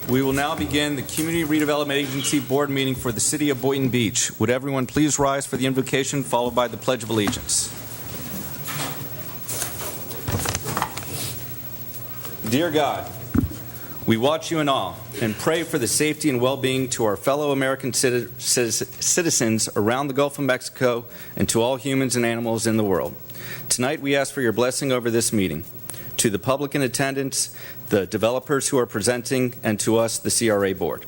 We will now begin the Community Redevelopment Agency Board meeting for the City of Boynton Beach. Would everyone please rise for the invocation, followed by the Pledge of Allegiance. Dear God, we watch you in awe and pray for the safety and well-being to our fellow American citizens around the Gulf of Mexico and to all humans and animals in the world. Tonight we ask for your blessing over this meeting. To the public in attendance, the developers who are presenting, and to us, the CRA Board.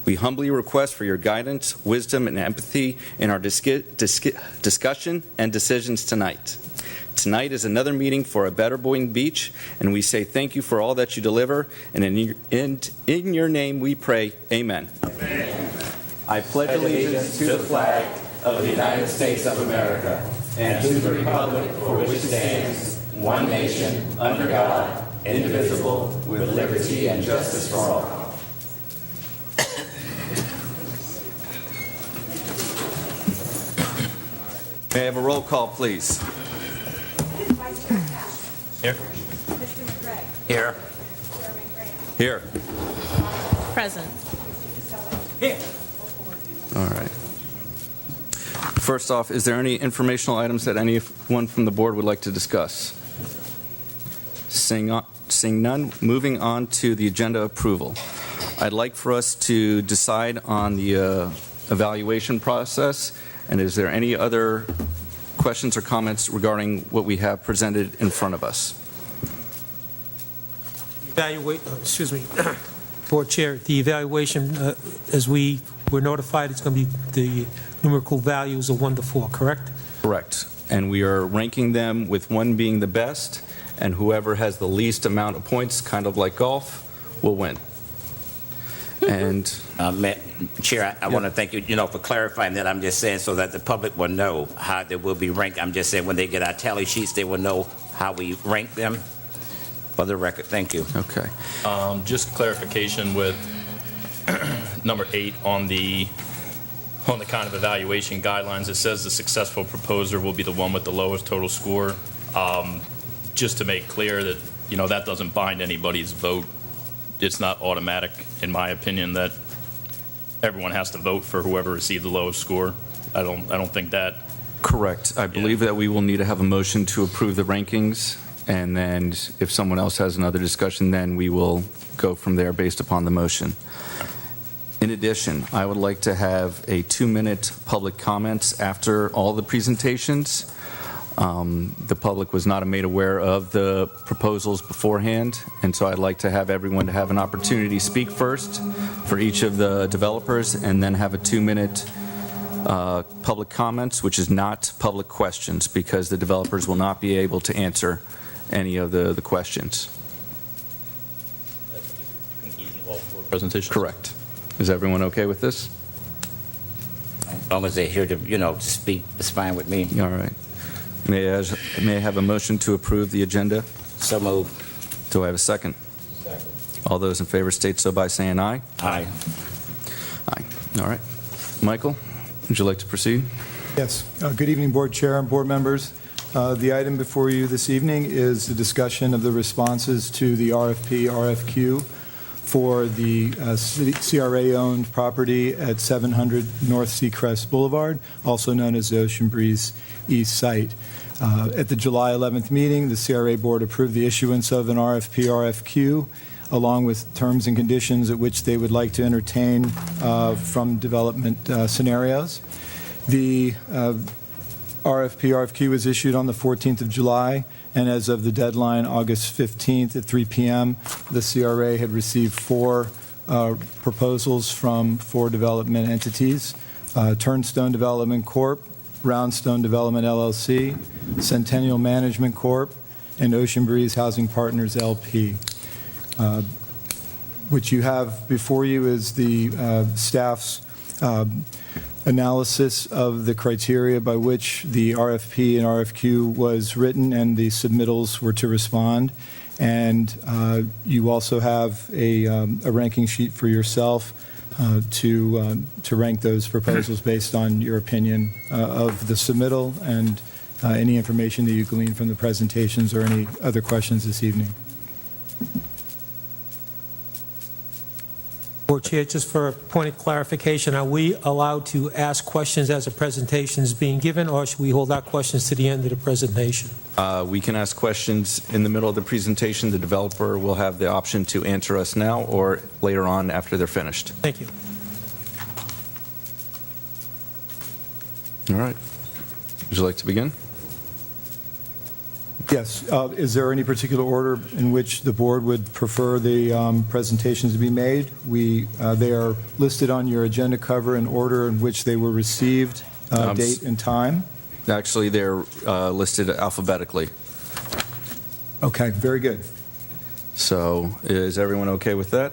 We humbly request for your guidance, wisdom, and empathy in our discussion and decisions tonight. Tonight is another meeting for a better Boynton Beach, and we say thank you for all that you deliver, and in your name we pray, amen. Amen. I pledge allegiance to the flag of the United States of America, and to the republic for which it stands, one nation, under God, indivisible, with liberty and justice for all. May I have a roll call, please? Here. Here. Here. Present. Here. All right. First off, is there any informational items that anyone from the board would like to discuss? Seeing none, moving on to the agenda approval. I'd like for us to decide on the evaluation process, and is there any other questions or comments regarding what we have presented in front of us? Excuse me, Board Chair, the evaluation, as we were notified, it's going to be the numerical values of 1 to 4, correct? Correct. And we are ranking them with 1 being the best, and whoever has the least amount of points, kind of like golf, will win. And Chair, I want to thank you, for clarifying that. I'm just saying so that the public will know how they will be ranked. I'm just saying when they get our tally sheets, they will know how we rank them. For the record, thank you. Okay. Just clarification with number 8 on the kind of evaluation guidelines. It says the successful proposer will be the one with the lowest total score. Just to make clear that that doesn't bind anybody's vote. It's not automatic, in my opinion, that everyone has to vote for whoever received the lowest score. I don't think that. Correct. I believe that we will need to have a motion to approve the rankings, and then if someone else has another discussion, then we will go from there based upon the motion. In addition, I would like to have a 2-minute public comments after all the presentations. The public was not made aware of the proposals beforehand, and so I'd like to have everyone to have an opportunity to speak first for each of the developers, and then have a 2-minute public comments, which is not public questions, because the developers will not be able to answer any of the questions. That's the conclusion of all 4 presentations? Correct. Is everyone okay with this? As long as they're here to speak, it's fine with me. All right. May I have a motion to approve the agenda? So moved. Do I have a second? Second. All those in favor state so by saying aye. Aye. Aye. All right. Michael, would you like to proceed? Yes. Good evening, Board Chair and Board members. The item before you this evening is the discussion of the responses to the RFP/RFQ for the CRA-owned property at 700 North Seacrest Boulevard, also known as the Ocean Breeze East site. At the July 11th meeting, the CRA Board approved the issuance of an RFP/RFQ, along with terms and conditions at which they would like to entertain from development scenarios. The RFP/RFQ was issued on the 14th of July, and as of the deadline, August 15th at 3 p.m., the CRA had received 4 proposals from 4 development entities: Turnstone Development Corp., Roundstone Development LLC, Centennial Management Corp., and Ocean Breeze Housing Partners LP. What you have before you is the staff's analysis of the criteria by which the RFP and RFQ was written and the submittals were to respond. And you also have a ranking sheet for yourself to rank those proposals based on your opinion of the submittal and any information that you glean from the presentations or any other questions this evening. Board Chair, just for a point of clarification, are we allowed to ask questions as a presentation is being given, or should we hold our questions to the end of the presentation? We can ask questions in the middle of the presentation. The developer will have the option to answer us now or later on after they're finished. Thank you. All right. Would you like to begin? Yes. Is there any particular order in which the board would prefer the presentations to be made? They are listed on your agenda cover in order in which they were received, date and time. Actually, they're listed alphabetically. Okay, very good. So is everyone okay with that?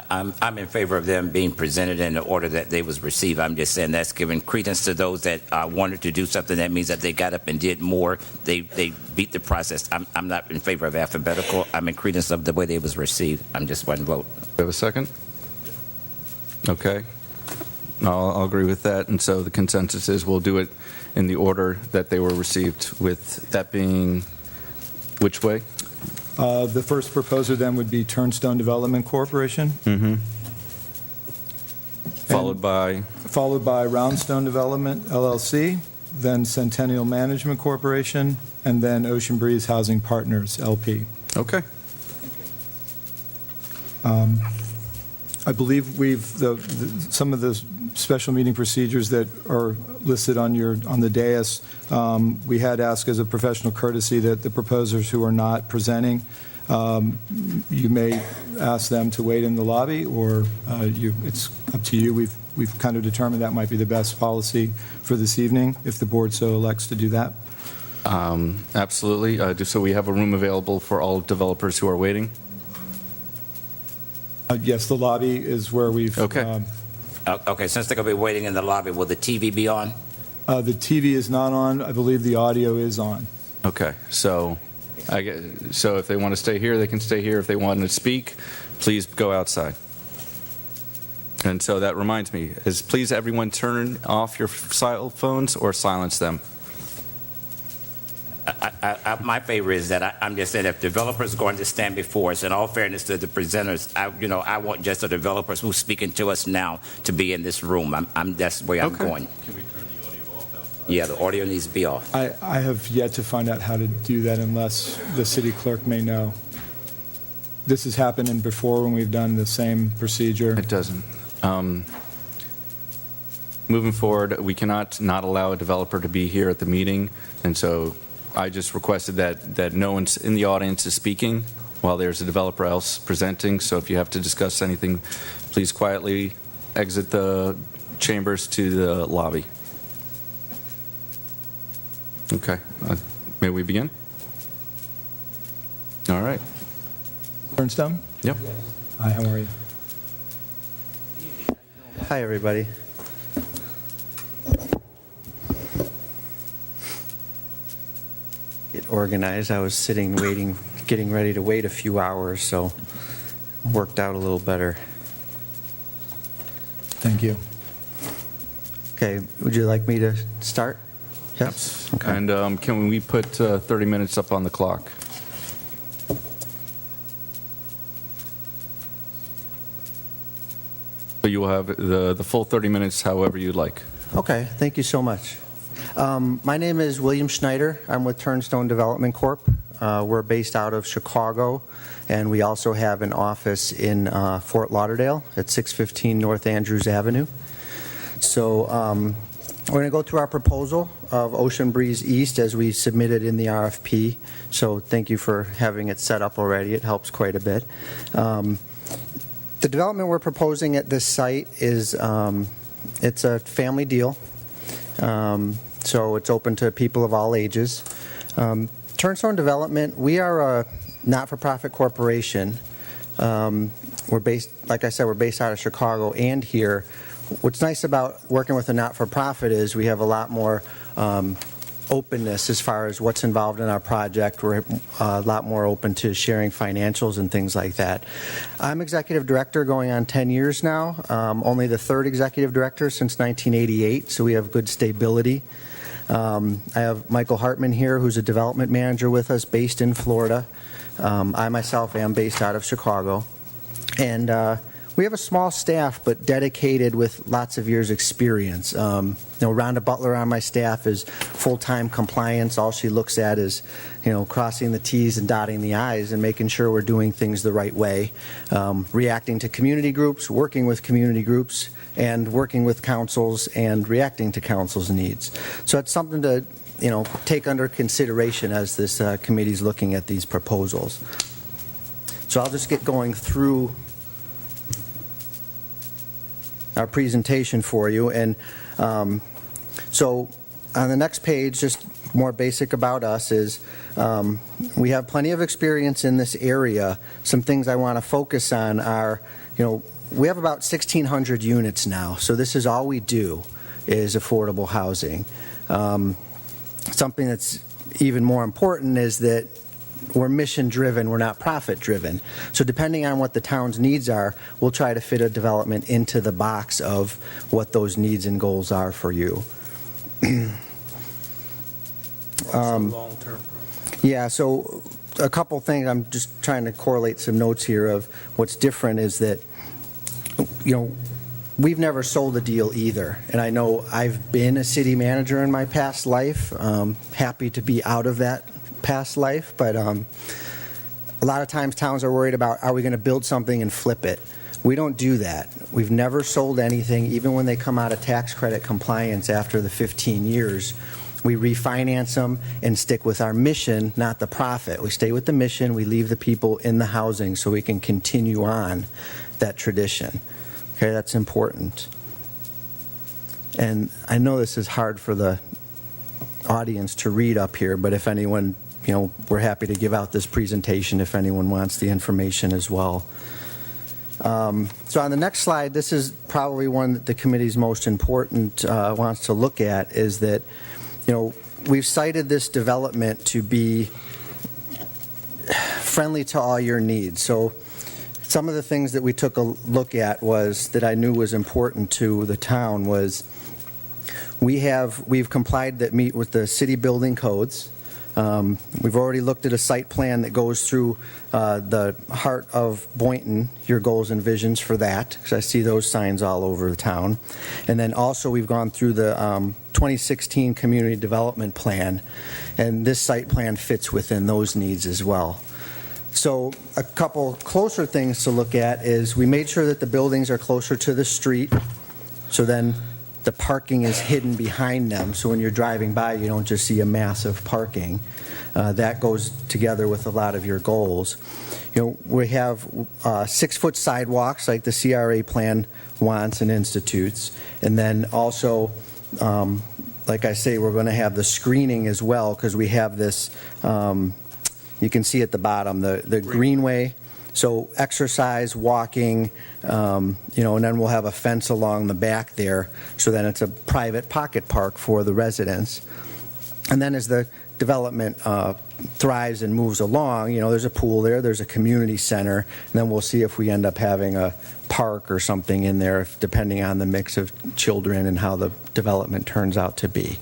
I'm in favor of them being presented in the order that they was received. I'm just saying that's giving credence to those that wanted to do something. That means that they got up and did more. They beat the process. I'm not in favor of alphabetical. I'm in credence of the way they was received. I'm just one vote. Do you have a second? Okay. I'll agree with that. And so the consensus is we'll do it in the order that they were received, with that being which way? The first proposer then would be Turnstone Development Corporation. Mm-hmm. Followed by? Followed by Roundstone Development, LLC, then Centennial Management Corporation, and then Ocean Breeze Housing Partners, LP. Okay. I believe some of the special meeting procedures that are listed on the dais, we had asked as a professional courtesy that the proposers who are not presenting, you may ask them to wait in the lobby, or it's up to you. We've kind of determined that might be the best policy for this evening, if the board so elects to do that. Absolutely. Just so we have a room available for all developers who are waiting. Yes, the lobby is where we've... Okay. Okay, since they're going to be waiting in the lobby, will the TV be on? The TV is not on. I believe the audio is on. Okay. So if they want to stay here, they can stay here. If they want to speak, please go outside. And so that reminds me, please everyone turn off your cell phones or silence them. My favor is that I'm just saying, if developers are going to stand before us, in all fairness to the presenters, I want just the developers who's speaking to us now to be in this room. That's the way I'm going. Can we turn the audio off outside? Yeah, the audio needs to be off. I have yet to find out how to do that unless the city clerk may know. This has happened before when we've done the same procedure. It doesn't. Moving forward, we cannot not allow a developer to be here at the meeting, and so I just requested that no one's in the audience is speaking while there's a developer else presenting. So if you have to discuss anything, please quietly exit the chambers to the lobby. Okay. May we begin? All right. Turnstone? Yep. Hi, how are you? Hi, everybody. Get organized. I was sitting, waiting, getting ready to wait a few hours, so worked out a little better. Thank you. Okay, would you like me to start? Yes. Okay. And can we put 30 minutes up on the clock? So you will have the full 30 minutes however you'd like. Okay, thank you so much. My name is William Schneider. I'm with Turnstone Development Corp. We're based out of Chicago, and we also have an office in Fort Lauderdale at 615 North Andrews Avenue. So we're going to go through our proposal of Ocean Breeze East as we submitted in the RFP. So thank you for having it set up already. It helps quite a bit. The development we're proposing at this site is it's a family deal. So it's open to people of all ages. Turnstone Development, we are a not-for-profit corporation. We're based, like I said, we're based out of Chicago and here. What's nice about working with a not-for-profit is we have a lot more openness as far as what's involved in our project. We're a lot more open to sharing financials and things like that. I'm executive director going on 10 years now, only the third executive director since 1988, so we have good stability. I have Michael Hartman here, who's a development manager with us based in Florida. I myself am based out of Chicago. And we have a small staff, but dedicated with lots of years' experience. Rhonda Butler on my staff is full-time compliance. All she looks at is, crossing the T's and dotting the I's and making sure we're doing things the right way, reacting to community groups, working with community groups, and working with councils and reacting to councils' needs. So it's something to, take under consideration as this committee's looking at these proposals. So I'll just get going through our presentation for you. And so on the next page, just more basic about us is we have plenty of experience in this area. Some things I want to focus on are, we have about 1,600 units now. So this is all we do is affordable housing. Something that's even more important is that we're mission-driven, we're not profit-driven. So depending on what the town's needs are, we'll try to fit a development into the box of what those needs and goals are for you. Yeah, so a couple things, I'm just trying to correlate some notes here of what's different is that, we've never sold a deal either. And I know I've been a city manager in my past life, happy to be out of that past life, but a lot of times towns are worried about, are we going to build something and flip it? We don't do that. We've never sold anything, even when they come out of tax credit compliance after the 15 years. We refinance them and stick with our mission, not the profit. We stay with the mission, we leave the people in the housing so we can continue on that tradition. Okay, that's important. And I know this is hard for the audience to read up here, but if anyone, we're happy to give out this presentation if anyone wants the information as well. So on the next slide, this is probably one that the committee's most important wants to look at, is that, we've cited this development to be friendly to all your needs. So some of the things that we took a look at was that I knew was important to the town was we've complied that meet with the city building codes. We've already looked at a site plan that goes through the heart of Boynton, your goals and visions for that, because I see those signs all over the town. And then also we've gone through the 2016 Community Development Plan, and this site plan fits within those needs as well. So a couple closer things to look at is we made sure that the buildings are closer to the street, so then the parking is hidden behind them, so when you're driving by you don't just see a massive parking. That goes together with a lot of your goals. We have 6-foot sidewalks like the CRA plan wants and institutes, and then also like I say, we're going to have the screening as well, because we have this you can see at the bottom the greenway. So exercise, walking, and then we'll have a fence along the back there, so then it's a private pocket park for the residents. And then as the development thrives and moves along, there's a pool there, there's a community center, and then we'll see if we end up having a park or something in there, depending on the mix of children and how the development turns out to be.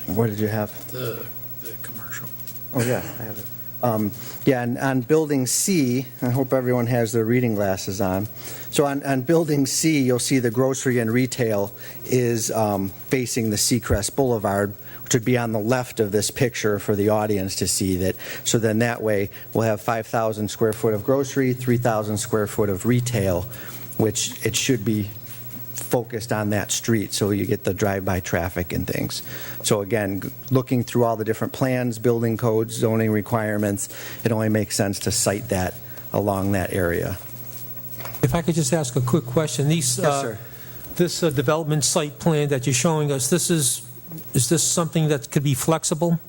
What did you have? The commercial. Oh, yeah, I have it. Yeah, and on Building C, I hope everyone has their reading glasses on. So on Building C, you'll see the grocery and retail is facing the Seacrest Boulevard, which would be on the left of this picture for the audience to see that. So then that way, we'll have 5,000 square foot of grocery, 3,000 square foot of retail, which it should be focused on that street, so you get the drive-by traffic and things. So again, looking through all the different plans, building codes, zoning requirements, it only makes sense to site that along that area. If I could just ask a quick question. Yes, sir. This development site plan that you're showing us, is this something that could be flexible?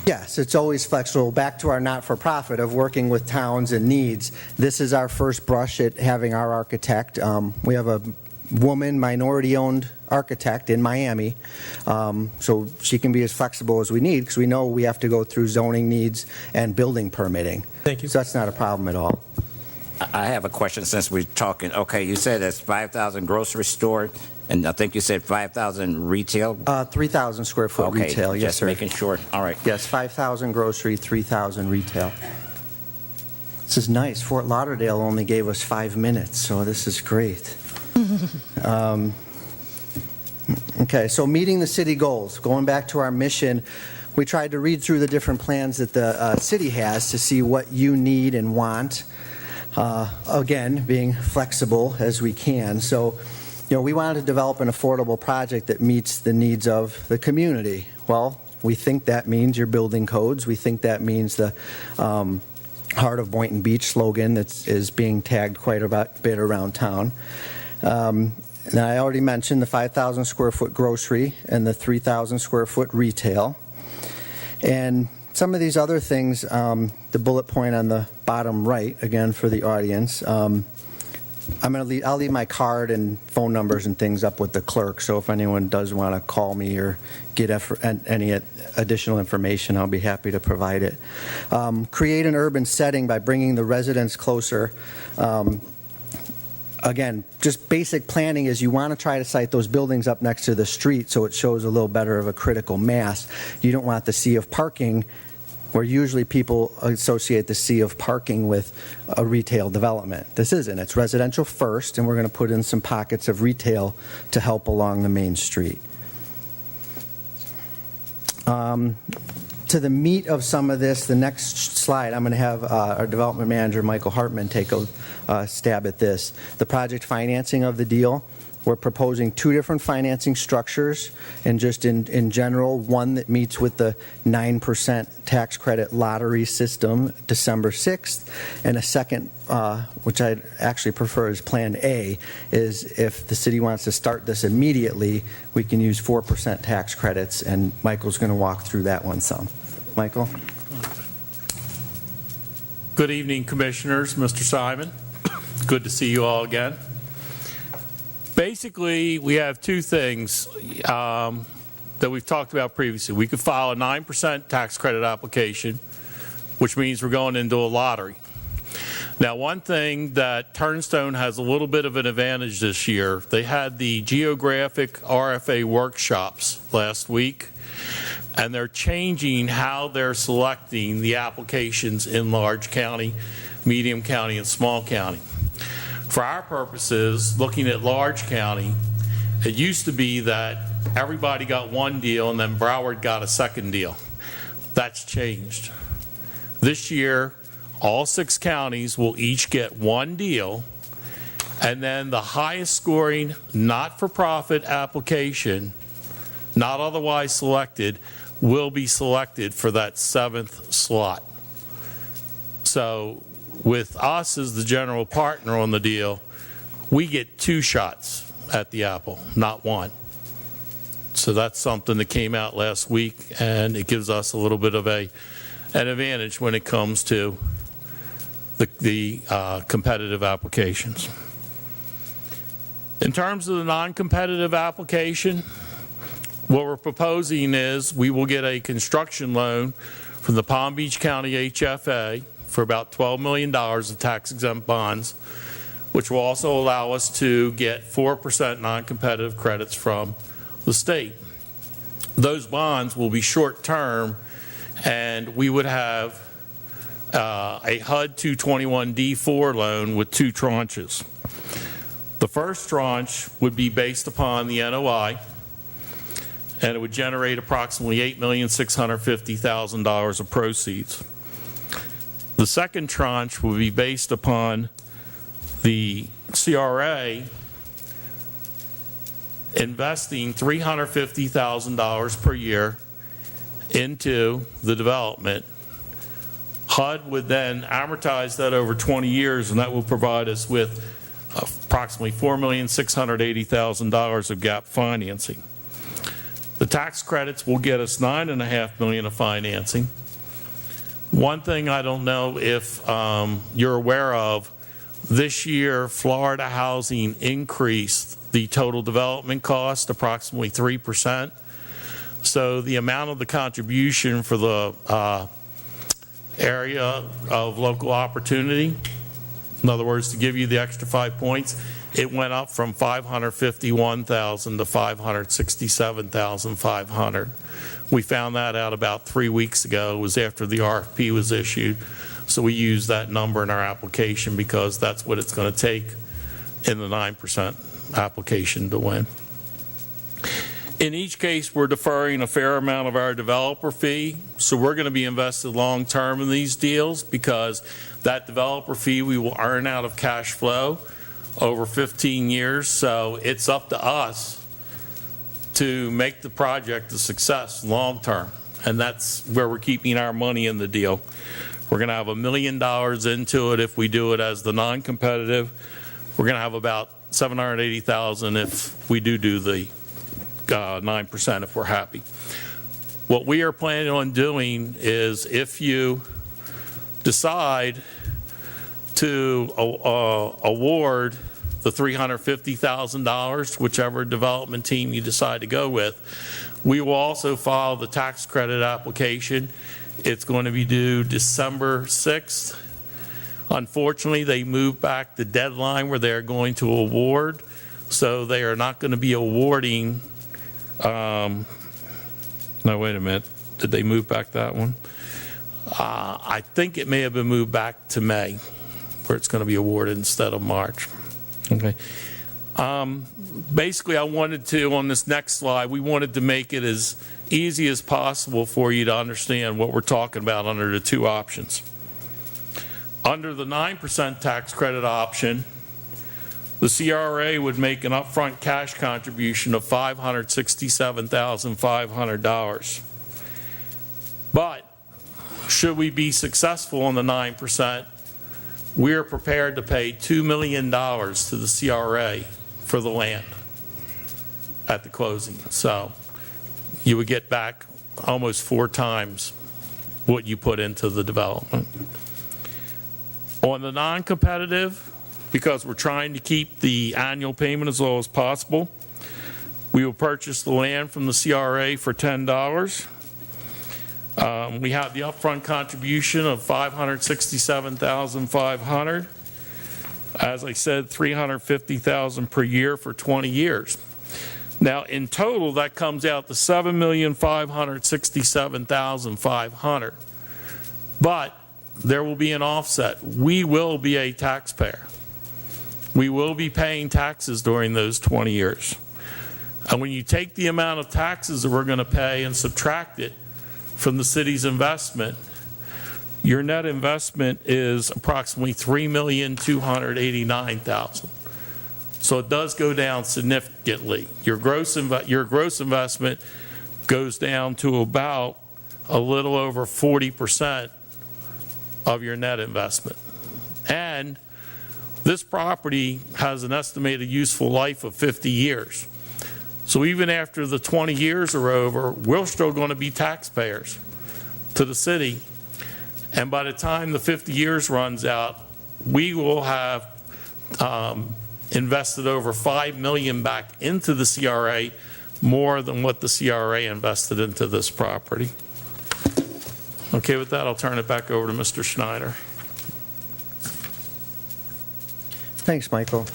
Yes, it's always flexible. Back to our not-for-profit of working with towns and needs. This is our first brush at having our architect. We have a woman, minority-owned architect in Miami, so she can be as flexible as we need, because we know we have to go through zoning needs and building permitting. Thank you. So that's not a problem at all. I have a question since we're talking. Okay, you said that's 5,000 grocery store, and I think you said 5,000 retail? 3,000 square foot Okay, retail, yes, just sir. making sure. All right. Yes, 5,000 grocery, 3,000 retail. This is nice. Fort Lauderdale only gave us 5 minutes, so this is great. Okay, so meeting the city goals. Going back to our mission, we tried to read through the different plans that the city has to see what you need and want. Again, being flexible as we can. So, we wanted to develop an affordable project that meets the needs of the community. Well, we think that means your building codes. We think that means the Heart of Boynton Beach slogan that is being tagged quite a bit around town. Now, I already mentioned the 5,000 square foot grocery and the 3,000 square foot retail. And some of these other things, the bullet point on the bottom right, again for the audience, I'll leave my card and phone numbers and things up with the clerk, so if anyone does want to call me or get any additional information, I'll be happy to provide it. Create an urban setting by bringing the residents closer. Again, just basic planning is you want to try to site those buildings up next to the street so it shows a little better of a critical mass. You don't want the sea of parking, where usually people associate the sea of parking with a retail development. This isn't. It's residential first, and we're going to put in some pockets of retail to help along the main street. To the meat of some of this, the next slide, I'm going to have our development manager, Michael Hartman, take a stab at this. The project financing of the deal. We're proposing 2 different financing structures, and just in general, one that meets with the 9% tax credit lottery system December 6th, and a second, which I'd actually prefer as Plan A, is if the city wants to start this immediately, we can use 4% tax credits, and Michael's going to walk through that one some. Michael? Good evening, Commissioners. Mr. Simon, good to see you all again. Basically, we have 2 things that we've talked about previously. We could file a 9% tax credit application, which means we're going into a lottery. Now, one thing that Turnstone has a little bit of an advantage this year, they had the geographic RFA workshops last week, and they're changing how they're selecting the applications in large county, medium county, and small county. For our purposes, looking at large county, it used to be that everybody got one deal and then Broward got a second deal. That's changed. This year, all 6 counties will each get one deal, and then the highest scoring not-for-profit application, not otherwise selected, will be selected for that 7th slot. So with us as the general partner on the deal, we get 2 shots at the apple, not 1. So that's something that came out last week, and it gives us a little bit of an advantage when it comes to the competitive applications. In terms of the non-competitive application, what we're proposing is we will get a construction loan from the Palm Beach County HFA for about $12 million of tax-exempt bonds, which will also allow us to get 4% non-competitive credits from the state. Those bonds will be short-term, and we would have a HUD 221D4 loan with 2 tranches. The first tranche would be based upon the NOI, and it would generate approximately $8,650,000 of proceeds. The second tranche will be based upon the CRA investing $350,000 per year into the development. HUD would then amortize that over 20 years, and that will provide us with approximately $4,680,000 of gap financing. The tax credits will get us $9.5 million of financing. One thing I don't know if you're aware of, this year Florida Housing increased the total development cost approximately 3%. So the amount of the contribution for the area of local opportunity, in other words, to give you the extra 5 points, it went up from $551,000 to $567,500. We found that out about 3 weeks ago. It was after the RFP was issued. So we use that number in our application because that's what it's going to take in the 9% application to win. In each case, we're deferring a fair amount of our developer fee, so we're going to be invested long-term in these deals because that developer fee we will earn out of cash flow over 15 years, so it's up to us to make the project a success long-term, and that's where we're keeping our money in the deal. We're going to have $1 million into it if we do it as the non-competitive. We're going to have about $780,000 if we do the 9% if we're happy. What we are planning on doing is if you decide to award the $350,000, whichever development team you decide to go with, we will also file the tax credit application. It's going to be due December 6th. Unfortunately, they moved back the deadline where they're going to award, so they are not going to be awarding. No, wait a minute. Did they move back that one? I think it may have been moved back to May, where it's going to be awarded instead of March. Okay. Basically, I wanted to, on this next slide, we wanted to make it as easy as possible for you to understand what we're talking about under the two options. Under the 9% tax credit option, the CRA would make an upfront cash contribution of $567,500. But should we be successful on the 9%, we're prepared to pay $2 million to the CRA for the land at the closing. So you would get back almost 4 times what you put into the development. On the non-competitive, because we're trying to keep the annual payment as low as possible, we will purchase the land from the CRA for $10. We have the upfront contribution of $567,500. As I said, $350,000 per year for 20 years. Now, in total, that comes out to $7,567,500. But there will be an offset. We will be a taxpayer. We will be paying taxes during those 20 years. And when you take the amount of taxes that we're going to pay and subtract it from the city's investment, your net investment is approximately $3,289,000. So it does go down significantly. Your gross investment goes down to about a little over 40% of your net investment. And this property has an estimated useful life of 50 years. So even after the 20 years are over, we're still going to be taxpayers to the city. And by the time the 50 years runs out, we will have invested over $5 million back into the CRA, more than what the CRA invested into this property. Okay, with that, I'll turn it back over to Mr. Schneider. Thanks, Michael.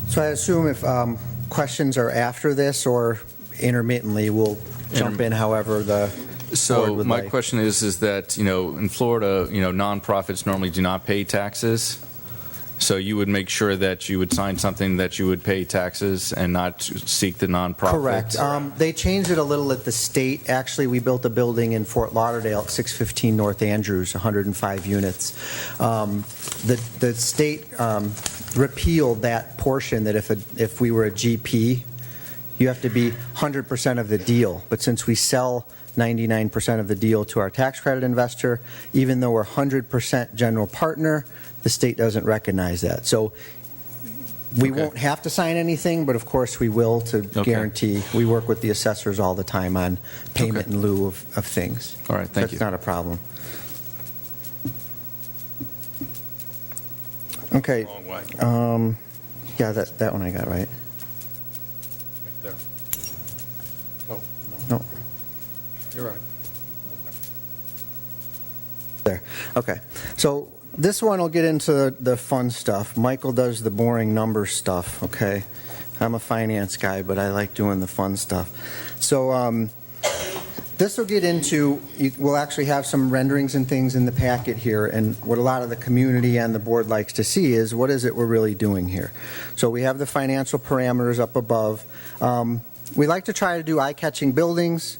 So I assume if questions are after this or intermittently, we'll jump in however the board So would my like. question is that, in Florida, nonprofits normally do not pay taxes. So you would make sure that you would sign something that you would pay taxes and not seek the nonprofit? Correct. They changed it a little at the state. Actually, we built a building in Fort Lauderdale at 615 North Andrews, 105 units. The state repealed that portion that if we were a GP, you have to be 100% of the deal. But since we sell 99% of the deal to our tax credit investor, even though we're 100% general partner, the state doesn't recognize that. So we won't have to sign anything, but of course we will to guarantee. We work with the assessors all the time on payment in lieu of things. All right, thank you. That's not a problem. Okay. Wrong way. Yeah, that one I got right. Right there. Oh, No. You're right. There. Okay. So this one will get into the fun stuff. Michael does the boring number stuff, okay? I'm a finance guy, but I like doing the fun stuff. So This will get into, we'll actually have some renderings and things in the packet here, and what a lot of the community and the board likes to see is what is it we're really doing here. So we have the financial parameters up above. We like to try to do eye-catching buildings.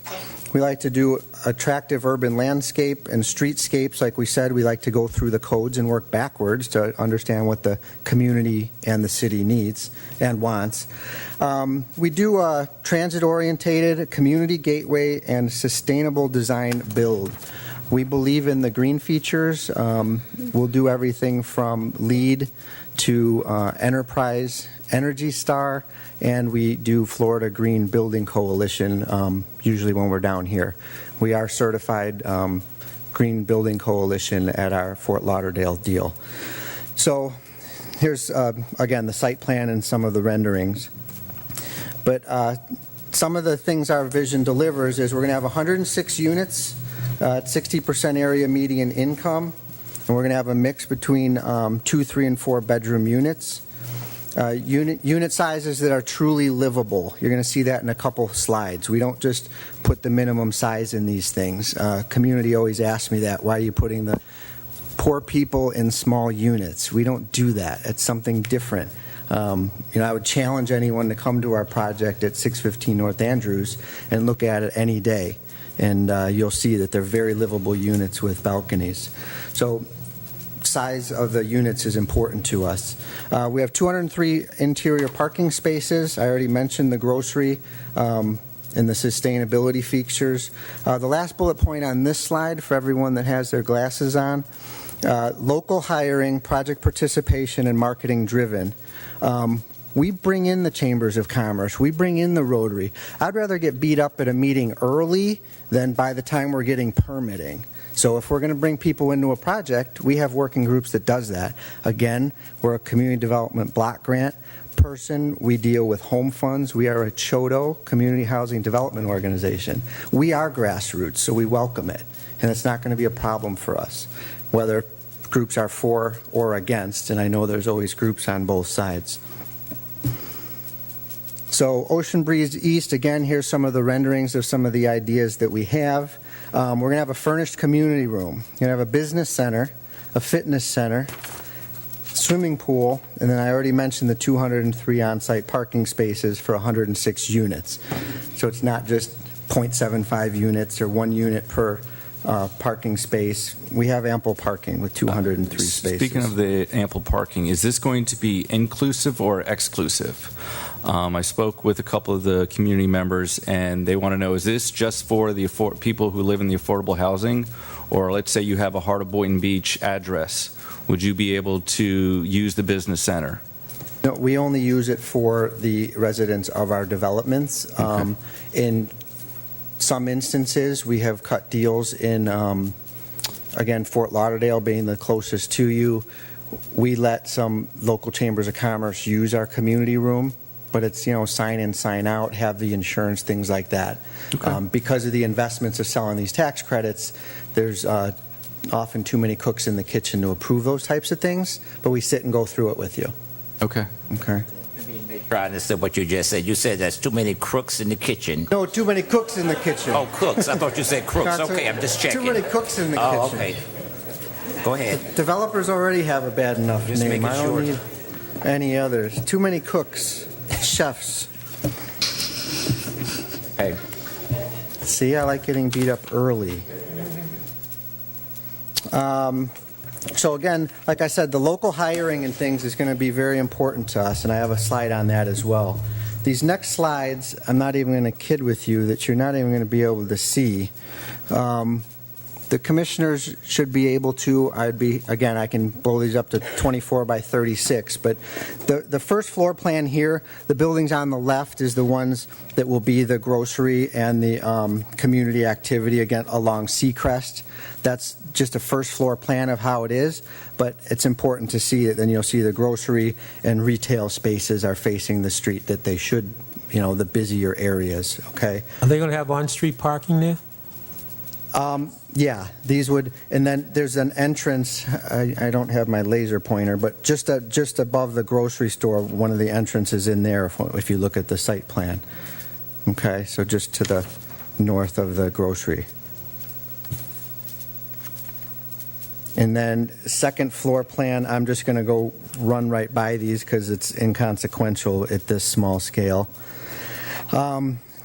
We like to do attractive urban landscape and streetscapes. Like we said, we like to go through the codes and work backwards to understand what the community and the city needs and wants. We do a transit-orientated, community gateway, and sustainable design build. We believe in the green features. We'll do everything from LEED to Enterprise Energy Star, and we do Florida Green Building Coalition, usually when we're down here. We are certified Green Building Coalition at our Fort Lauderdale deal. So here's, again, the site plan and some of the renderings. But some of the things our vision delivers is we're going to have 106 units at 60% area median income, and we're going to have a mix between 2, 3, and 4 bedroom units. Unit sizes that are truly livable. You're going to see that in a couple slides. We don't just put the minimum size in these things. Community always asks me that. Why are you putting the poor people in small units? We don't do that. It's something different. I would challenge anyone to come to our project at 615 North Andrews and look at it any day. And you'll see that they're very livable units with balconies. So size of the units is important to us. We have 203 interior parking spaces. I already mentioned the grocery and the sustainability features. The last bullet point on this slide for everyone that has their glasses on, local hiring, project participation, and marketing driven. We bring in the chambers of commerce. We bring in the Rotary. I'd rather get beat up at a meeting early than by the time we're getting permitting. So if we're going to bring people into a project, we have working groups that does that. Again, we're a community development block grant person. We deal with home funds. We are a CHODO, Community Housing Development Organization. We are grassroots, so we welcome it. And it's not going to be a problem for us, whether groups are for or against. And I know there's always groups on both sides. So Ocean Breeze East, again, here's some of the renderings of some of the ideas that we have. We're going to have a furnished community room. We're going to have a business center, a fitness center, swimming pool, and then I already mentioned the 203 on-site parking spaces for 106 units. So it's not just 0.75 units or 1 unit per parking space. We have ample parking with 203 spaces. Speaking of the ample parking, is this going to be inclusive or exclusive? I spoke with a couple of the community members, and they want to know, is this just for the people who live in the affordable housing? Or let's say you have a Heart of Boynton Beach address. Would you be able to use the business center? No, we only use it for the residents of our developments. Okay. In some instances, we have cut deals in, again, Fort Lauderdale being the closest to you. We let some local chambers of commerce use our community room, but it's, sign in, sign out, have the insurance, things like that. Okay. Because of the investments of selling these tax credits, there's often too many cooks in the kitchen to approve those types of things, but we sit and go through it with you. Okay. Okay. Try to understand what you just said. You said there's too many crooks in the kitchen. No, too many cooks in the kitchen. Oh, cooks. I thought you said crooks. Okay, I'm just checking. Too many cooks in the Oh, kitchen. okay. Go ahead. Developers already have a bad enough Just name. making I don't sure. need any others. Too many cooks, chefs. Hey. See, I like getting beat up early. So again, like I said, the local hiring and things is going to be very important to us, and I have a slide on that as well. These next slides, I'm not even going to kid with you that you're not even going to be able to see. The commissioners should be able to, again, I can blow these up to 24 by 36, but the first floor plan here, the buildings on the left is the ones that will be the grocery and the community activity, again, along Seacrest. That's just a first floor plan of how it is, but it's important to see it. Then you'll see the grocery and retail spaces are facing the street that they should, the busier areas, okay? Are they going to have on-street parking there? Yeah, these would, and then there's an entrance, I don't have my laser pointer, but just above the grocery store, one of the entrances in there if you look at the site plan. Okay, so just to the north of the grocery. And then second floor plan, I'm just going to go run right by these because it's inconsequential at this small scale.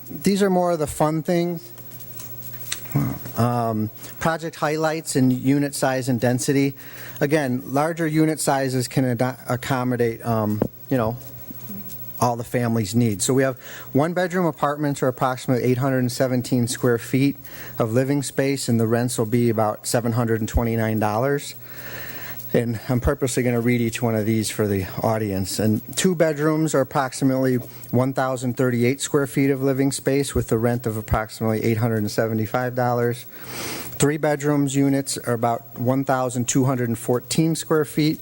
These are more of the fun things. Project highlights and unit size and density. Again, larger unit sizes can accommodate, all the family's needs. So we have one-bedroom apartments are approximately 817 square feet of living space, and the rents will be about $729. And I'm purposely going to read each one of these for the audience. And two bedrooms are approximately 1,038 square feet of living space with the rent of approximately $875. Three bedrooms units are about 1,214 square feet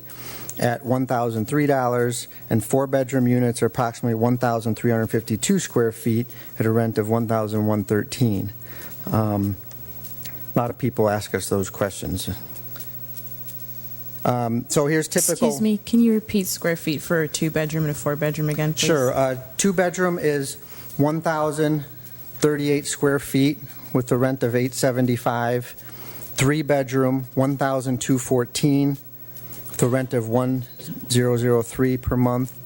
at $1,003, and four-bedroom units are approximately 1,352 square feet at a rent of $1,113. A lot of people ask us those questions. So here's typical. Excuse me, can you repeat square feet for a two-bedroom and a four-bedroom again, please? Sure. Two-bedroom is 1,038 square feet with the rent of $875. Three-bedroom, 1,214. The rent of $1,003 per month.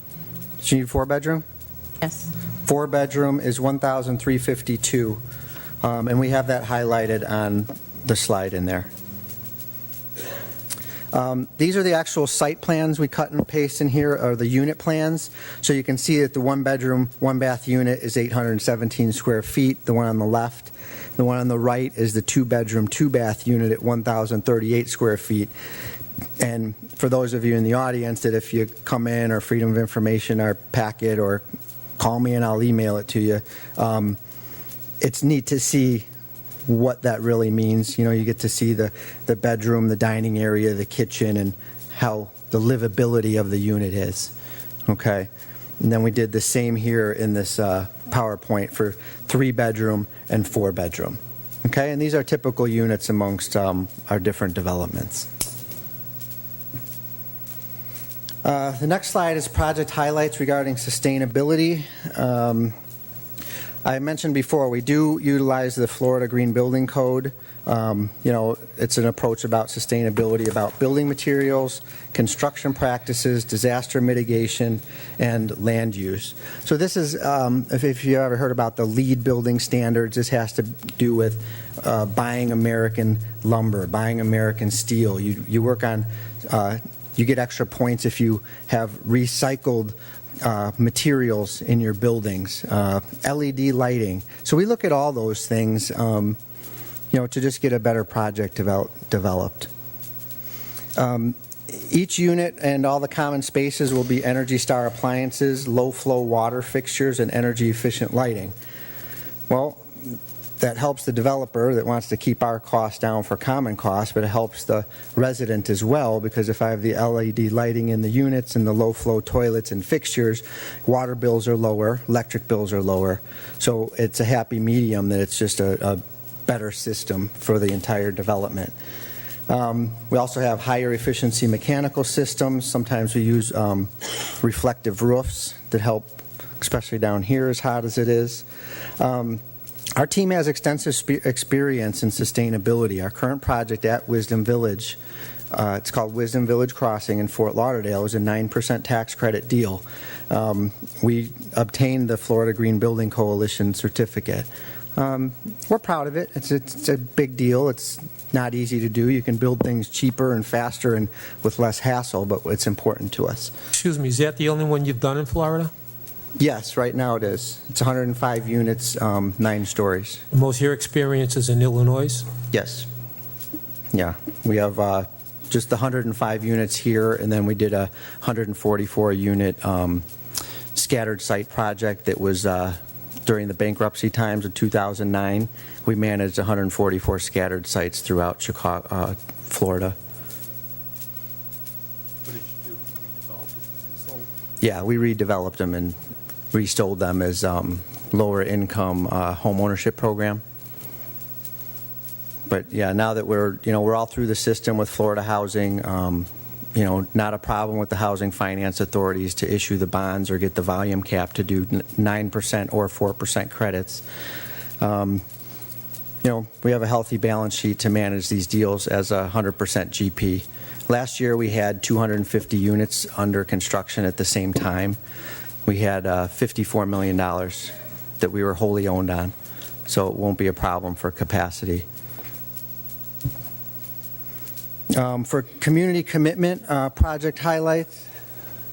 Do you need four-bedroom? Yes. Four-bedroom is $1,352, and we have that highlighted on the slide in there. These are the actual site plans we cut and paste in here, are the unit plans. So you can see that the one-bedroom, one-bath unit is 817 square feet, the one on the left. The one on the right is the two-bedroom, two-bath unit at 1,038 square feet. And for those of you in the audience, that if you come in or Freedom of Information, our packet, or call me and I'll email it to you, it's neat to see what that really means. You know, you get to see the bedroom, the dining area, the kitchen, and how the livability of the unit is. Okay. And then we did the same here in this PowerPoint for three-bedroom and four-bedroom. Okay. And these are typical units amongst our different developments. The next slide is project highlights regarding sustainability. I mentioned before, we do utilize the Florida Green Building Code. It's an approach about sustainability, about building materials, construction practices, disaster mitigation, and land use. So this is, if you ever heard about the LEED building standards, this has to do with buying American lumber, buying American steel. You work on, you get extra points if you have recycled materials in your buildings, LED lighting. So we look at all those things, to just get a better project developed. Each unit and all the common spaces will be Energy Star appliances, low-flow water fixtures, and energy-efficient lighting. Well, that helps the developer that wants to keep our costs down for common costs, but it helps the resident as well, because if I have the LED lighting in the units and the low-flow toilets and fixtures, water bills are lower, electric bills are lower. So it's a happy medium that it's just a better system for the entire development. We also have higher efficiency mechanical systems. Sometimes we use reflective roofs that help, especially down here as hot as it is. Our team has extensive experience in sustainability. Our current project at Wisdom Village, it's called Wisdom Village Crossing in Fort Lauderdale, is a 9% tax credit deal. We obtained the Florida Green Building Coalition certificate. We're proud of it. It's a big deal. It's not easy to do. You can build things cheaper and faster and with less hassle, but it's important to us. Excuse me, is that the only one you've done in Florida? Yes, right now it is. It's 105 units, 9 stories. Most of your experience is in Illinois? Yes. Yeah. We have just the 105 units here, and then we did a 144-unit scattered site project that was during the bankruptcy times of 2009. We managed 144 scattered sites throughout Chicago, Florida. What did you do? Redevelop them? Yeah, we redeveloped them and resold them as lower income home ownership program. But yeah, now that we're all through the system with Florida Housing, not a problem with the housing finance authorities to issue the bonds or get the volume cap to do 9% or 4% credits. we have a healthy balance sheet to manage these deals as a 100% GP. Last year, we had 250 units under construction at the same time. We had $54 million that we were wholly owned on, so it won't be a problem for capacity. For community commitment, project highlights.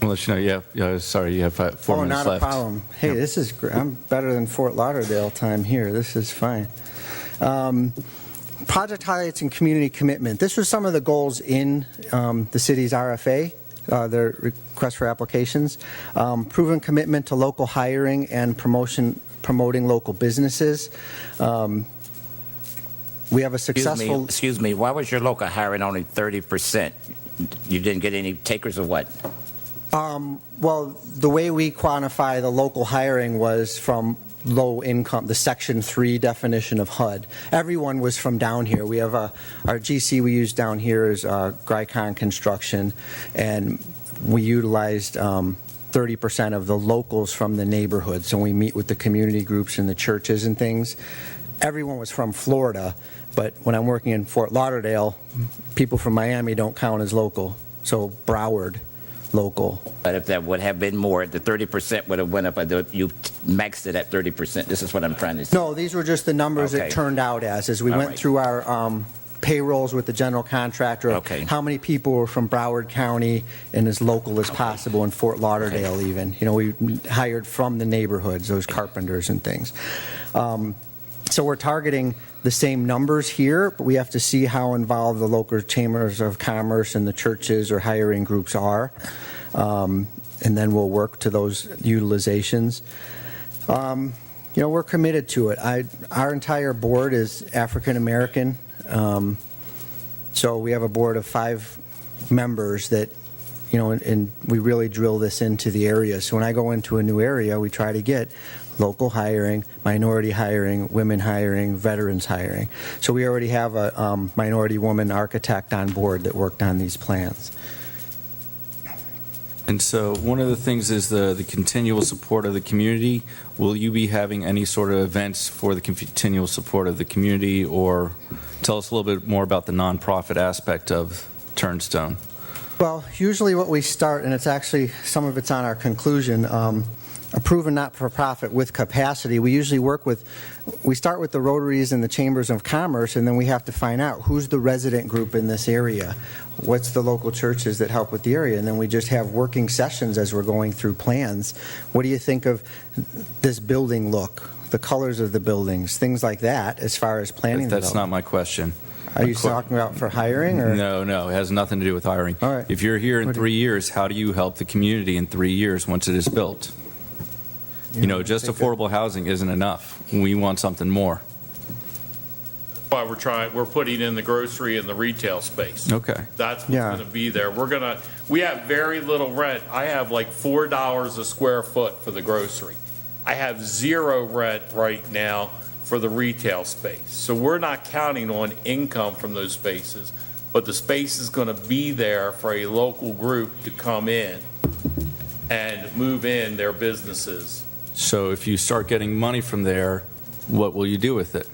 I'll let you know, sorry, you have 4 minutes Oh, not left. a problem. Hey, this is great. I'm better than Fort Lauderdale time here. This is fine. Project highlights and community commitment. This was some of the goals in the city's RFA, their request for applications. Proven commitment to local hiring and promoting local businesses. We have a successful... Excuse me, why was your local hiring only 30%? You didn't get any takers or what? Well, the way we quantify the local hiring was from low income, the Section 3 definition of HUD. Everyone was from down here. We have our GC we use down here is Grycon Construction, and we utilized 30% of the locals from the neighborhood. So we meet with the community groups and the churches and things. Everyone was from Florida, but when I'm working in Fort Lauderdale, people from Miami don't count as local. So Broward, local. But if that would have been more, the 30% would have went up. You maxed it at 30%. This is what I'm trying to say. No, these were just the numbers Okay. it turned out as we All went right. through our payrolls with the general contractor. Okay. How many people were from Broward County and as local as possible in Fort Lauderdale even. We hired from the neighborhoods, those carpenters and things. So we're targeting the same numbers here, but we have to see how involved the local chambers of commerce and the churches or hiring groups are. And then we'll work to those utilizations. We're committed to it. Our entire board is African American. So we have a board of 5 members that, and we really drill this into the area. So when I go into a new area, we try to get local hiring, minority hiring, women hiring, veterans hiring. So we already have a minority woman architect on board that worked on these plans. And so one of the things is the continual support of the community. Will you be having any sort of events for the continual support of the community, or tell us a little bit more about the nonprofit aspect of Turnstone? Well, usually what we start, and it's actually, some of it's on our conclusion, a proven not-for-profit with capacity. We usually we start with the Rotaries and the Chambers of Commerce, and then we have to find out who's the resident group in this area, what's the local churches that help with the area, and then we just have working sessions as we're going through plans. What do you think of this building look, the colors of the buildings, things like that, as far as planning That's not development? my question. Are you talking about for hiring? Or? No, it has nothing to do with hiring. All right. If you're here in 3 years, how do you help the community in 3 years once it is built? Just affordable housing isn't enough. We want something more. That's why we're putting in the grocery and the retail space. Okay. That's what's Yeah. going to be there. We have very little rent. I have like $4 a square foot for the grocery. I have 0 rent right now for the retail space. So we're not counting on income from those spaces, but the space is going to be there for a local group to come in and move in their businesses. So if you start getting money from there, what will you do with it?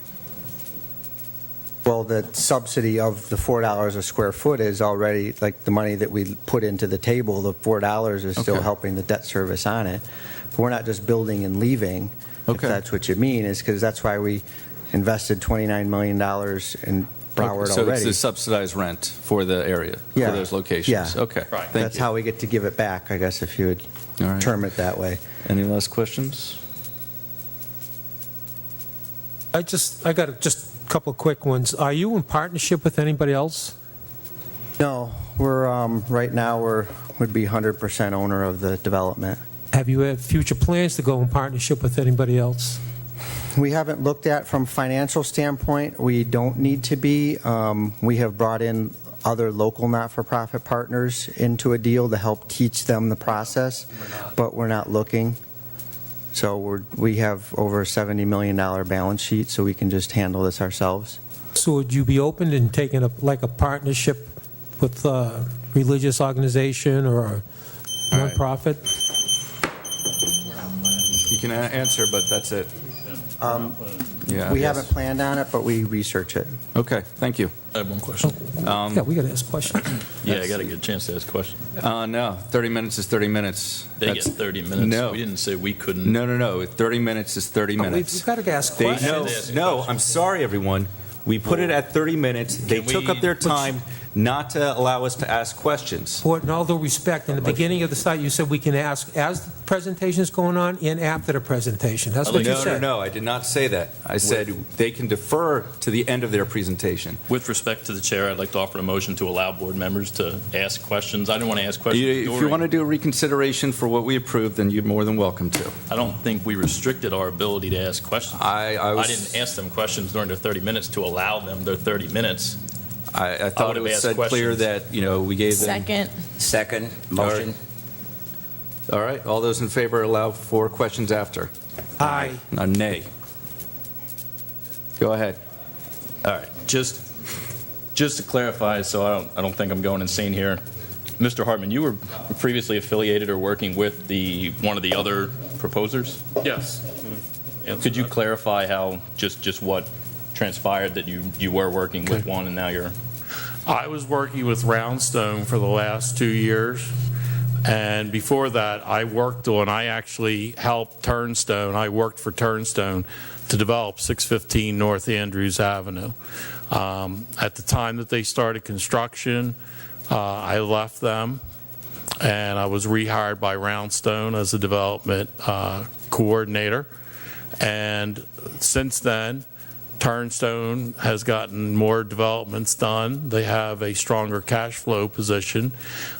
Well, the subsidy of the $4 a square foot is already, like the money that we put into the table, the $4 is still Okay. helping the debt service on it. But we're not just building and leaving, if Okay. that's what you mean, is because that's why we invested $29 million in Broward So it's already. the subsidized rent for the area, Yeah. for those locations? Yeah. Okay, Right. thank That's you. how we get to give it back, I guess, if you would All right. term it that way. Any last questions? I got just a couple of quick ones. Are you in partnership with anybody else? No, we're, right now, would be 100% owner of the development. Have you had future plans to go in partnership with anybody else? We haven't looked at from financial standpoint. We don't need to be. We have brought in other local not-for-profit partners into a deal to help teach them the process, but we're not looking. So we have over a $70 million balance sheet, so we can just handle this ourselves. So would you be open in taking a partnership with a religious organization or a nonprofit? You can answer, but that's it. Yeah. We haven't planned on it, but we research it. Okay, thank you. I have one question. Yeah, we got to ask questions. Yeah, I got to get a chance to ask questions. No, 30 minutes is 30 minutes. They get That's- 30 minutes. No. We didn't say we couldn't. No. 30 minutes is 30 minutes. We've got to ask They, questions. no, I'm sorry, everyone. We put it at 30 minutes. They Can took we- up their time not to allow us to ask questions. Board, in all due respect, in the beginning of the site, you said we can ask as the presentation is going on and after the presentation. That's what you No, said. I did not say that. I said they can defer to the end of their presentation. With respect to the chair, I'd like to offer a motion to allow board members to ask questions. I didn't want to ask questions If you during. want to do a reconsideration for what we approved, then you're more than welcome to. I don't think we restricted our ability to ask questions. I didn't ask them questions during their 30 minutes to allow them their 30 minutes. I thought would it have was asked said clear questions. that, we gave them. Second. Second motion. All right, all those in favor allow for questions after. Aye. Nay. Go ahead. All right, just to clarify, so I don't think I'm going insane here. Mr. Hartman, you were previously affiliated or working with one of the other proposers? Yes. Could you clarify how, just what transpired that you were working with one and now you're? I was working with Roundstone for the last 2 years, and before that, I actually helped Turnstone. I worked for Turnstone to develop 615 North Andrews Avenue. At the time that they started construction, I left them, and I was rehired by Roundstone as a development coordinator. And since then, Turnstone has gotten more developments done. They have a stronger cash flow position.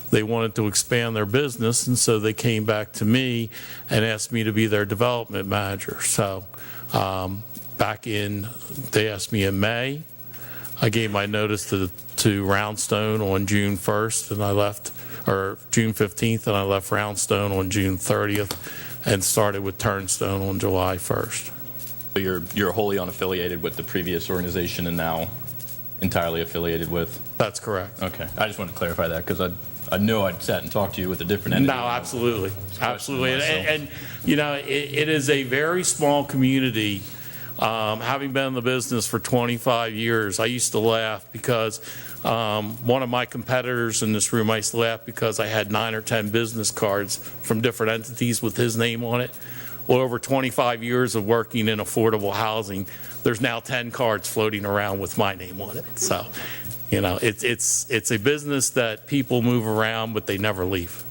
They wanted to expand their business, and so they came back to me and asked me to be their development manager. So they asked me in May. I gave my notice to Roundstone on June 1st, and I left, or June 15th, and I left Roundstone on June 30th and started with Turnstone on July 1st. So you're wholly unaffiliated with the previous organization and now entirely affiliated with? That's correct. Okay, I just wanted to clarify that because I knew I'd sat and talked to you with a different entity. No, absolutely. Absolutely. myself. And it is a very small community. Having been in the business for 25 years, I used to laugh because one of my competitors in this room, I used to laugh because I had 9 or 10 business cards from different entities with his name on it. Well, over 25 years of working in affordable housing, there's now 10 cards floating around with my name on it. So, it's a business that people move around, but they never leave.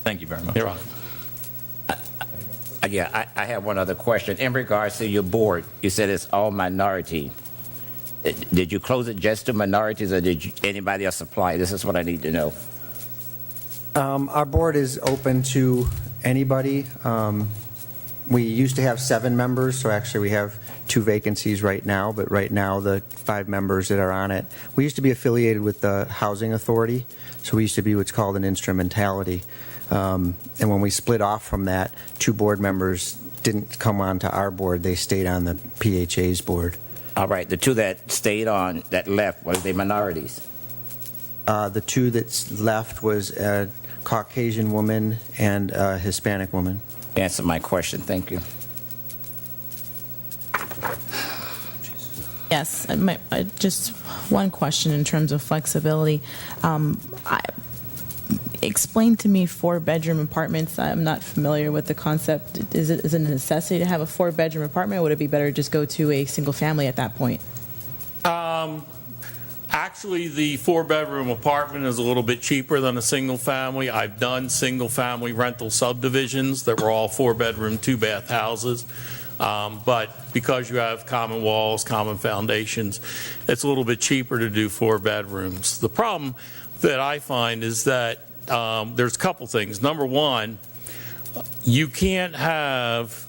Thank you very much. You're welcome. Yeah, I have one other question. In regards to your board, you said it's all minority. Did you close it just to minorities, or did anybody else apply? This is what I need to know. Our board is open to anybody. We used to have 7 members, so actually we have 2 vacancies right now, but right now the 5 members that are on it. We used to be affiliated with the Housing Authority, so we used to be what's called an instrumentality. And when we split off from that, 2 board members didn't come on to our board, they stayed on the PHA's board. All right, the 2 that stayed on, that left, were they minorities? The 2 that's left was a Caucasian woman and a Hispanic woman. Answer my question, thank you. Yes, just one question in terms of flexibility. Explain to me 4-bedroom apartments. I'm not familiar with the concept. Is it a necessity to have a 4-bedroom apartment, or would it be better to just go to a single family at that point? Actually, the 4-bedroom apartment is a little bit cheaper than a single family. I've done single family rental subdivisions that were all 4-bedroom, 2-bath houses. But because you have common walls, common foundations, it's a little bit cheaper to do 4 bedrooms. The problem that I find is that there's a couple things. Number one, you can't have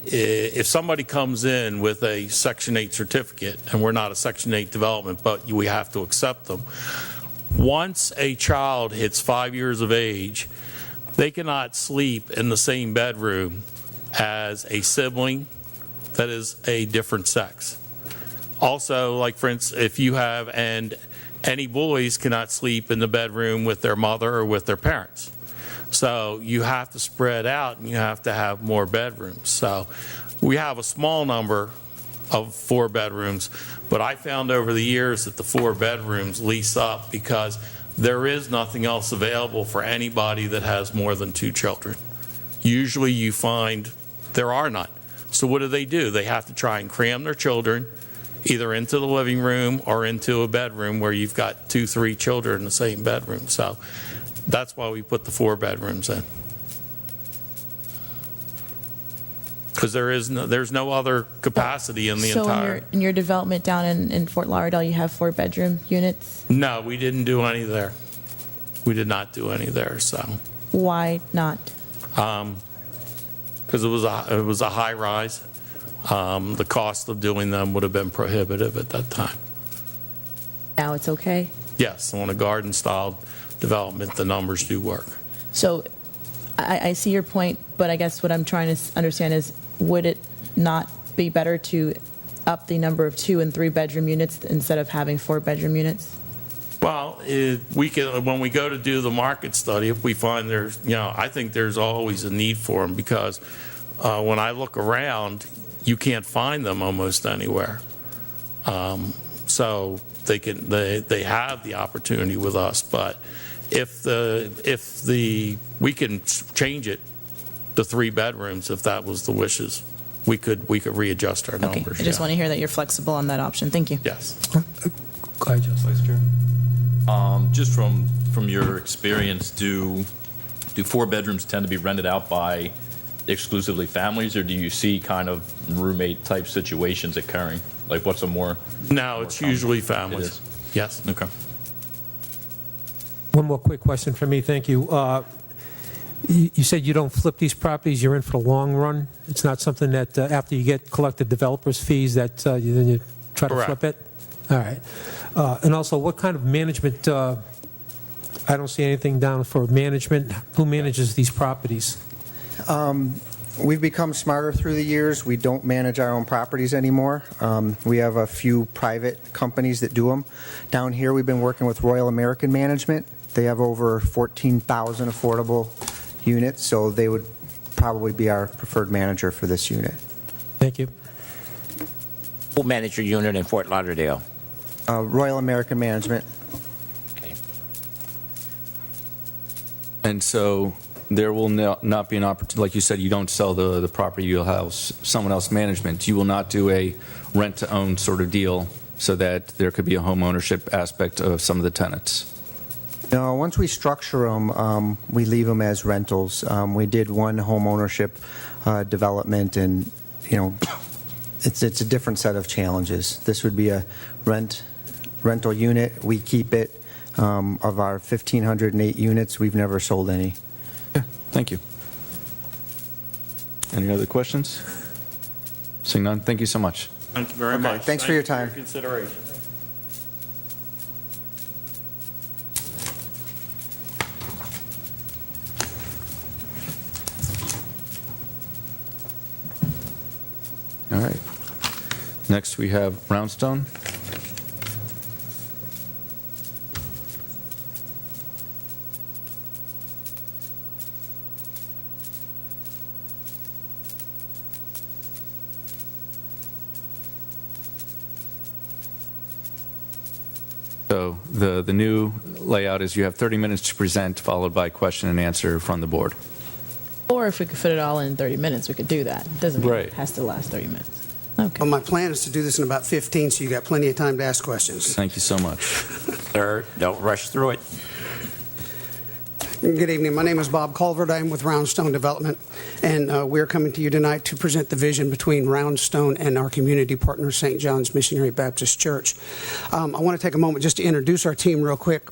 if somebody comes in with a Section 8 certificate, and we're not a Section 8 development, but we have to accept them. Once a child hits 5 years of age, they cannot sleep in the same bedroom as a sibling that is a different sex. Also, like for instance, if you have, and any boys cannot sleep in the bedroom with their mother or with their parents. So you have to spread out and you have to have more bedrooms. So we have a small number of 4 bedrooms, but I found over the years that the 4 bedrooms lease up because there is nothing else available for anybody that has more than 2 children. Usually you find there are none. So what do? They have to try and cram their children either into the living room or into a bedroom where you've got 2, 3 children in the same bedroom. So that's why we put the 4 bedrooms in. Because there's no other capacity in the entire. So in your development down in Fort Lauderdale, you have 4-bedroom units? No, we didn't do any there. We did not do any there, so. Why not? Because it was a high rise. The cost of doing them would have been prohibitive at that time. Now it's okay? Yes, on a garden style development, the numbers do work. So I see your point, but I guess what I'm trying to understand is, would it not be better to up the number of 2- and 3-bedroom units instead of having 4-bedroom units? Well, when we go to do the market study, if we find I think there's always a need for them because when I look around, you can't find them almost anywhere. So they have the opportunity with us, but if we can change it to 3 bedrooms if that was the wishes, we could readjust our Okay, numbers. I just want to hear that you're flexible on that option. Thank you. Yes. Go ahead, Justin. Vice Chair. Just from your experience, do 4 bedrooms tend to be rented out by exclusively families, or do you see kind of roommate type situations occurring? Like what's a more? No, it's usually It families. is. Yes. Okay. One more quick question for me, thank you. You said you don't flip these properties, you're in for the long run? It's not something that after you get collected developers' fees that then you try to Correct. flip it? All right. And also, what kind of management, I don't see anything down for management. Who manages these properties? We've become smarter through the years. We don't manage our own properties anymore. We have a few private companies that do them. Down here, we've been working with Royal American Management. They have over 14,000 affordable units, so they would probably be our preferred manager for this unit. Thank you. Who manage your unit in Fort Lauderdale? Royal American Management. Okay. And so there will not be an opportunity, like you said, you don't sell the property, you'll have someone else management. You will not do a rent-to-own sort of deal so that there could be a home ownership aspect of some of the tenants. No, once we structure them, we leave them as rentals. We did one home ownership development, and it's a different set of challenges. This would be a rental unit. We keep it. Of our 1,508 units, we've never sold any. Yeah, thank you. Any other questions? Seeing none, thank you so much. Thank you very Okay, much. thanks for your time. Consideration. All right. Next, we have Brownstone. So the new layout is you have 30 minutes to present, followed by question and answer from the board. Or if we could fit it all in 30 minutes, we could do that. It doesn't mean Right. it has to last 30 minutes. Okay. Well, my plan is to do this in about 15, so you got plenty of time to ask questions. Thank you so much. Sir, don't rush through it. Good evening. My name is Bob Culvert. I am with Roundstone Development, and we're coming to you tonight to present the vision between Roundstone and our community partner, St. John's Missionary Baptist Church. I want to take a moment just to introduce our team real quick.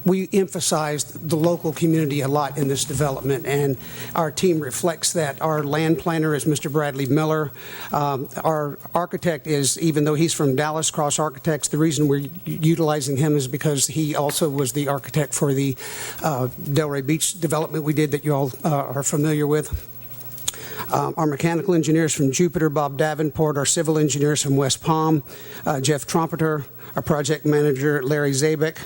We emphasized the local community a lot in this development, and our team reflects that. Our land planner is Mr. Bradley Miller. Our architect is, even though he's from Dallas Cross Architects, the reason we're utilizing him is because he also was the architect for the Delray Beach development we did that you all are familiar with. Our mechanical engineers from Jupiter, Bob Davenport. Our civil engineers from West Palm, Jeff Trumpeter. our project manager, Larry Zabek,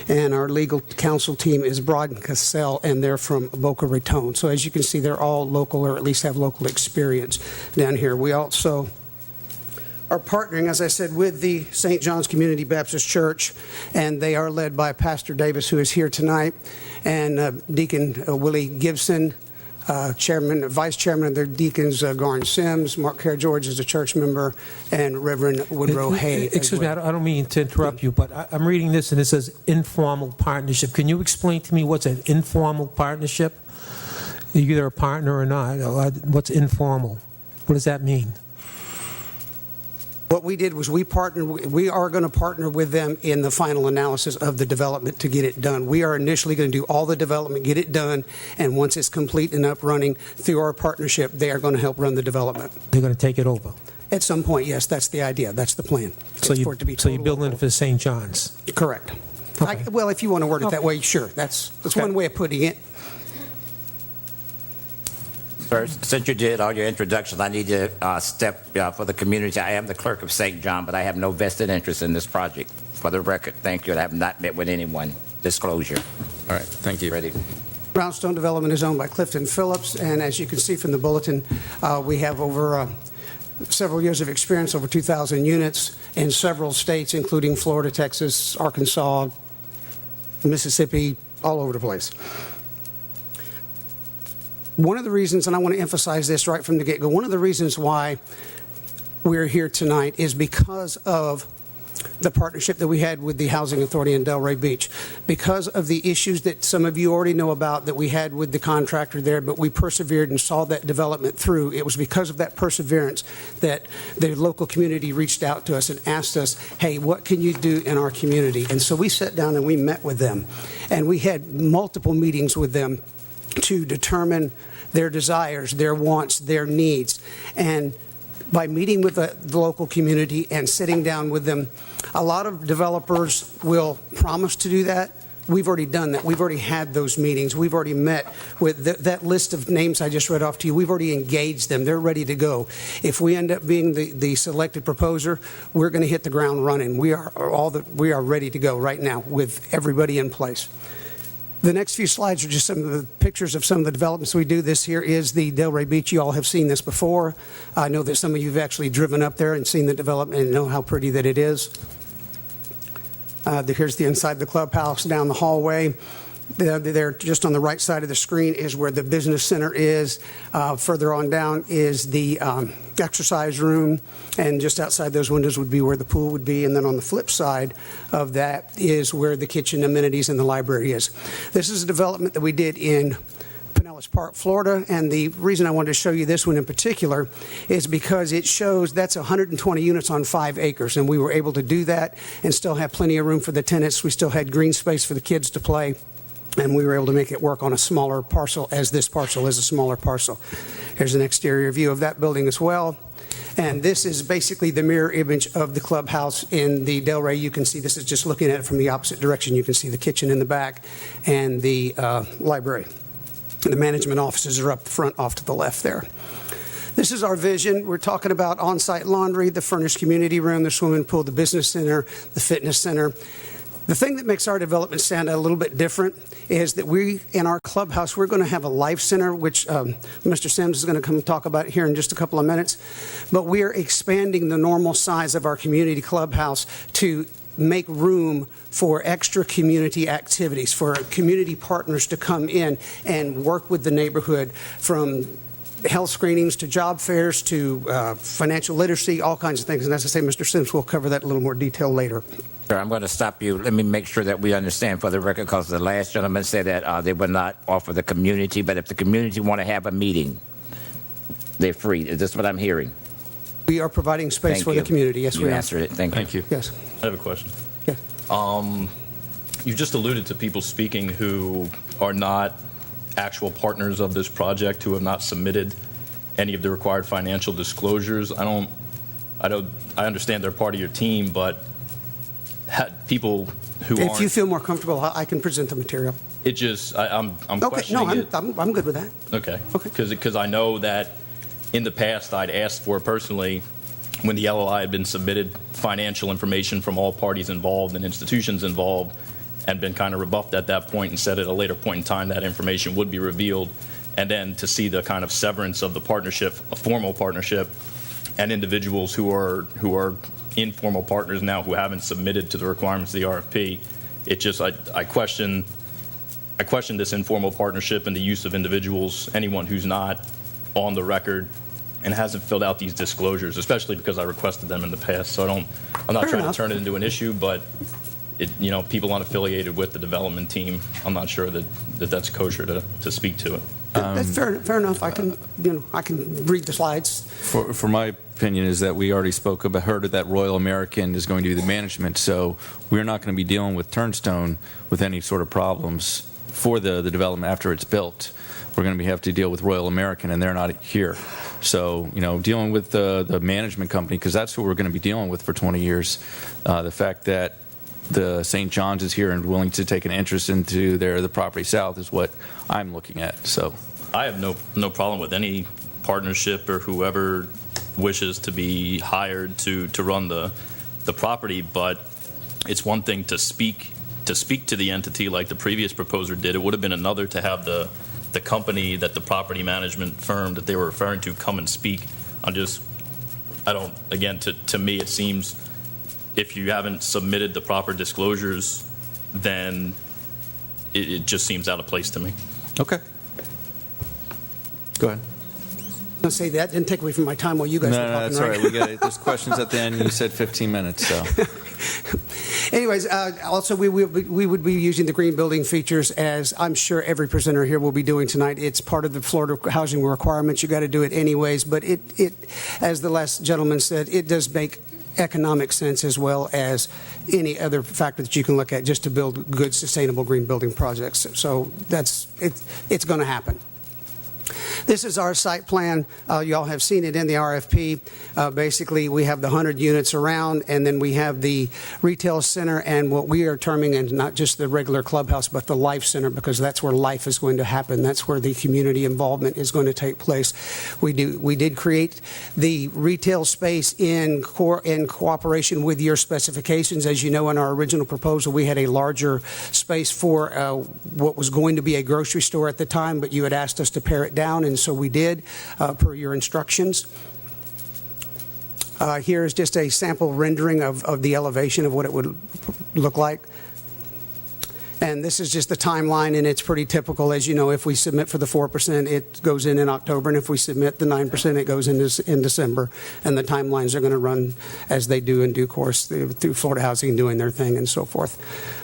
and our legal counsel team is Broad and Cassell, and they're from Boca Raton. So as you can see, they're all local, or at least have local experience down here. We also are partnering, as I said, with the St. John's Community Baptist Church, and they are led by Pastor Davis, who is here tonight, and Deacon Willie Gibson, Vice Chairman of their deacons, Garn Sims, Mark Kerr George is a church member, and Reverend Woodrow Hay. Excuse me, I don't mean to interrupt you, but I'm reading this and it says informal partnership. Can you explain to me what's an informal partnership? You're either a partner or not. What's informal? What does that mean? What we did was we are going to partner with them in the final analysis of the development to get it done. We are initially going to do all the development, get it done, and once it's complete and up running through our partnership, they are going to help run the development. They're going to take it over. At some point, yes, that's the idea. That's the plan. So for it to be you're total building it local. for St. John's. Correct. Okay. Well, if you want to word it that Okay. way, sure. That's Okay. one way of putting it. First, since you did all your introductions, I need to step for the community. I am the clerk of St. John, but I have no vested interest in this project. For the record, thank you. I have not met with anyone. Disclosure. All right, thank you. Ready? Brownstone Development is owned by Clifton Phillips, and as you can see from the bulletin, we have over several years of experience, over 2,000 units in several states, including Florida, Texas, Arkansas, Mississippi, all over the place. One of the reasons, and I want to emphasize this right from the get-go, one of the reasons why we're here tonight is because of the partnership that we had with the Housing Authority in Delray Beach, because of the issues that some of you already know about that we had with the contractor there, but we persevered and saw that development through. It was because of that perseverance that the local community reached out to us and asked us, hey, what can you do in our community? And so we sat down and we met with them, and we had multiple meetings with them to determine their desires, their wants, their needs. And by meeting with the local community and sitting down with them, a lot of developers will promise to do that. We've already done that. We've already had those meetings. We've already met with that list of names I just read off to you. We've already engaged them. They're ready to go. If we end up being the selected proposer, we're going to hit the ground running. We are ready to go right now with everybody in place. The next few slides are just some of the pictures of some of the developments we do. This here is the Delray Beach. You all have seen this before. I know that some of you have actually driven up there and seen the development and know how pretty that it is. Here's the inside the clubhouse down the hallway. There, just on the right side of the screen is where the business center is. Further on down is the exercise room, and just outside those windows would be where the pool would be. And then on the flip side of that is where the kitchen amenities and the library is. This is a development that we did in Pinellas Park, Florida, and the reason I wanted to show you this one in particular is because it shows that's 120 units on 5 acres, and we were able to do that and still have plenty of room for the tenants. We still had green space for the kids to play, and we were able to make it work on a smaller parcel, as this parcel is a smaller parcel. Here's an exterior view of that building as well. And this is basically the mirror image of the clubhouse in the Delray. You can see this is just looking at it from the opposite direction. You can see the kitchen in the back and the library. The management offices are up front off to the left there. This is our vision. We're talking about on-site laundry, the furnished community room, the swimming pool, the business center, the fitness center. The thing that makes our development stand out a little bit different is that we, in our clubhouse, we're going to have a life center, which Mr. Sims is going to come talk about here in just a couple of minutes. But we are expanding the normal size of our community clubhouse to make room for extra community activities, for community partners to come in and work with the neighborhood, from health screenings to job fairs to financial literacy, all kinds of things. And as I say, Mr. Sims will cover that in a little more detail later. Sir, I'm going to stop you. Let me make sure that we understand for the record, because the last gentleman said that they would not offer the community, but if the community want to have a meeting, they're free. Is this what I'm hearing? We are providing space Thank for you. the community. Yes, You we are. answered it. Thank you. Yes. I have a question. Yes. You just alluded to people speaking who are not actual partners of this project, who have not submitted any of the required financial disclosures. I understand they're part of your team, but people who aren't. If you feel more comfortable, I can present the material. It just, I'm Okay. questioning No, it. I'm good with that. Okay. Okay. Because I know that in the past I'd asked for personally when the LOI had been submitted, financial information from all parties involved and institutions involved, and been kind of rebuffed at that point, and said at a later point in time that information would be revealed. And then to see the kind of severance of the partnership, a formal partnership, and individuals who are informal partners now who haven't submitted to the requirements of the RFP, it just, I question this informal partnership and the use of individuals, anyone who's not on the record and hasn't filled out these disclosures, especially because I requested them in the past. So I'm not trying to turn it into an issue, but people unaffiliated with the development team, I'm not sure that's kosher to speak to it. That's fair enough. I can read the slides. For my opinion is that we already heard that Royal American is going to be the management, so we're not going to be dealing with Turnstone with any sort of problems for the development after it's built. We're going to have to deal with Royal American, and they're not here. So, dealing with the management company, because that's who we're going to be dealing with for 20 years. The fact that the St. John's is here and willing to take an interest into the property south is what I'm looking at. So I have no problem with any partnership or whoever wishes to be hired to run the property, but it's one thing to speak to the entity like the previous proposer did. It would have been another to have the company, that the property management firm that they were referring to, come and speak. To me it seems, if you haven't submitted the proper disclosures, then it just seems out of place to me. Okay. Go ahead. I'll say that didn't take away from my time while you guys were talking. No, that's all right. We got it. There's questions at the end. You said 15 minutes, so. Anyways, also we would be using the green building features, as I'm sure every presenter here will be doing tonight. It's part of the Florida housing requirements. You got to do it anyways. But it, as the last gentleman said, it does make economic sense as well as any other factor that you can look at just to build good, sustainable green building projects. So it's going to happen. This is our site plan. You all have seen it in the RFP. Basically, we have the 100 units around, and then we have the retail center and what we are terming, and not just the regular clubhouse, but the life center, because that's where life is going to happen. That's where the community involvement is going to take place. We did create the retail space in cooperation with your specifications. As you know, in our original proposal, we had a larger space for what was going to be a grocery store at the time, but you had asked us to pare it down, and so we did, per your instructions. Here is just a sample rendering of the elevation of what it would look like. And this is just the timeline, and it's pretty typical. As you know, if we submit for the 4%, it goes in October, and if we submit the 9%, it goes in December. And the timelines are going to run as they do in due course through Florida Housing doing their thing and so forth.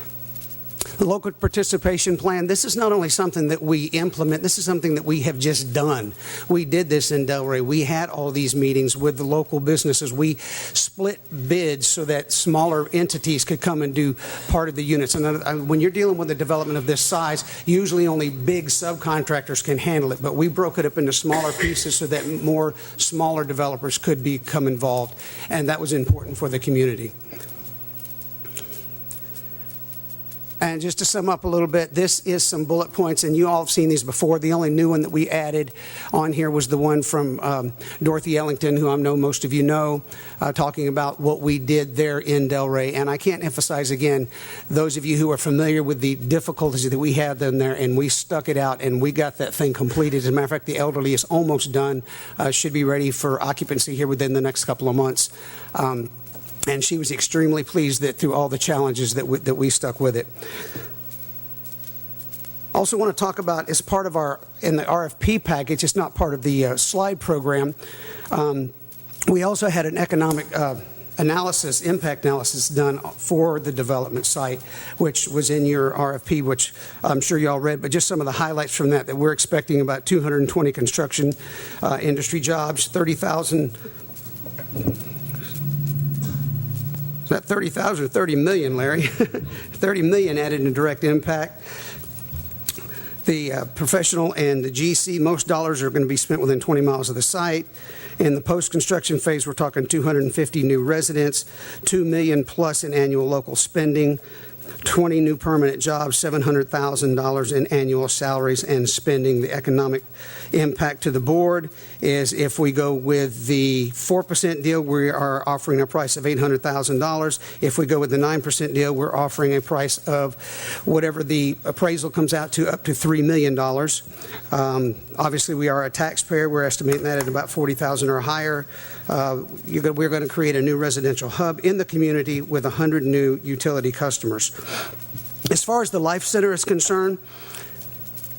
The local participation plan, this is not only something that we implement, this is something that we have just done. We did this in Delray. We had all these meetings with the local businesses. We split bids so that smaller entities could come and do part of the units. And when you're dealing with a development of this size, usually only big subcontractors can handle it. But we broke it up into smaller pieces so that more smaller developers could become involved. And that was important for the community. And just to sum up a little bit, this is some bullet points, and you all have seen these before. The only new one that we added on here was the one from Dorothy Ellington, who I know most of you know, talking about what we did there in Delray. And I can't emphasize again, those of you who are familiar with the difficulties that we had in there, and we stuck it out, and we got that thing completed. As a matter of fact, the elderly is almost done, should be ready for occupancy here within the next couple of months. And she was extremely pleased that through all the challenges that we stuck with it. Also want to talk about, as part of in the RFP package, it's not part of the slide program, we also had an economic impact analysis done for the development site, which was in your RFP, which I'm sure you all read, but just some of the highlights from that we're expecting about 220 construction industry jobs, 30,000. Not 30,000 or 30 million, Larry. 30 million added in direct impact. The professional and the GC, most dollars are going to be spent within 20 miles of the site. In the post-construction phase, we're talking 250 new residents, $2 million plus in annual local spending, 20 new permanent jobs, $700,000 in annual salaries and spending. The economic impact to the board is if we go with the 4% deal, we are offering a price of $800,000. If we go with the 9% deal, we're offering a price of whatever the appraisal comes out to, up to $3 million. Obviously, we are a taxpayer. We're estimating that at about $40,000 or higher. We're going to create a new residential hub in the community with 100 new utility customers. As far as the Life Center is concerned,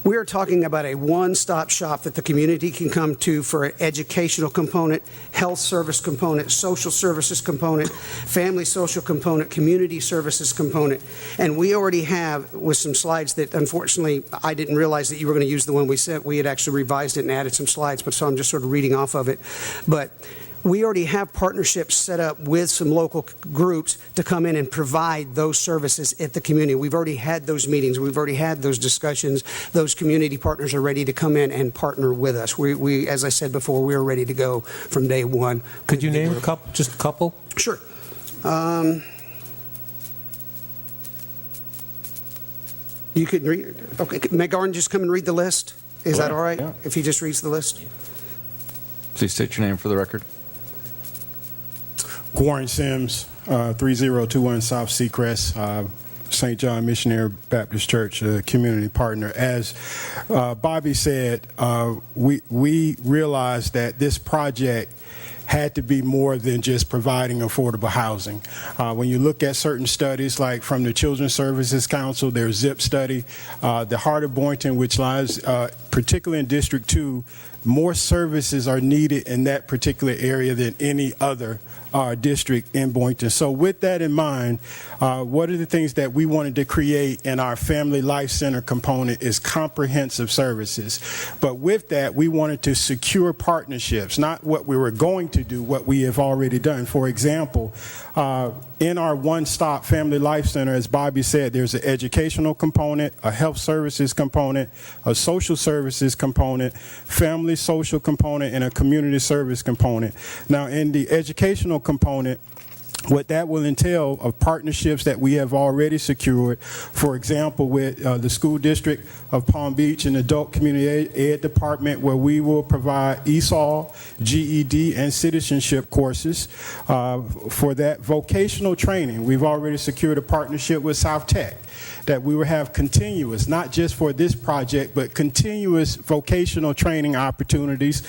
we are talking about a one-stop shop that the community can come to for an educational component, health service component, social services component, family social component, community services component. And we already have, with some slides that unfortunately I didn't realize that you were going to use the one we sent. We had actually revised it and added some slides, but so I'm just sort of reading off of it. But we already have partnerships set up with some local groups to come in and provide those services at the community. We've already had those meetings. We've already had those discussions. Those community partners are ready to come in and partner with us. We as I said before, we're ready to go from day one. Could you name a couple, just a couple? Sure. You could read. Okay, may Garden just come and read the list? Is that all right? Yeah. If he just reads the list? Please state your name for the record. Warren Sims, 3021 South Seacrest, St. John Missionary Baptist Church, a community partner. As Bobby said, we realized that this project had to be more than just providing affordable housing. When you look at certain studies, like from the Children's Services Council, their ZIP study, the Heart of Boynton, which lies particularly in District 2, more services are needed in that particular area than any other district in Boynton. So with that in mind, what are the things that we wanted to create in our Family Life Center component is comprehensive services. But with that, we wanted to secure partnerships, not what we were going to do, what we have already done. For example, in our one-stop Family Life Center, as Bobby said, there's an educational component, a health services component, a social services component, family social component, and a community service component. Now, in the educational component, what that will entail of partnerships that we have already secured, for example, with the school district of Palm Beach and adult community ed department, where we will provide ESOL, GED, and citizenship courses. For that vocational training, we've already secured a partnership with South Tech, that we will have continuous, not just for this project, but continuous vocational training opportunities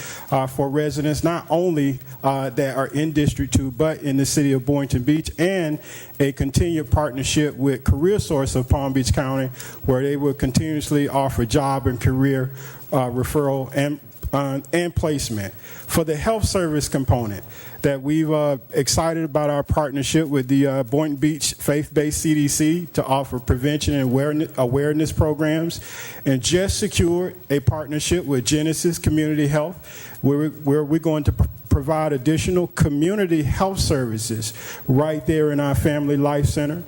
for residents, not only that are in District 2, but in the city of Boynton Beach, and a continued partnership with Career Source of Palm Beach County, where they will continuously offer job and career referral and placement. For the health service component, that we've excited about our partnership with the Boynton Beach Faith-Based CDC to offer prevention and awareness programs, and just secured a partnership with Genesis Community Health, where we're going to provide additional community health services right there in our Family Life Center.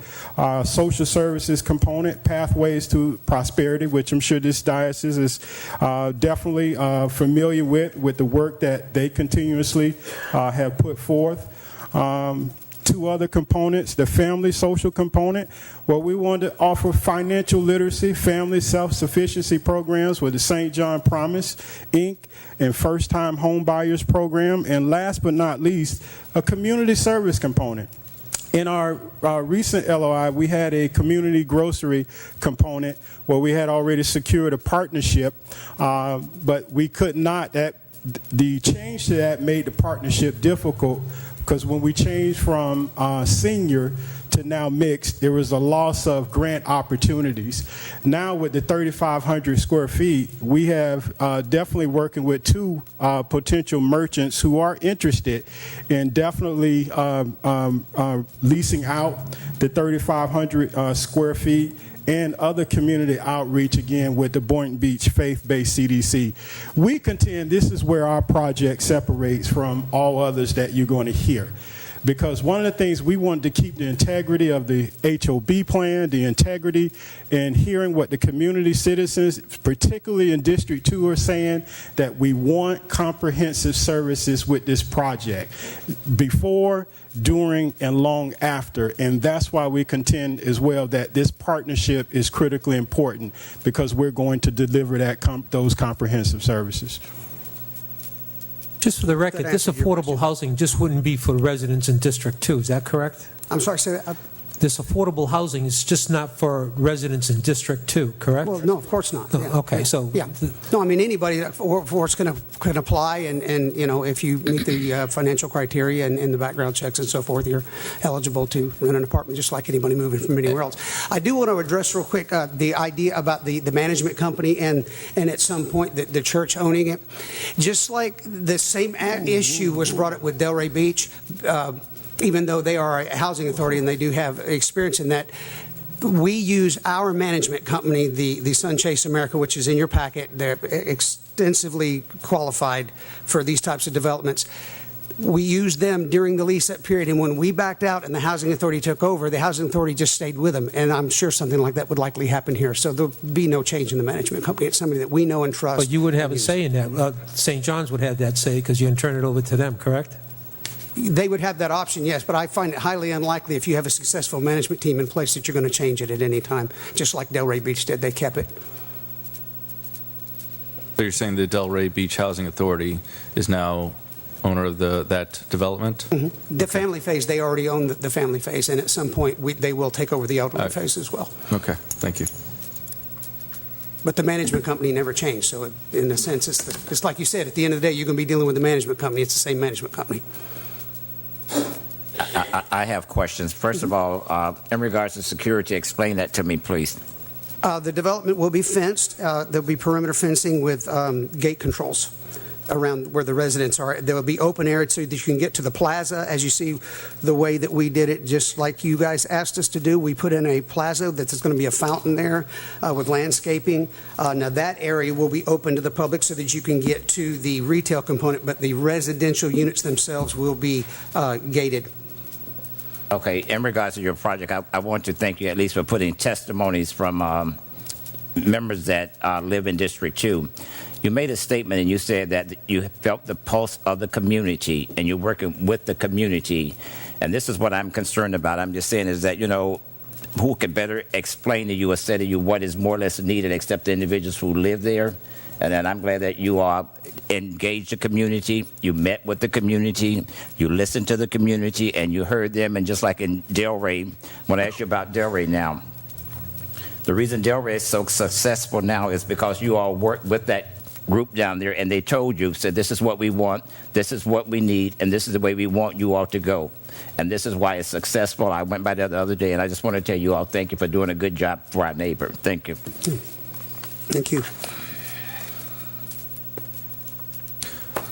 Social services component, Pathways to Prosperity, which I'm sure this diocese is definitely familiar with the work that they continuously have put forth. Two other components, the family social component, where we want to offer financial literacy, family self-sufficiency programs with the St. John Promise, Inc., and first-time home buyers program, and last but not least, a community service component. In our recent LOI, we had a community grocery component where we had already secured a partnership, but we could not, the change to that made the partnership difficult, because when we changed from senior to now mixed, there was a loss of grant opportunities. Now with the 3,500 square feet, we have definitely working with two potential merchants who are interested in definitely leasing out the 3,500 square feet, and other community outreach, again, with the Boynton Beach Faith-Based CDC. We contend this is where our project separates from all others that you're going to hear. because one of the things we wanted to keep the integrity of the HOB plan, the integrity, and hearing what the community citizens, particularly in District 2, are saying, that we want comprehensive services with this project before, during, and long after. And that's why we contend as well that this partnership is critically important, because we're going to deliver those comprehensive services. Just for the record, That this answered your affordable question. housing just wouldn't be for residents in District 2, is that correct? I'm sorry, say that. This affordable housing is just not for residents in District 2, correct? Well, no, of course not. No, Yeah. okay, so- Yeah. No, I mean, anybody that workforce can apply, and, you know, if you meet the financial criteria and the background checks and so forth, you're eligible to rent an apartment just like anybody moving from anywhere else. I do want to address real quick the idea about the management company and at some point the church owning it. Just like the same issue was brought up with Delray Beach, even though they are a housing authority and they do have experience in that, we use our management company, the Sunchase America, which is in your packet. They're extensively qualified for these types of developments. We used them during the lease-up period, and when we backed out and the housing authority took over, the housing authority just stayed with them, and I'm sure something like that would likely happen here. So there'll be no change in the management company. It's somebody that we know and trust. But you would have a and use. say in that. St. John's would have that say because you can turn it over to them, correct? They would have that option, yes, but I find it highly unlikely if you have a successful management team in place that you're going to change it at any time, just like Delray Beach did. They kept it. So you're saying the Delray Beach Housing Authority is now owner of that development? Mm-hmm. The family phase, they already own the family phase, and at some point, they will take over the elderly phase as well. Okay, thank you. But the management company never changed, so in a sense, it's like you said, at the end of the day, you're going to be dealing with the management company. It's the same management company. I have questions. First of all, in regards to security, explain that to me, please. The development will be fenced. There'll be perimeter fencing with gate controls around where the residents are. There will be open areas so that you can get to the plaza. As you see, the way that we did it, just like you guys asked us to do, we put in a plaza that's going to be a fountain there with landscaping. Now that area will be open to the public so that you can get to the retail component, but the residential units themselves will be gated. Okay, in regards to your project, I want to thank you at least for putting testimonies from members that live in District 2. You made a statement and you said that you felt the pulse of the community and you're working with the community. And this is what I'm concerned about. I'm just saying is that, you know, who could better explain to you or say to you what is more or less needed except the individuals who live there. And then I'm glad that you are engaged the community, you met with the community, you listened to the community, and you heard them. And just like in Delray, when I ask you about Delray now, the reason Delray is so successful now is because you all worked with that group down there, and they told you, said, this is what we want, this is what we need, and this is the way we want you all to go. And this is why it's successful. I went by there the other day, and I just want to tell you all thank you for doing a good job for our neighbor. Thank you. Thank you.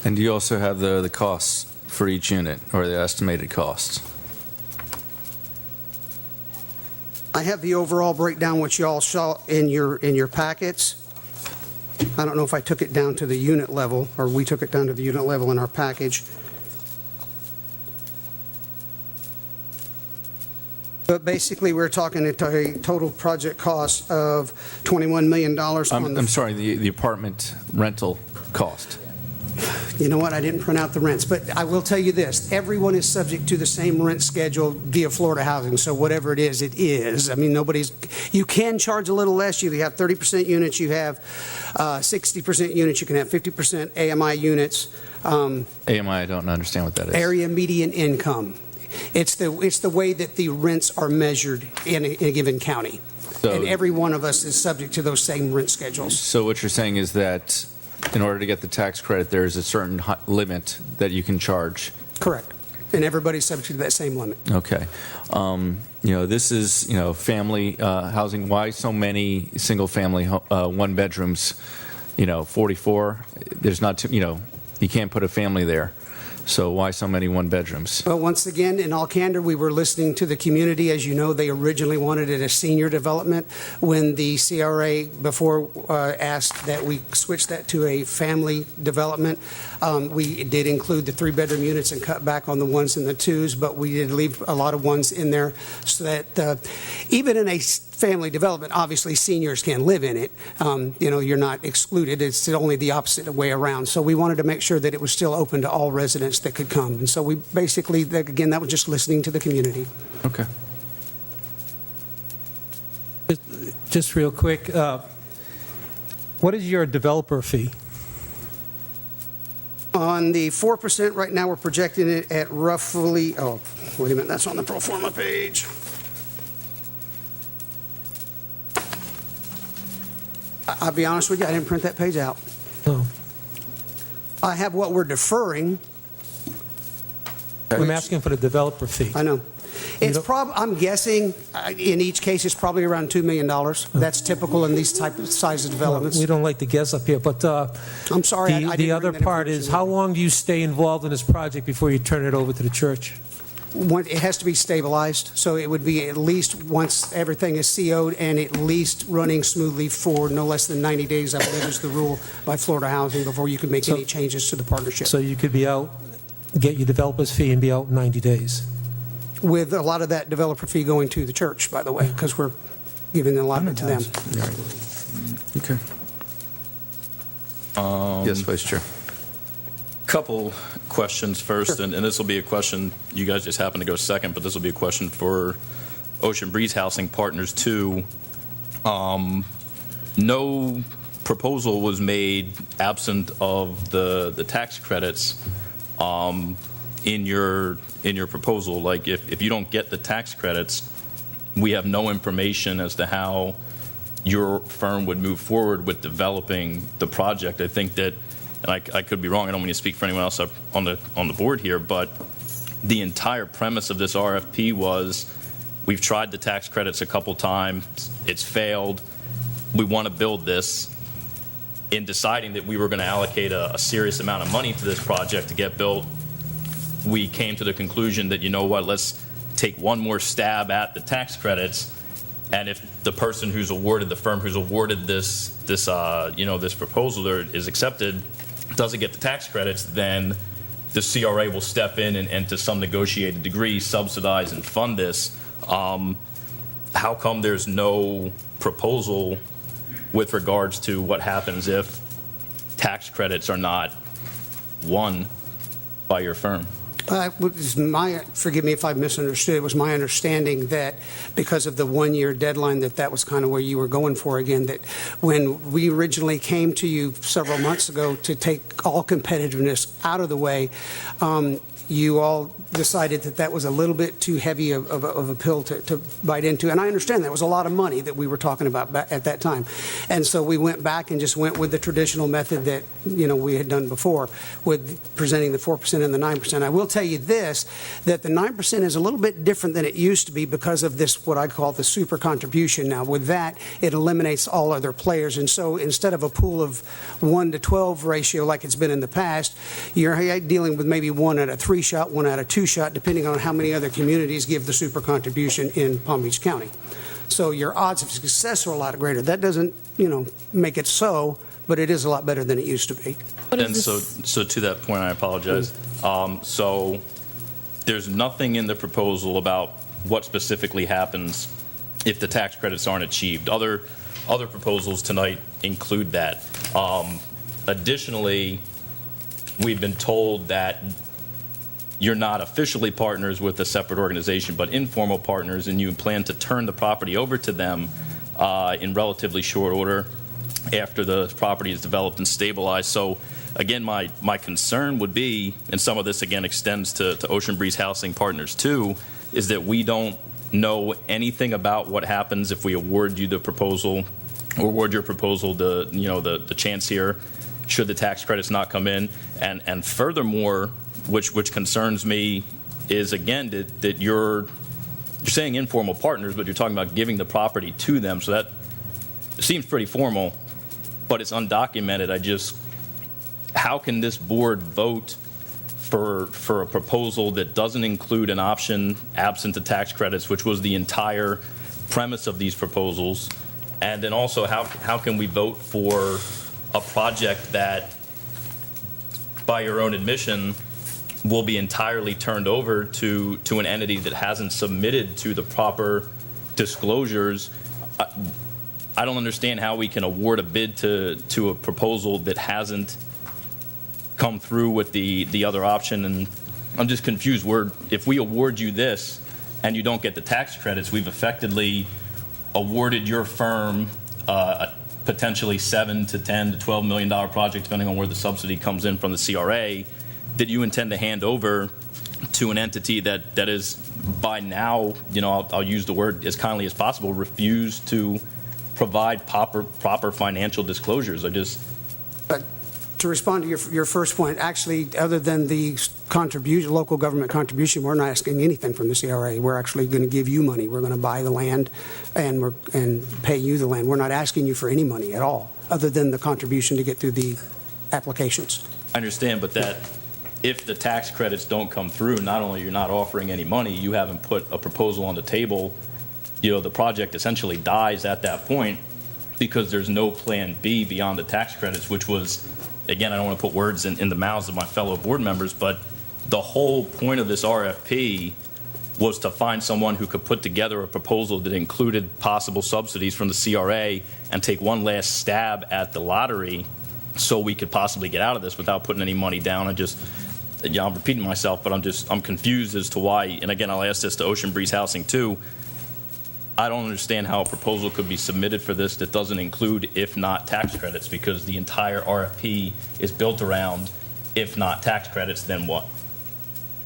And do you also have the costs for each unit, or the estimated costs? I have the overall breakdown, which you all saw in your packets. I don't know if I took it down to the unit level, or we took it down to the unit level in our package. But basically, we're talking a total project cost of $21 million. I'm sorry, the apartment rental cost. You know what? I didn't print out the rents, but I will tell you this. Everyone is subject to the same rent schedule via Florida Housing, so whatever it is, it is. I mean, you can charge a little less. You have 30% units, you have 60% units, you can have 50% AMI units. AMI, I don't understand what that is. Area median income. It's the way that the rents are measured in a given county. And every one of us is subject to those same rent schedules. So what you're saying is that in order to get the tax credit, there's a certain limit that you can charge. Correct. And everybody's subject to that same limit. Okay. This is, family housing. Why so many single-family one bedrooms, 44? There's not too, you can't put a family there. So why so many one-bedrooms? But once again, in all candor, we were listening to the community. As you know, they originally wanted it a senior development. When the CRA before asked that we switch that to a family development, we did include the 3-bedroom units and cut back on the 1s and the 2s, but we did leave a lot of 1s in there so that even in a family development, obviously seniors can live in it. You're not excluded. It's only the opposite way around. So we wanted to make sure that it was still open to all residents that could come. And so we basically, again, that was just listening to the community. Okay. Just real quick, what is your developer fee? On the 4% right now, we're projecting it at roughly, oh, wait a minute, that's on the pro forma page. I'll be honest with you, I didn't print that page out. Oh. I have what we're deferring. I'm asking for the developer fee. I know. It's I'm guessing in each case it's probably around $2 million. That's typical in these type of size of developments. We don't like to guess up here, but I'm sorry. I the didn't other bring that part is, how long do you stay involved in this project before you turn it over to the church? It has to be stabilized, so it would be at least once everything is CO'd and at least running smoothly for no less than 90 days, I believe is the rule by Florida Housing, before you can make any changes to the partnership. So you could be out, get your developer's fee and be out in 90 days. With a lot of that developer fee going to the church, by the way, because we're giving a lot of it to them. Okay. Yes, Vice Chair. Couple questions first, Sure. and this will be a question, you guys just happen to go second, but this will be a question for Ocean Breeze Housing Partners 2. No proposal was made absent of the tax credits in your proposal. Like if you don't get the tax credits, we have no information as to how your firm would move forward with developing the project. I think that, and I could be wrong, I don't mean to speak for anyone else up on the board here, but the entire premise of this RFP was, we've tried the tax credits a couple times, it's failed, we want to build this. In deciding that we were going to allocate a serious amount of money to this project to get built, we came to the conclusion that, you know what, let's take one more stab at the tax credits, and if the person who's awarded, the firm who's awarded this proposal or is accepted, doesn't get the tax credits, then the CRA will step in and to some negotiated degree subsidize and fund this. How come there's no proposal with regards to what happens if tax credits are not won by your firm? Forgive me if I misunderstood. It was my understanding that because of the one-year deadline, that was kind of where you were going for again, that when we originally came to you several months ago to take all competitiveness out of the way, you all decided that was a little bit too heavy of a pill to bite into. And I understand that was a lot of money that we were talking about at that time. And so we went back and just went with the traditional method that, we had done before with presenting the 4% and the 9%. I will tell you this, that the 9% is a little bit different than it used to be because of this, what I call the super contribution. Now with that, it eliminates all other players. And so instead of a pool of 1 to 12 ratio like it's been in the past, you're dealing with maybe 1 out of 3 shot, 1 out of 2 shot, depending on how many other communities give the super contribution in Palm Beach County. So your odds of success are a lot greater. That doesn't, make it so, but it is a lot better than it used to be. And so to that point, I apologize. So there's nothing in the proposal about what specifically happens if the tax credits aren't achieved. Other proposals tonight include that. Additionally, we've been told that you're not officially partners with a separate organization, but informal partners, and you plan to turn the property over to them in relatively short order after the property is developed and stabilized. So again, my concern would be, and some of this again extends to Ocean Breeze Housing Partners too, is that we don't know anything about what happens if we award you the proposal, or award your proposal to, the chance here, should the tax credits not come in. And furthermore, which concerns me is, again, that you're saying informal partners, but you're talking about giving the property to them. So that seems pretty formal, but it's undocumented. How can this board vote for a proposal that doesn't include an option absent the tax credits, which was the entire premise of these proposals? And then also, how can we vote for a project that, by your own admission, will be entirely turned over to an entity that hasn't submitted to the proper disclosures? I don't understand how we can award a bid to a proposal that hasn't come through with the other option, and I'm just confused. If we award you this and you don't get the tax credits, we've effectively awarded your firm a potentially $7 to $10 to $12 million project, depending on where the subsidy comes in from the CRA, that you intend to hand over to an entity that is by now, I'll use the word as kindly as possible, refused to provide proper financial disclosures. To respond to your first point, actually, other than the local government contribution, we're not asking anything from the CRA. We're actually going to give you money. We're going to buy the land and pay you the land. We're not asking you for any money at all, other than the contribution to get through the applications. I understand, but that if the tax credits don't come through, not only you're not offering any money, you haven't put a proposal on the table. The project essentially dies at that point because there's no plan B beyond the tax credits, which was, again, I don't want to put words in the mouths of my fellow board members, but the whole point of this RFP was to find someone who could put together a proposal that included possible subsidies from the CRA and take one last stab at the lottery so we could possibly get out of this without putting any money down. I'm repeating myself, but I'm confused as to why, and again, I'll ask this to Ocean Breeze Housing too. I don't understand how a proposal could be submitted for this that doesn't include if not tax credits, because the entire RFP is built around if not tax credits, then what?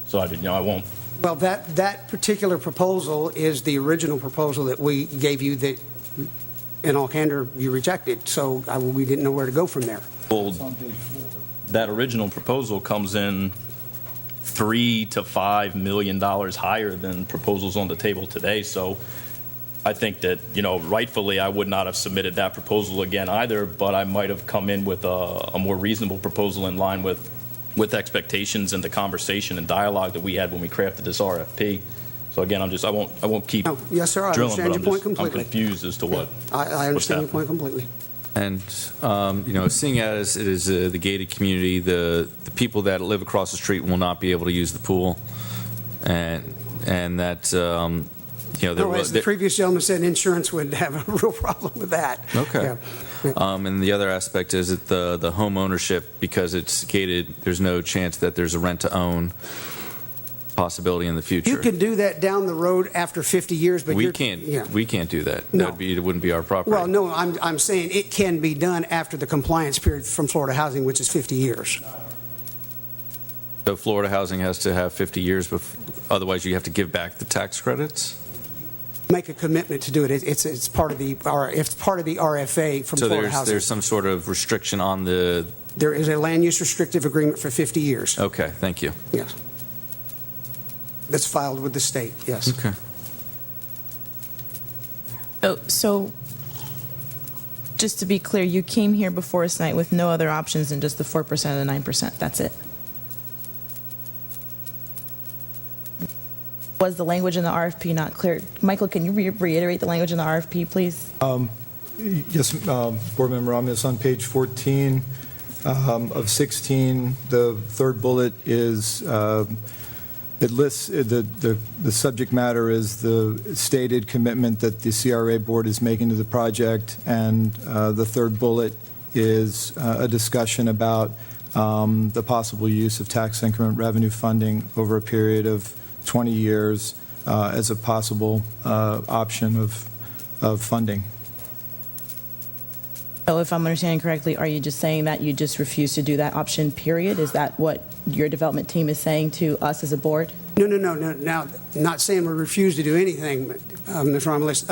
So I won't. Well, that particular proposal is the original proposal that we gave you that, in all candor, you rejected. So we didn't know where to go from there. Well, that original proposal comes in $3 to $5 million higher than proposals on the table today. So I think that, rightfully, I would not have submitted that proposal again either, but I might have come in with a more reasonable proposal in line with expectations and the conversation and dialogue that we had when we crafted this RFP. So again, I won't keep yes, sir, I drilling, understand but your point completely. I'm confused as to what. I understand your point completely. And, seeing as it is the gated community, the people that live across the street will not be able to use the pool. And that, as the previous gentleman said, insurance would have a real problem with that. Okay. Yeah. Yeah. And the other aspect is that the home ownership, because it's gated, there's no chance that there's a rent-to-own possibility in the future. You can do that down the road after 50 years, but we can't do that. No. It wouldn't be our property. Well, no, I'm saying it can be done after the compliance period from Florida Housing, which is 50 years. So Florida Housing has to have 50 years, otherwise you have to give back the tax credits? Make a commitment to do it. It's part of the RFA from Florida Housing. So there's some sort of restriction on the... There is a land use restrictive agreement for 50 years. Okay, thank you. Yes. That's filed with the state, yes. Okay. So just to be clear, you came here before us tonight with no other options than just the 4% and the 9%. That's it. Was the language in the RFP not clear? Michael, can you reiterate the language in the RFP, please? Yes, Board Member Romulus, on page 14 of 16, the third bullet is, it lists, the subject matter is the stated commitment that the CRA board is making to the project, and the third bullet is a discussion about the possible use of tax increment revenue funding over a period of 20 years as a possible option of funding. So if I'm understanding correctly, are you just saying that you just refuse to do that option, period? Is that what your development team is saying to us as a board? No. Now, not saying we refuse to do anything, Ms. Romulus.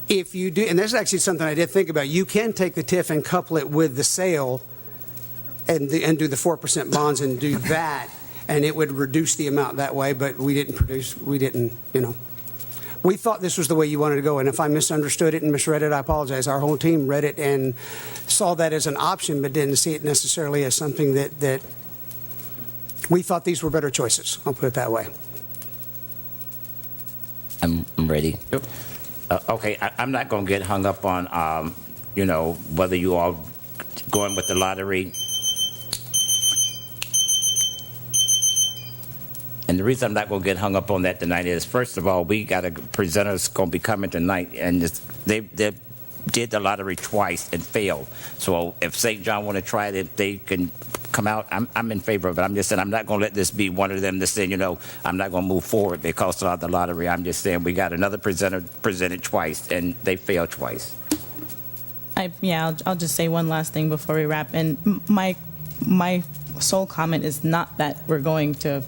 If you do, and this is actually something I did think about, you can take the TIF and couple it with the sale and do the 4% bonds and do that, and it would reduce the amount that way, but we didn't, We thought this was the way you wanted to go, and if I misunderstood it and misread it, I apologize. Our whole team read it and saw that as an option, but didn't see it necessarily as something that We thought these were better choices. I'll put it that way. I'm ready. Yep. Okay, I'm not going to get hung up on, whether you all going with the lottery. And the reason I'm not going to get hung up on that tonight is, first of all, we got a presenters going to be coming tonight, and they did the lottery twice and failed. So if St. John want to try it, if they can come out, I'm in favor of it. I'm just saying I'm not going to let this be one of them that's saying, I'm not going to move forward because of the lottery. I'm just saying we got another presenter presented twice, and they failed twice. I'll just say one last thing before we wrap. And my sole comment is not that we're going to,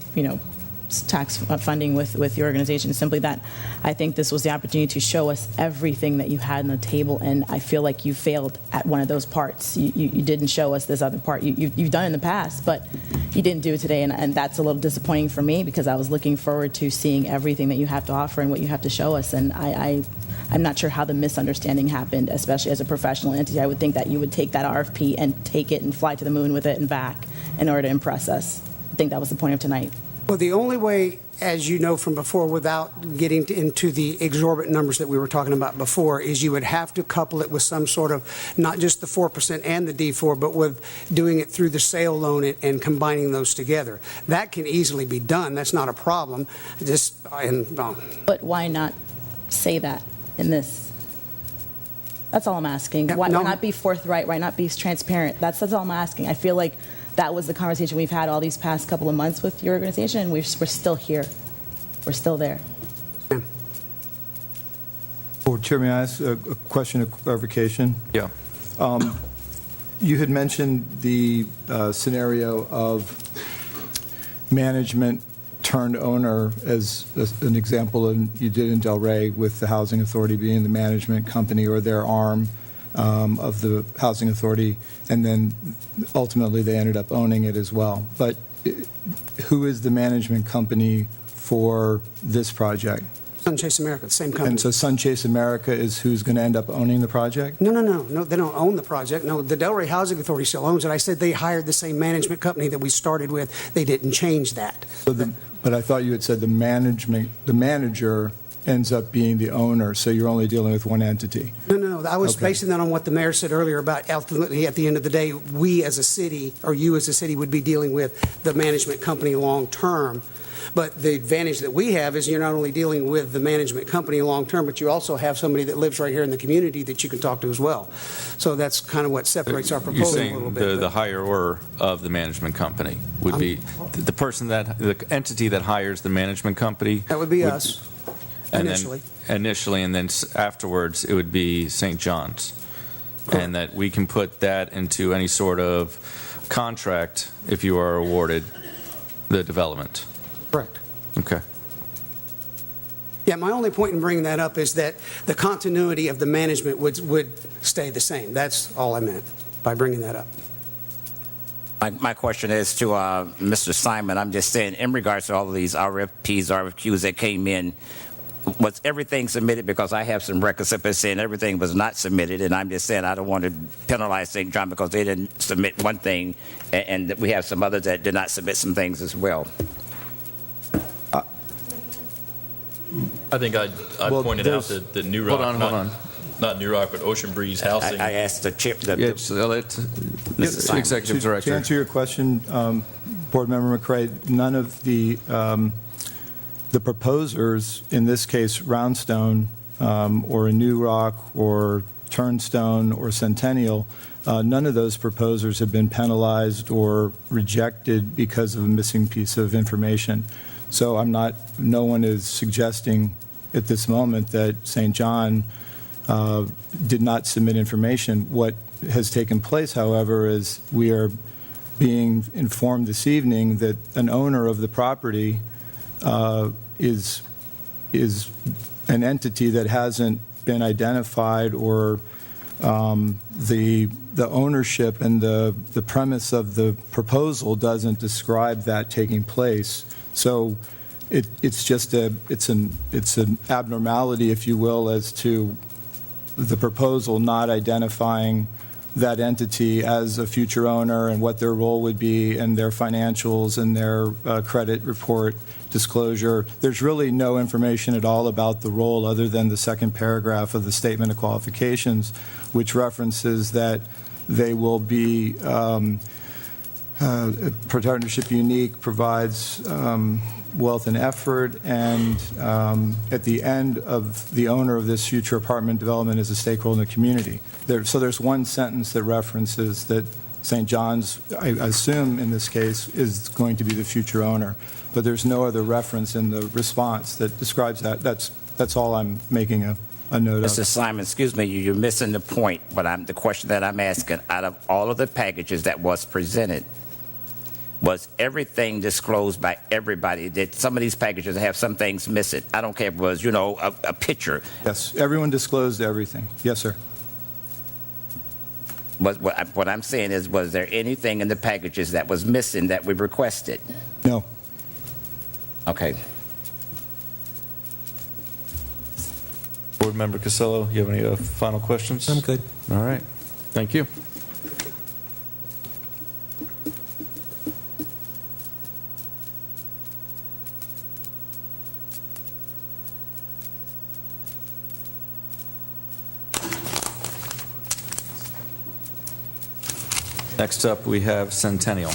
tax funding with your organization. It's simply that I think this was the opportunity to show us everything that you had on the table, and I feel like you failed at one of those parts. You didn't show us this other part. You've done it in the past, but you didn't do it today, and that's a little disappointing for me because I was looking forward to seeing everything that you have to offer and what you have to show us, and I'm not sure how the misunderstanding happened, especially as a professional entity. I would think that you would take that RFP and take it and fly to the moon with it and back in order to impress us. I think that was the point of tonight. Well, the only way, as you know from before, without getting into the exorbitant numbers that we were talking about before, is you would have to couple it with some sort of, not just the 4% and the D4, but with doing it through the sale loan and combining those together. That can easily be done. That's not a problem. But why not say that in this? That's all I'm asking. Why not be forthright? Why not be transparent? That's all I'm asking. I feel like that was the conversation we've had all these past couple of months with your organization, and we're still here. We're still there. Board Chair, may I ask a question of clarification? Yeah. You had mentioned the scenario of management turned owner as an example, and you did in Delray with the Housing Authority being the management company or their arm of the Housing Authority, and then ultimately they ended up owning it as well. But who is the management company for this project? Sunchase America, the same company. And so Sunchase America is who's going to end up owning the project? No, they don't own the project. No, the Delray Housing Authority still owns it. I said they hired the same management company that we started with. They didn't change that. But I thought you had said the manager ends up being the owner, so you're only dealing with one entity. No, I was basing that on what the mayor said earlier about ultimately at the end of the day, we as a city, or you as a city, would be dealing with the management company long term. But the advantage that we have is you're not only dealing with the management company long term, but you also have somebody that lives right here in the community that you can talk to as well. So that's kind of what separates our proposal a little bit. You're saying the hirer of the management company would be the entity that hires the management company? That would be us. Initially, and then afterwards, it would be St. John's. Correct. And that we can put that into any sort of contract if you are awarded the development. Correct. Okay. Yeah, my only point in bringing that up is that the continuity of the management would stay the same. That's all I meant by bringing that up. My question is to Mr. Simon. I'm just saying, in regards to all of these RFPs, RFQs that came in, was everything submitted? Because I have some records up there saying everything was not submitted, and I'm just saying I don't want to penalize St. John because they didn't submit one thing, and we have some others that did not submit some things as well. I think I pointed out that New Rock, hold on. Not New Rock, but Ocean Breeze Housing. I asked the chair, Executive Director. To answer your question, Board Member McCray, none of the proposers, in this case Roundstone or a New Rock or Turnstone or Centennial, none of those proposers have been penalized or rejected because of a missing piece of information. So no one is suggesting at this moment that St. John did not submit information. What has taken place, however, is we are being informed this evening that an owner of the property is an entity that hasn't been identified, or the ownership and the premise of the proposal doesn't describe that taking place. So it's just it's an abnormality, if you will, as to the proposal not identifying that entity as a future owner and what their role would be and their financials and their credit report disclosure. There's really no information at all about the role other than the second paragraph of the Statement of Qualifications, which references that they will be, Partnership Unique provides wealth and effort, and at the end of the owner of this future apartment development is a stakeholder in the community. So there's one sentence that references that St. John's, I assume in this case, is going to be the future owner, but there's no other reference in the response that describes that. That's all I'm making a note of. Mr. Simon, excuse me, you're missing the point, but the question that I'm asking, out of all of the packages that was presented, was everything disclosed by everybody? Did some of these packages have some things missing? I don't care if it was, a picture. Yes, everyone disclosed everything. Yes, sir. What I'm saying is, was there anything in the packages that was missing that we requested? No. Okay. Board Member Casello, you have any final questions? I'm good. All right. Thank you. Next up, we have Centennial.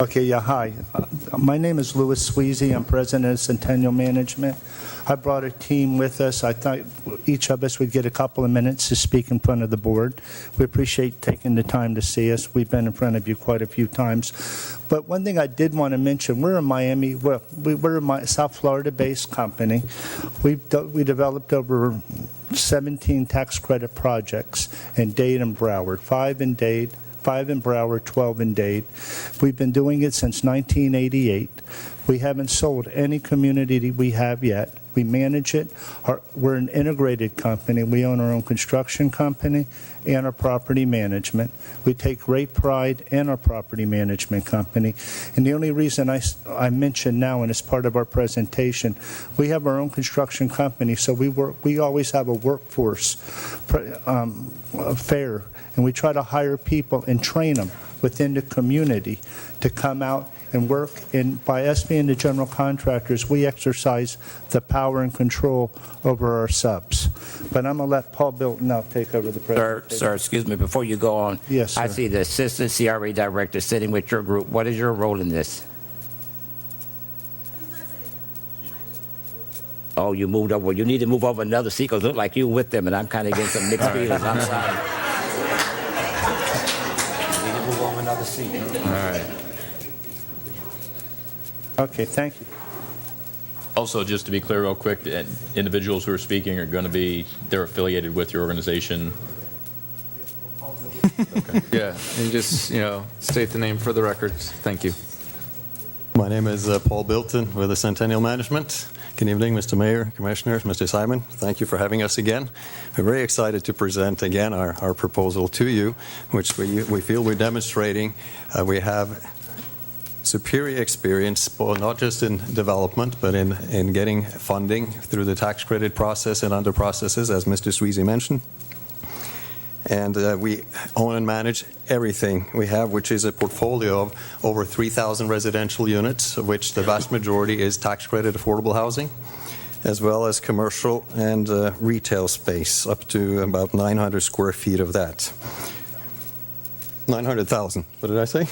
Okay, yeah, hi. My name is Louis Sweezy. I'm president of Centennial Management. I brought a team with us. I thought each of us would get a couple of minutes to speak in front of the board. We appreciate taking the time to see us. We've been in front of you quite a few times. But one thing I did want to mention, we're in Miami. Well, we're a South Florida-based company. We developed over 17 tax credit projects in Dade and Broward, 5 in Dade, 5 in Broward, 12 in Dade. We've been doing it since 1988. We haven't sold any community we have yet. We manage it. We're an integrated company. We own our own construction company and our property management. We take great pride in our property management company. And the only reason I mention now, and as part of our presentation, we have our own construction company, so we always have a workforce fair, and we try to hire people and train them within the community to come out and work. And by us being the general contractors, we exercise the power and control over our subs. But I'm going to let Paul Boynton now take over the presentation. Sir, excuse me, before you go on. Yes, sir. I see the assistant CRA director sitting with your group. What is your role in this? Oh, you moved over. Well, you need to move over another seat because it look like you with them, and I'm kind of getting some mixed feelings. I'm sorry. You need to move over another seat. All right. Okay, thank you. Also, just to be clear real quick, the individuals who are speaking are going to be, they're affiliated with your organization. Okay. Yeah, and just, state the name for the records. Thank you. My name is Paul Boynton with the Centennial Management. Good evening, Mr. Mayor, Commissioners, Mr. Simon. Thank you for having us again. We're very excited to present again our proposal to you, which we feel we're demonstrating we have superior experience, not just in development, but in getting funding through the tax credit process and other processes, as Mr. Sweezy mentioned. And we own and manage everything we have, which is a portfolio of over 3,000 residential units, of which the vast majority is tax credit affordable housing. as well as commercial and retail space, up to about 900 square feet of that. 900,000, what did I say?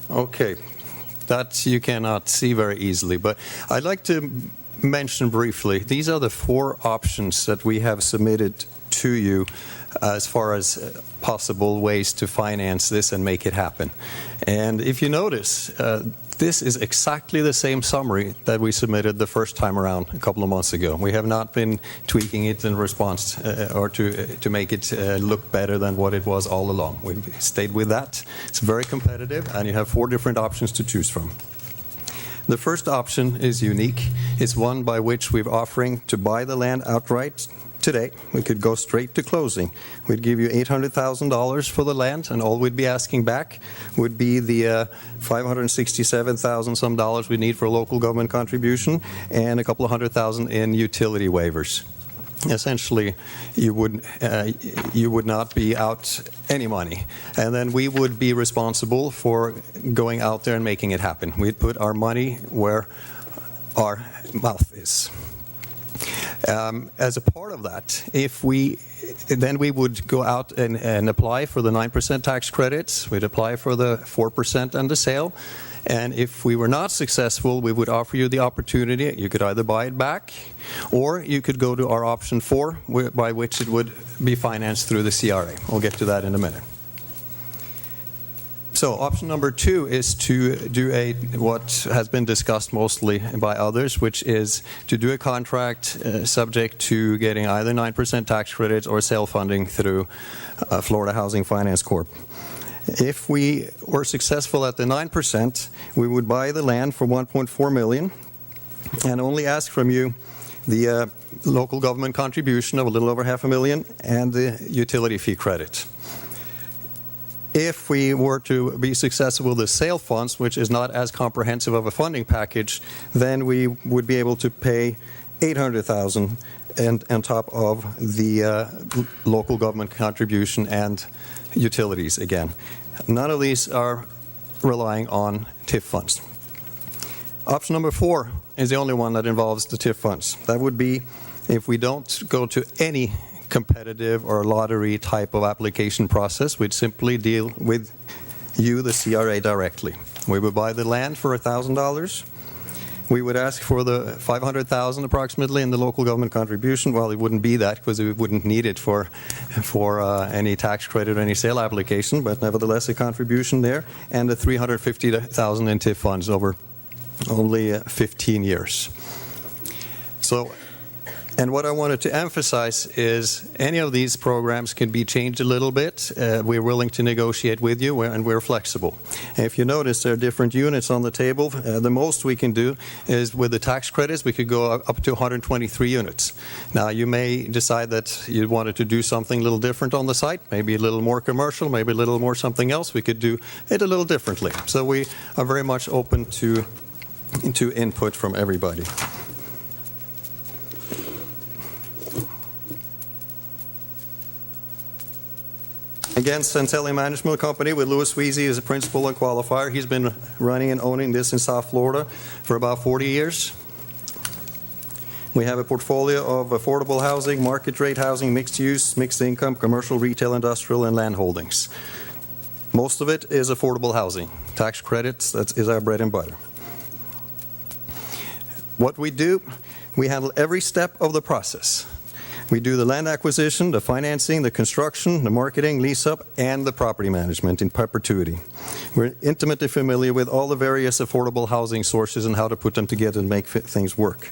Okay, that you cannot see very easily, but I'd like to mention briefly, these are the 4 options that we have submitted to you as far as possible ways to finance this and make it happen. And if you notice, this is exactly the same summary that we submitted the first time around a couple of months ago. We have not been tweaking it in response or to make it look better than what it was all along. We've stayed with that. It's very competitive, and you have 4 different options to choose from. The first option is unique. It's one by which we're offering to buy the land outright today. We could go straight to closing. We'd give you $800,000 for the land, and all we'd be asking back would be the $567,000 some dollars we need for a local government contribution and a couple of $100,000 in utility waivers. Essentially, you would not be out any money, and then we would be responsible for going out there and making it happen. We'd put our money where our mouth is. As a part of that, then we would go out and apply for the 9% tax credits. We'd apply for the 4% on the sale. And if we were not successful, we would offer you the opportunity. You could either buy it back, or you could go to our option 4, by which it would be financed through the CRA. We'll get to that in a minute. So option number 2 is to do what has been discussed mostly by others, which is to do a contract subject to getting either 9% tax credits or sale funding through Florida Housing Finance Corp. If we were successful at the 9%, we would buy the land for $1.4 million and only ask from you the local government contribution of a little over $500,000 and the utility fee credit. If we were to be successful with the sale funds, which is not as comprehensive of a funding package, then we would be able to pay $800,000 on top of the local government contribution and utilities again. None of these are relying on TIF funds. Option number 4 is the only one that involves the TIF funds. That would be if we don't go to any competitive or lottery type of application process, we'd simply deal with you, the CRA, directly. We would buy the land for $1,000. We would ask for the $500,000 approximately in the local government contribution. Well, it wouldn't be that because we wouldn't need it for any tax credit or any sale application, but nevertheless a contribution there, and the $350,000 in TIF funds over only 15 years. So. And what I wanted to emphasize is any of these programs can be changed a little bit. We're willing to negotiate with you, and we're flexible. And if you notice, there are different units on the table. The most we can do is with the tax credits, we could go up to 123 units. Now, you may decide that you wanted to do something a little different on the site, maybe a little more commercial, maybe a little more something else. We could do it a little differently. So we are very much open to input from everybody. Again, Centelli Management Company with Louis Sweezy as a principal and qualifier. He's been running and owning this in South Florida for about 40 years. We have a portfolio of affordable housing, market rate housing, mixed use, mixed income, commercial, retail, industrial, and land holdings. Most of it is affordable housing. Tax credits, that is our bread and butter. What we do, we handle every step of the process. We do the land acquisition, the financing, the construction, the marketing, lease-up, and the property management in perpetuity. We're intimately familiar with all the various affordable housing sources and how to put them together and make things work.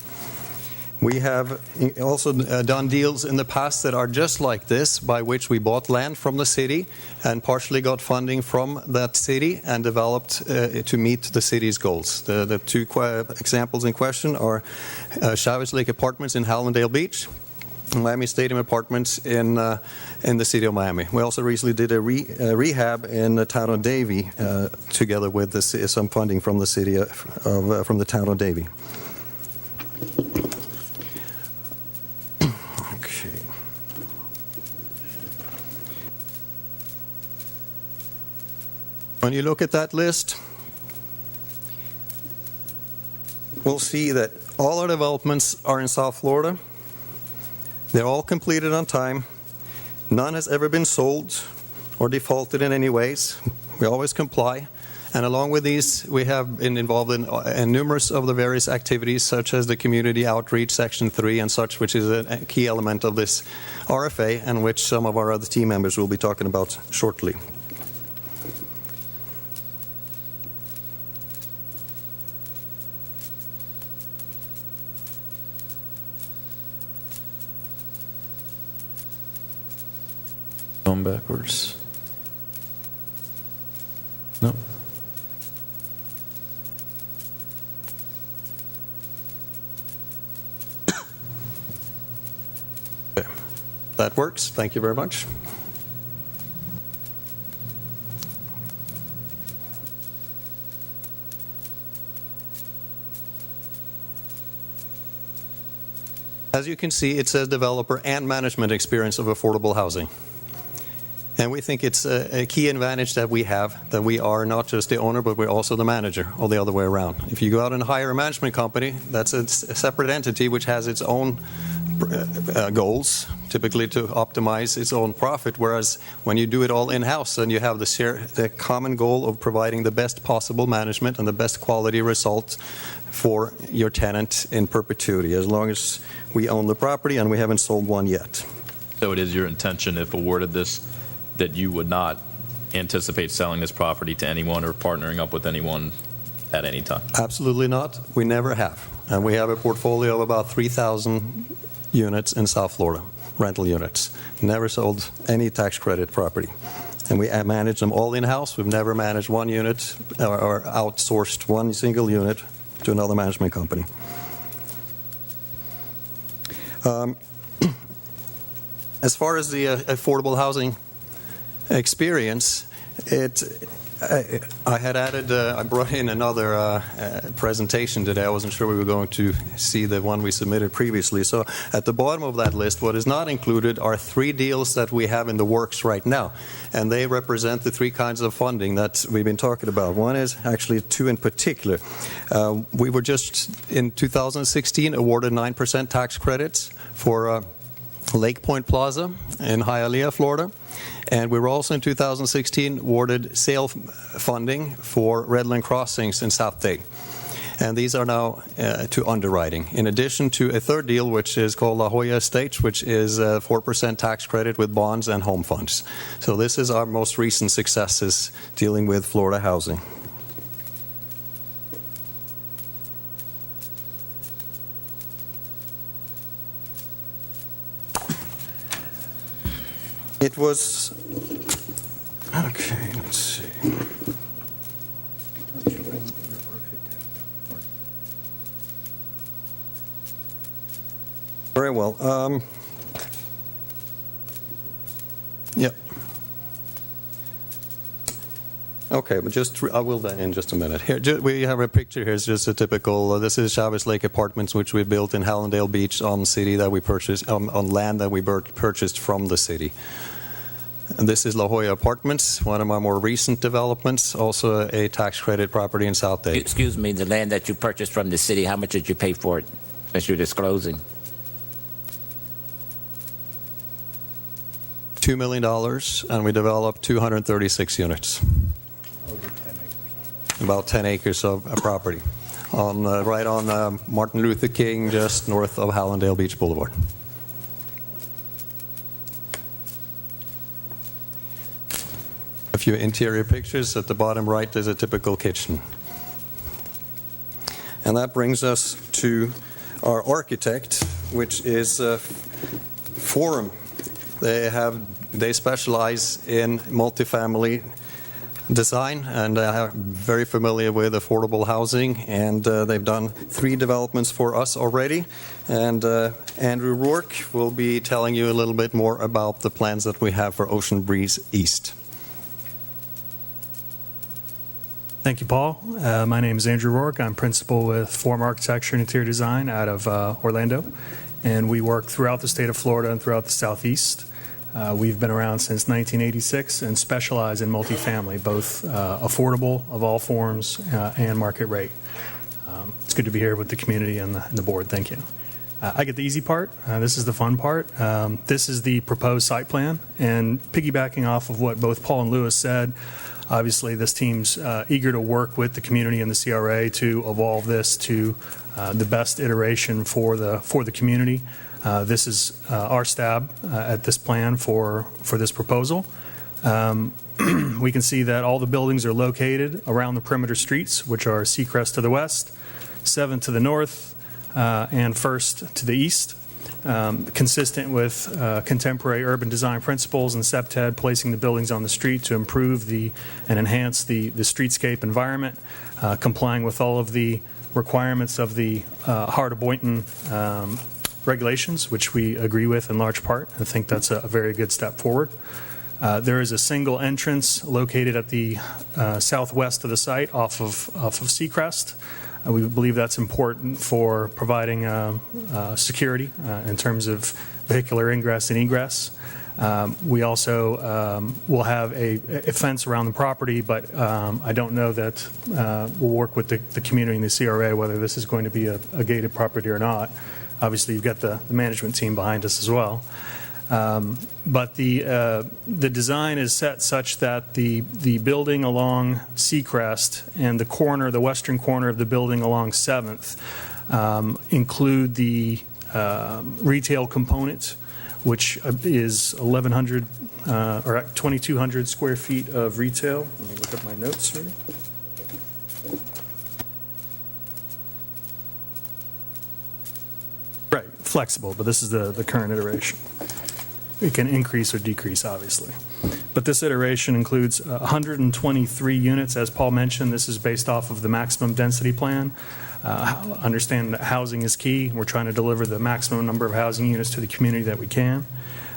We have also done deals in the past that are just like this, by which we bought land from the city and partially got funding from that city and developed to meet the city's goals. The 2 examples in question are Chavez Lake Apartments in Hallandale Beach, Miami Stadium Apartments in the city of Miami. We also recently did a rehab in the town of Davie, together with some funding from the city from the town of Davie. Okay. When you look at that list, we'll see that all our developments are in South Florida. They're all completed on time. None has ever been sold or defaulted in any ways. We always comply. And along with these, we have been involved in numerous of the various activities, such as the community outreach, Section 3 and such, which is a key element of this RFA, and which some of our other team members will be talking about shortly. Going backwards. No. Okay. That works. Thank you very much. As you can see, it says developer and management experience of affordable housing. And we think it's a key advantage that we have, that we are not just the owner, but we're also the manager, or the other way around. If you go out and hire a management company, that's a separate entity which has its own goals, typically to optimize its own profit, whereas when you do it all in-house, then you have the common goal of providing the best possible management and the best quality result for your tenant in perpetuity, as long as we own the property, and we haven't sold one yet. So it is your intention, if awarded this, that you would not anticipate selling this property to anyone or partnering up with anyone at any time? Absolutely not. We never have. And we have a portfolio of about 3,000 units in South Florida, rental units. Never sold any tax credit property. And we manage them all in-house. We've never managed one unit or outsourced one single unit to another management company. As far as the affordable housing experience, I had added, I brought in another presentation today. I wasn't sure we were going to see the one we submitted previously. So at the bottom of that list, what is not included are 3 deals that we have in the works right now. And they represent the 3 kinds of funding that we've been talking about. One is actually 2 in particular. We were just in 2016 awarded 9% tax credits for Lake Point Plaza in Hialeah, Florida. And we were also in 2016 awarded sale funding for Redland Crossings in South Dade. And these are now to underwriting, in addition to a third deal, which is called La Jolla Estates, which is a 4% tax credit with bonds and home funds. So this is our most recent successes dealing with Florida housing. It was, okay, let's see. Very well. Yep. Okay, but I will then in just a minute. Here, we have a picture here. It's just a typical. This is Chavez Lake Apartments, which we built in Hallandale Beach on city that we purchased on land that we purchased from the city. And this is La Jolla Apartments, one of my more recent developments, also a tax credit property in South Dade. Excuse me, the land that you purchased from the city, how much did you pay for it, as you're disclosing? $2 million, and we developed 236 units. Over 10 acres. About 10 acres of property, right on Martin Luther King, just north of Hallandale Beach Boulevard. A few interior pictures. At the bottom right is a typical kitchen. And that brings us to our architect, which is Forum. They specialize in multifamily design, and are very familiar with affordable housing, and they've done 3 developments for us already. And Andrew Rourke will be telling you a little bit more about the plans that we have for Ocean Breeze East. Thank you, Paul. My name is Andrew Rourke. I'm principal with Forum Architecture and Interior Design out of Orlando, and we work throughout the state of Florida and throughout the Southeast. We've been around since 1986 and specialize in multifamily, both affordable of all forms and market rate. It's good to be here with the community and the board. Thank you. I get the easy part. This is the fun part. This is the proposed site plan. And piggybacking off of what both Paul and Lewis said, obviously this team's eager to work with the community and the CRA to evolve this to the best iteration for the community. This is our stab at this plan for this proposal. We can see that all the buildings are located around the perimeter streets, which are Seacrest to the west, 7th to the north, and 1st to the east, consistent with contemporary urban design principles and SEPTED, placing the buildings on the street to improve and enhance the streetscape environment, complying with all of the requirements of the Heart of Boynton regulations, which we agree with in large part. I think that's a very good step forward. There is a single entrance located at the southwest of the site off of Seacrest. We believe that's important for providing security in terms of vehicular ingress and egress. We also will have a fence around the property, but I don't know that we'll work with the community and the CRA whether this is going to be a gated property or not. Obviously, you've got the management team behind us as well. But the design is set such that the building along Seacrest and the western corner of the building along 7th include the retail component, which is 1,100 or 2,200 square feet of retail. Let me look at my notes here. Right, flexible, but this is the current iteration. It can increase or decrease, obviously. But this iteration includes 123 units. As Paul mentioned, this is based off of the maximum density plan. Understand that housing is key. We're trying to deliver the maximum number of housing units to the community that we can.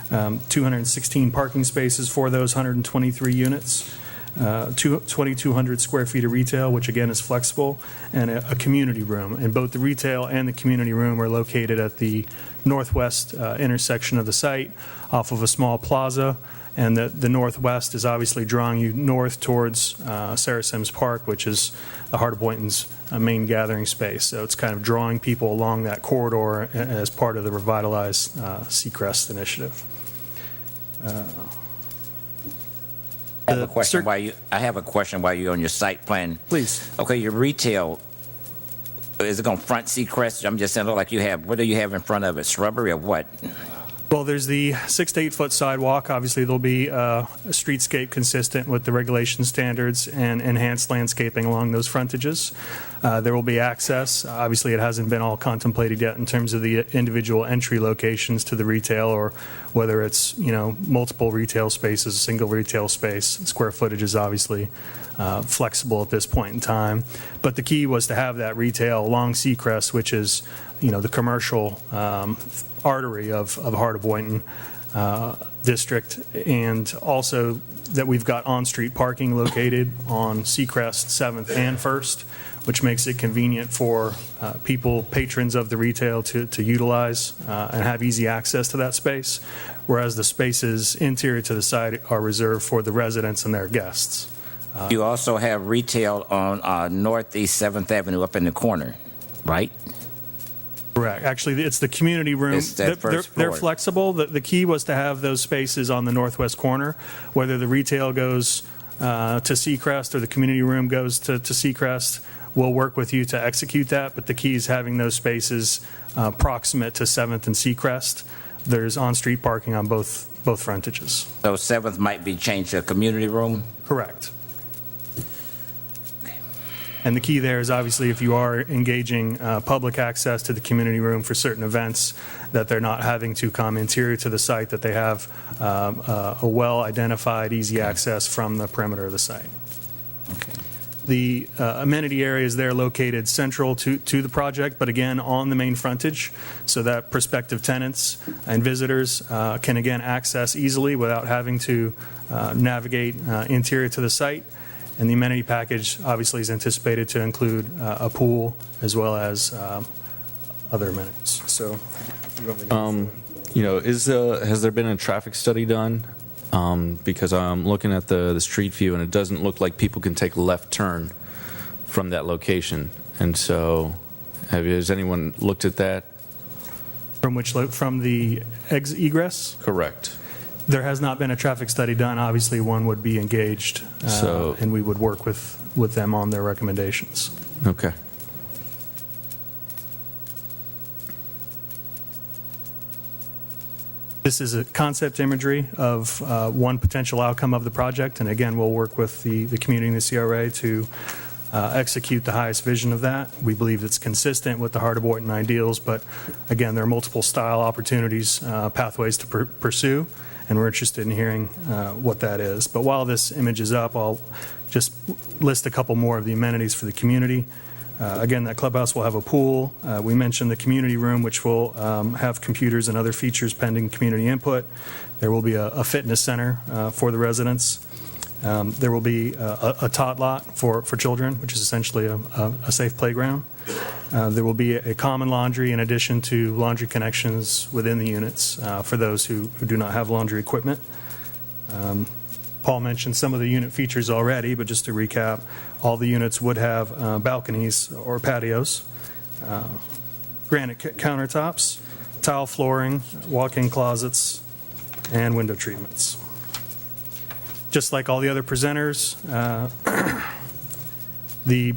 216 parking spaces for those 123 units. 2,200 square feet of retail, which again is flexible, and a community room. And both the retail and the community room are located at the northwest intersection of the site off of a small plaza. And the northwest is obviously drawing you north towards Sarah Sims Park, which is the Heart of Boynton's main gathering space. So it's kind of drawing people along that corridor as part of the revitalized Seacrest initiative. I have a question while you're on your site plan. Please. Okay, your retail, is it going to front Seacrest? I'm just saying, look like what do you have in front of it? Shrubbery or what? Well, there's the 6 to 8 foot sidewalk. Obviously, there'll be a streetscape consistent with the regulation standards and enhanced landscaping along those frontages. There will be access. Obviously, it hasn't been all contemplated yet in terms of the individual entry locations to the retail, or whether it's multiple retail spaces, a single retail space. Square footage is obviously flexible at this point in time. But the key was to have that retail along Seacrest, which is the commercial artery of the Heart of Boynton district, and also that we've got on-street parking located on Seacrest 7th and 1st, which makes it convenient for patrons of the retail to utilize and have easy access to that space, whereas the spaces interior to the site are reserved for the residents and their guests. You also have retail on Northeast 7th Avenue up in the corner, right? Correct. Actually, it's the community room. It's that first floor. They're flexible. The key was to have those spaces on the northwest corner, whether the retail goes to Seacrest or the community room goes to Seacrest. We'll work with you to execute that, but the key is having those spaces proximate to 7th and Seacrest. There's on-street parking on both frontages. So 7th might be changed to a community room? Correct. And the key there is obviously if you are engaging public access to the community room for certain events, that they're not having to come interior to the site, that they have a well-identified, easy access from the perimeter of the site. Okay. The amenity areas there located central to the project, but again on the main frontage, so that prospective tenants and visitors can again access easily without having to navigate interior to the site. And the amenity package obviously is anticipated to include a pool as well as other amenities. So, you want me to Has there been a traffic study done? Because I'm looking at the street view, and it doesn't look like people can take a left turn from that location. And so, has anyone looked at that? From the egress? Correct. There has not been a traffic study done. Obviously, one would be engaged, and we would work with them on their recommendations. Okay. This is a concept imagery of one potential outcome of the project, and again, we'll work with the community and the CRA to execute the highest vision of that. We believe it's consistent with the Heart of Boynton ideals, but again, there are multiple style opportunities, pathways to pursue, and we're interested in hearing what that is. But while this image is up, I'll just list a couple more of the amenities for the community. Again, that clubhouse will have a pool. We mentioned the community room, which will have computers and other features pending community input. There will be a fitness center for the residents. There will be a tot lot for children, which is essentially a safe playground. There will be a common laundry in addition to laundry connections within the units for those who do not have laundry equipment. Paul mentioned some of the unit features already, but just to recap, all the units would have balconies or patios, granite countertops, tile flooring, walk-in closets, and window treatments. Just like all the other presenters, the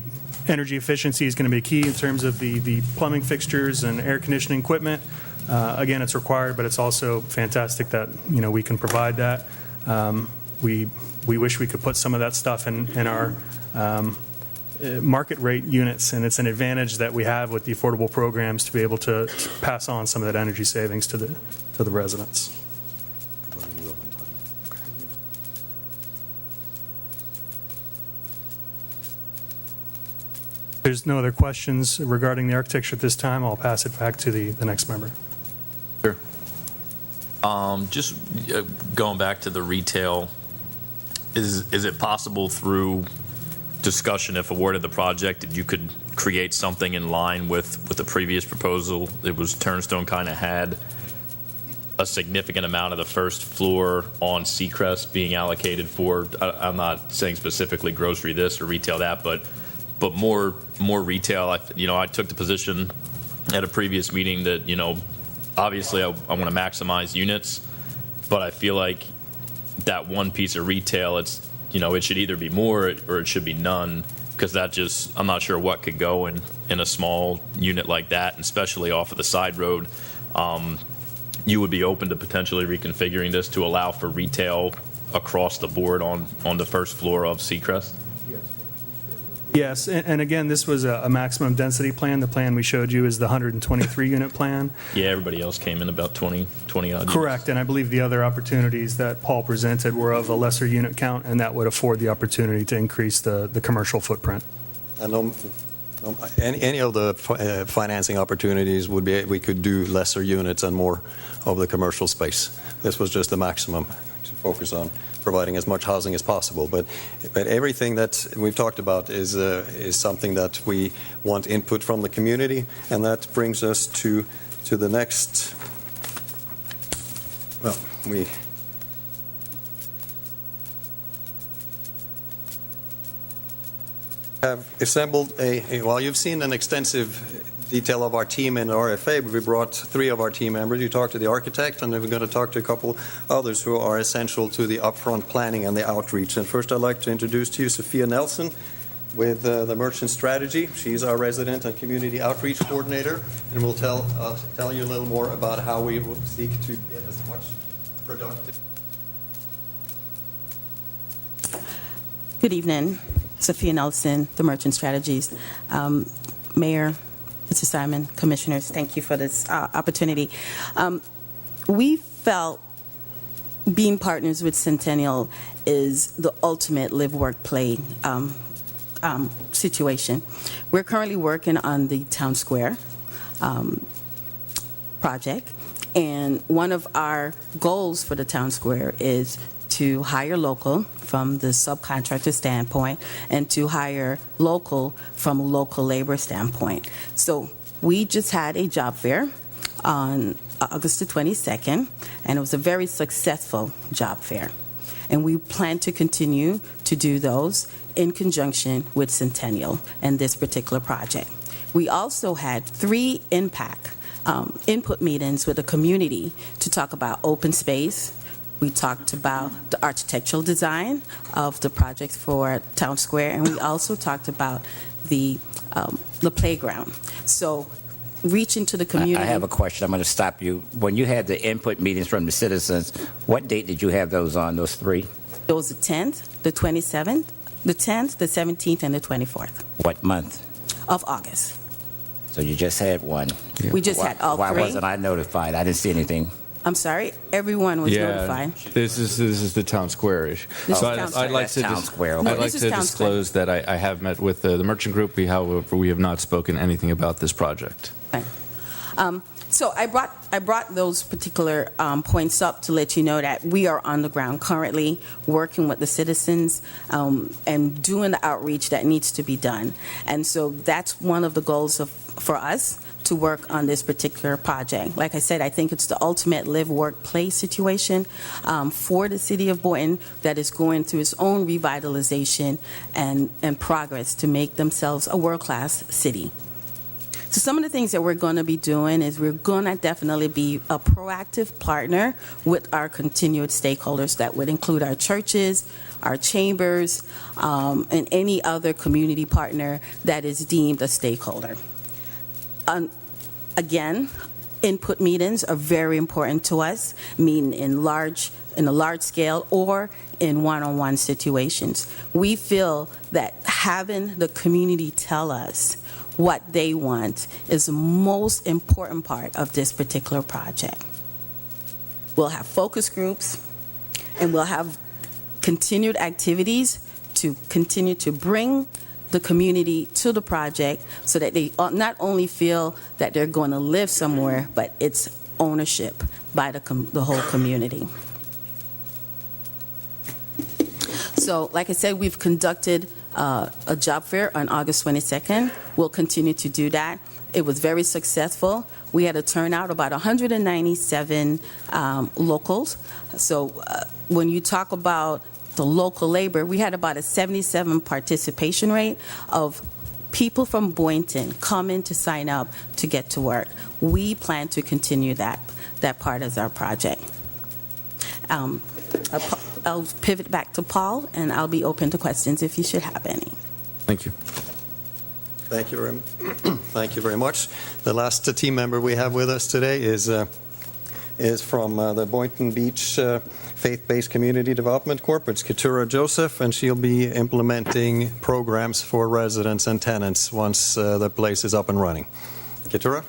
energy efficiency is going to be key in terms of the plumbing fixtures and air conditioning equipment. Again, it's required, but it's also fantastic that we can provide that. We wish we could put some of that stuff in our market rate units, and it's an advantage that we have with the affordable programs to be able to pass on some of that energy savings to the residents. If there's no other questions regarding the architecture at this time, I'll pass it back to the next member. Sure. Just going back to the retail, is it possible through discussion, if awarded the project, that you could create something in line with the previous proposal? It was Turnstone kind of had a significant amount of the first floor on Seacrest being allocated for, I'm not saying specifically grocery this or retail that, but more retail. I took the position at a previous meeting that, obviously I want to maximize units, but I feel like that one piece of retail, it should either be more or it should be none, because I'm not sure what could go in a small unit like that, and especially off of the side road. You would be open to potentially reconfiguring this to allow for retail across the board on the first floor of Seacrest? Yes, and again, this was a maximum density plan. The plan we showed you is the 123 unit plan. Yeah, everybody else came in about 20 odd. Correct, and I believe the other opportunities that Paul presented were of a lesser unit count, and that would afford the opportunity to increase the commercial footprint. Any of the financing opportunities would be, we could do lesser units and more of the commercial space. This was just the maximum to focus on providing as much housing as possible. But everything that we've talked about is something that we want input from the community, and that brings us to the next. Well, we have assembled well, you've seen an extensive detail of our team in RFA. We brought 3 of our team members. You talked to the architect, and then we're going to talk to a couple others who are essential to the upfront planning and the outreach. And first, I'd like to introduce to you Sophia Nelson with the Merchant Strategy. She's our resident and community outreach coordinator, and will tell you a little more about how we will seek to get as much productive. Good evening. Sophia Nelson, the Merchant Strategies. Mayor, Mr. Simon, Commissioners, thank you for this opportunity. We felt being partners with Centennial is the ultimate live, work, play situation. We're currently working on the Town Square project, and one of our goals for the Town Square is to hire local from the subcontractor standpoint and to hire local from a local labor standpoint. So we just had a job fair on August the 22nd, and it was a very successful job fair. And we plan to continue to do those in conjunction with Centennial and this particular project. We also had 3 input meetings with the community to talk about open space. We talked about the architectural design of the projects for Town Square, and we also talked about the playground. So reaching to the community. I have a question. I'm going to stop you. When you had the input meetings from the citizens, what date did you have those on, those 3? It was the 10th, the 27th, the 10th, the 17th, and the 24th What month? of August. So you just had one. We just had all 3. Why wasn't I notified? I didn't see anything. I'm sorry, everyone was notified. This is the Town Square issue. This So is Town I'd like to Square. Town Square, okay. I'd like This is to Town Square. disclose that I have met with the merchant group. However, we have not spoken anything about this project. So I brought those particular points up to let you know that we are on the ground currently working with the citizens and doing the outreach that needs to be done. And so that's one of the goals for us to work on this particular project. Like I said, I think it's the ultimate live, work, play situation for the city of Boynton that is going through its own revitalization and progress to make themselves a world-class city. So some of the things that we're going to be doing is we're going to definitely be a proactive partner with our continued stakeholders. That would include our churches, our chambers, and any other community partner that is deemed a stakeholder. Again, input meetings are very important to us, meaning in a large scale or in one-on-one situations. We feel that having the community tell us what they want is the most important part of this particular project. We'll have focus groups, and we'll have continued activities to continue to bring the community to the project so that they not only feel that they're going to live somewhere, but it's ownership by the whole community. So, like I said, we've conducted a job fair on August 22nd. We'll continue to do that. It was very successful. We had a turnout about 197 locals. So when you talk about the local labor, we had about a 77 participation rate of people from Boynton coming to sign up to get to work. We plan to continue that part as our project. I'll pivot back to Paul, and I'll be open to questions if you should have any. Thank you. Thank you very much. The last team member we have with us today is from the Boynton Beach Faith-Based Community Development Corp. It's Keturah Joseph, and she'll be implementing programs for residents and tenants once the place is up and running. Keturah?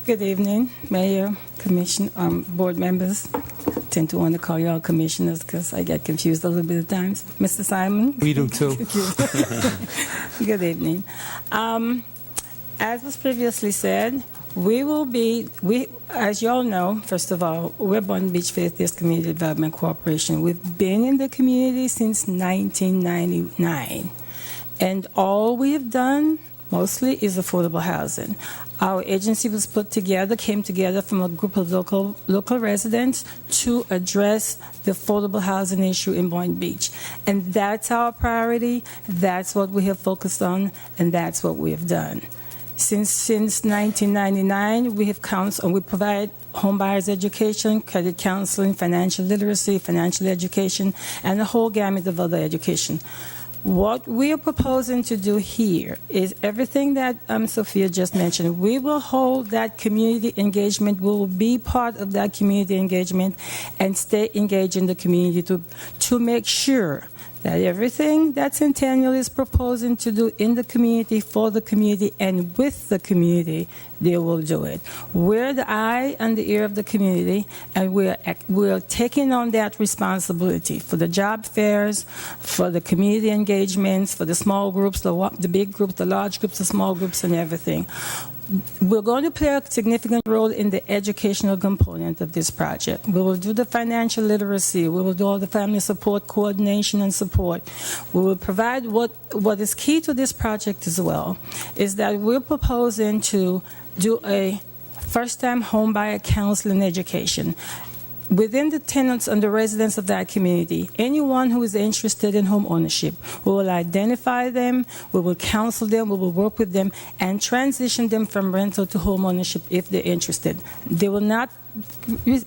Good evening, Mayor, Commission, board members. I tend to want to call you all commissioners because I get confused a little bit at times. Mr. Simon? We do too. Good evening. As was previously said, as you all know, first of all, we're Boynton Beach Faith-Based Community Development Corporation. We've been in the community since 1999. And all we have done mostly is affordable housing. Our agency came together from a group of local residents to address the affordable housing issue in Boynton Beach. And that's our priority, that's what we have focused on, and that's what we have done. Since 1999, we provide home buyers education, credit counseling, financial literacy, financial education, and a whole gamut of other education. What we are proposing to do here is everything that Sophia just mentioned. We will hold that community engagement. We will be part of that community engagement and stay engaged in the community to make sure that everything that Centennial is proposing to do in the community, for the community, and with the community, they will do it. We're the eye and the ear of the community, and we're taking on that responsibility for the job fairs, for the community engagements, for the small groups, the big groups, the large groups, the small groups, and everything. we're going to play a significant role in the educational component of this project. We will do the financial literacy. We will do all the family support, coordination, and support. We will provide what is key to this project as well is that we're proposing to do a first-time home buyer counseling education. Within the tenants and the residents of that community, anyone who is interested in home ownership, we will identify them, we will counsel them, we will work with them, and transition them from rental to home ownership if they're interested. They will not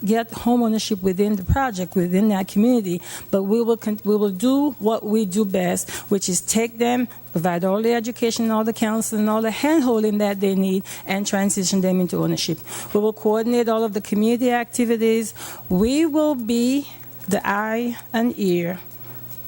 get home ownership within the project, within that community, but we will do what we do best, which is take them, provide all the education, all the counseling, all the hand-holding that they need, and transition them into ownership. We will coordinate all of the community activities. We will be the eye and ear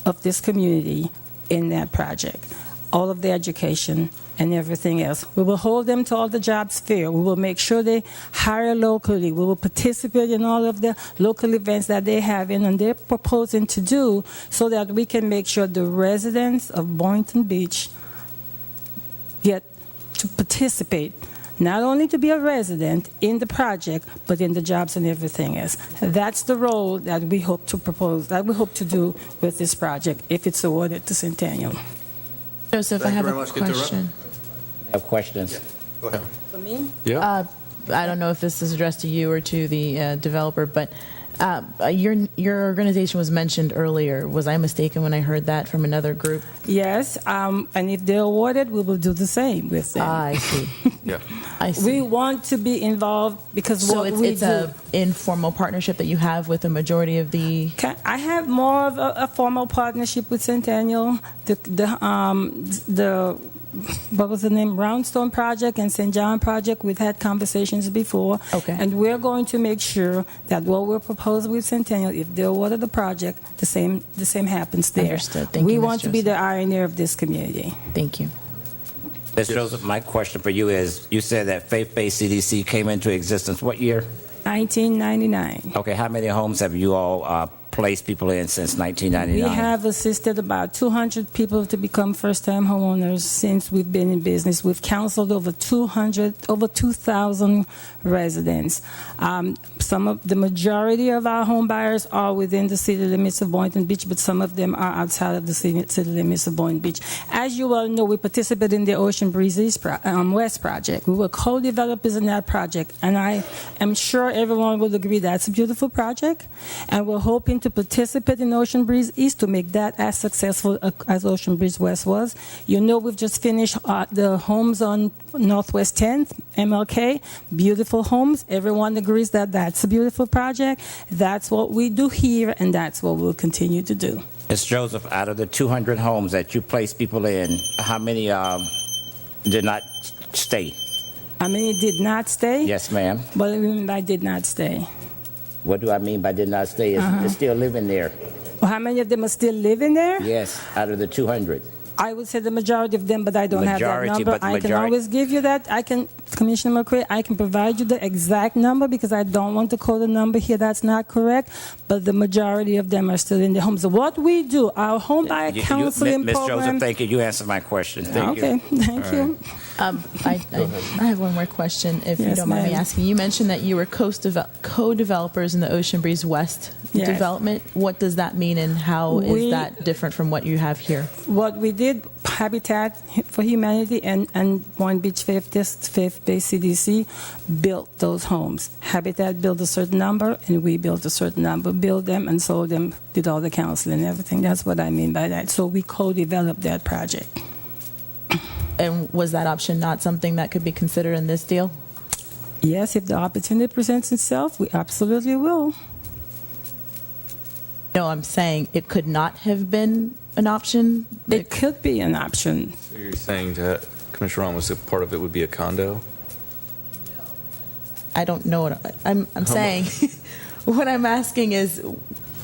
of this community in that project, all of the education and everything else. We will hold them to all the jobs fair. We will make sure they hire locally. We will participate in all of the local events that they have and they're proposing to do so that we can make sure the residents of Boynton Beach get to participate, not only to be a resident in the project, but in the jobs and everything else. That's the role that we hope to propose, that we hope to do with this project if it's awarded to Centennial. Joseph, I have a question. Have questions? Go ahead. For me? Yeah. I don't know if this is addressed to you or to the developer, but your organization was mentioned earlier. Was I mistaken when I heard that from another group? Yes, and if they're awarded, we will do the same with them. I see. Yeah. I see. We want to be involved because So what we it's do. a informal partnership that you have with the majority of the. I have more of a formal partnership with Centennial. The what was the name? Roundstone Project and St. John Project. We've had conversations before. Okay. And we're going to make sure that what we're proposing with Centennial, if they're awarded the project, the same happens there. Understood. Thank we you, Ms. want to be Joseph. the pioneer of this community. Thank you. Ms. Joseph, my question for you is, you said that faith-based CDC came into existence what year? 1999. Okay, how many homes have you all placed people in since 1999? We have assisted about 200 people to become first-time homeowners since we've been in business. We've counseled over 2,000 residents. The majority of our home buyers are within the city limits of Boynton Beach, but some of them are outside of the city limits of Boynton Beach. As you all know, we participate in the Ocean Breeze West project. We were co-developers in that project, and I am sure everyone will agree that's a beautiful project, and we're hoping to participate in Ocean Breeze East to make that as successful as Ocean Breeze West was. You know, we've just finished the homes on Northwest 10th, MLK, beautiful homes. Everyone agrees that that's a beautiful project. That's what we do here, and that's what we'll continue to do. Ms. Joseph, out of the 200 homes that you placed people in, how many did not stay? How many did not stay? Yes, ma'am. What do you mean by did not stay? What do I mean by did not stay? Is still living there? Well, how many of them are still living there? Yes, out of the 200. I would say the majority of them, but I don't have that Majority, number. but the I can majority- always give you that. Commissioner McCray, I can provide you the exact number because I don't want to quote a number here that's not correct, but the majority of them are still in their homes. What we do, our home buyer counseling Ms. program. Joseph, thank you. You answered my question. Thank you. Okay, thank you. I have one more question, if you Yes, don't mind me ma'am. asking. You mentioned that you were co-developers in the Ocean Breeze West Yes. development. What does that mean, and how is that different from what you have here? What we did, Habitat for Humanity and Boynton Beach Faith-Based CDC built those homes. Habitat built a certain number, and we built a certain number, built them and sold them, did all the counseling and everything. That's what I mean by that. So we co-developed that project. And was that option not something that could be considered in this deal? Yes, if the opportunity presents itself, we absolutely will. No, I'm saying it could not have been an option? It could be an option. So you're saying that, Commissioner Ramos, a part of it would be a condo? I don't know what I'm saying. What I'm asking is,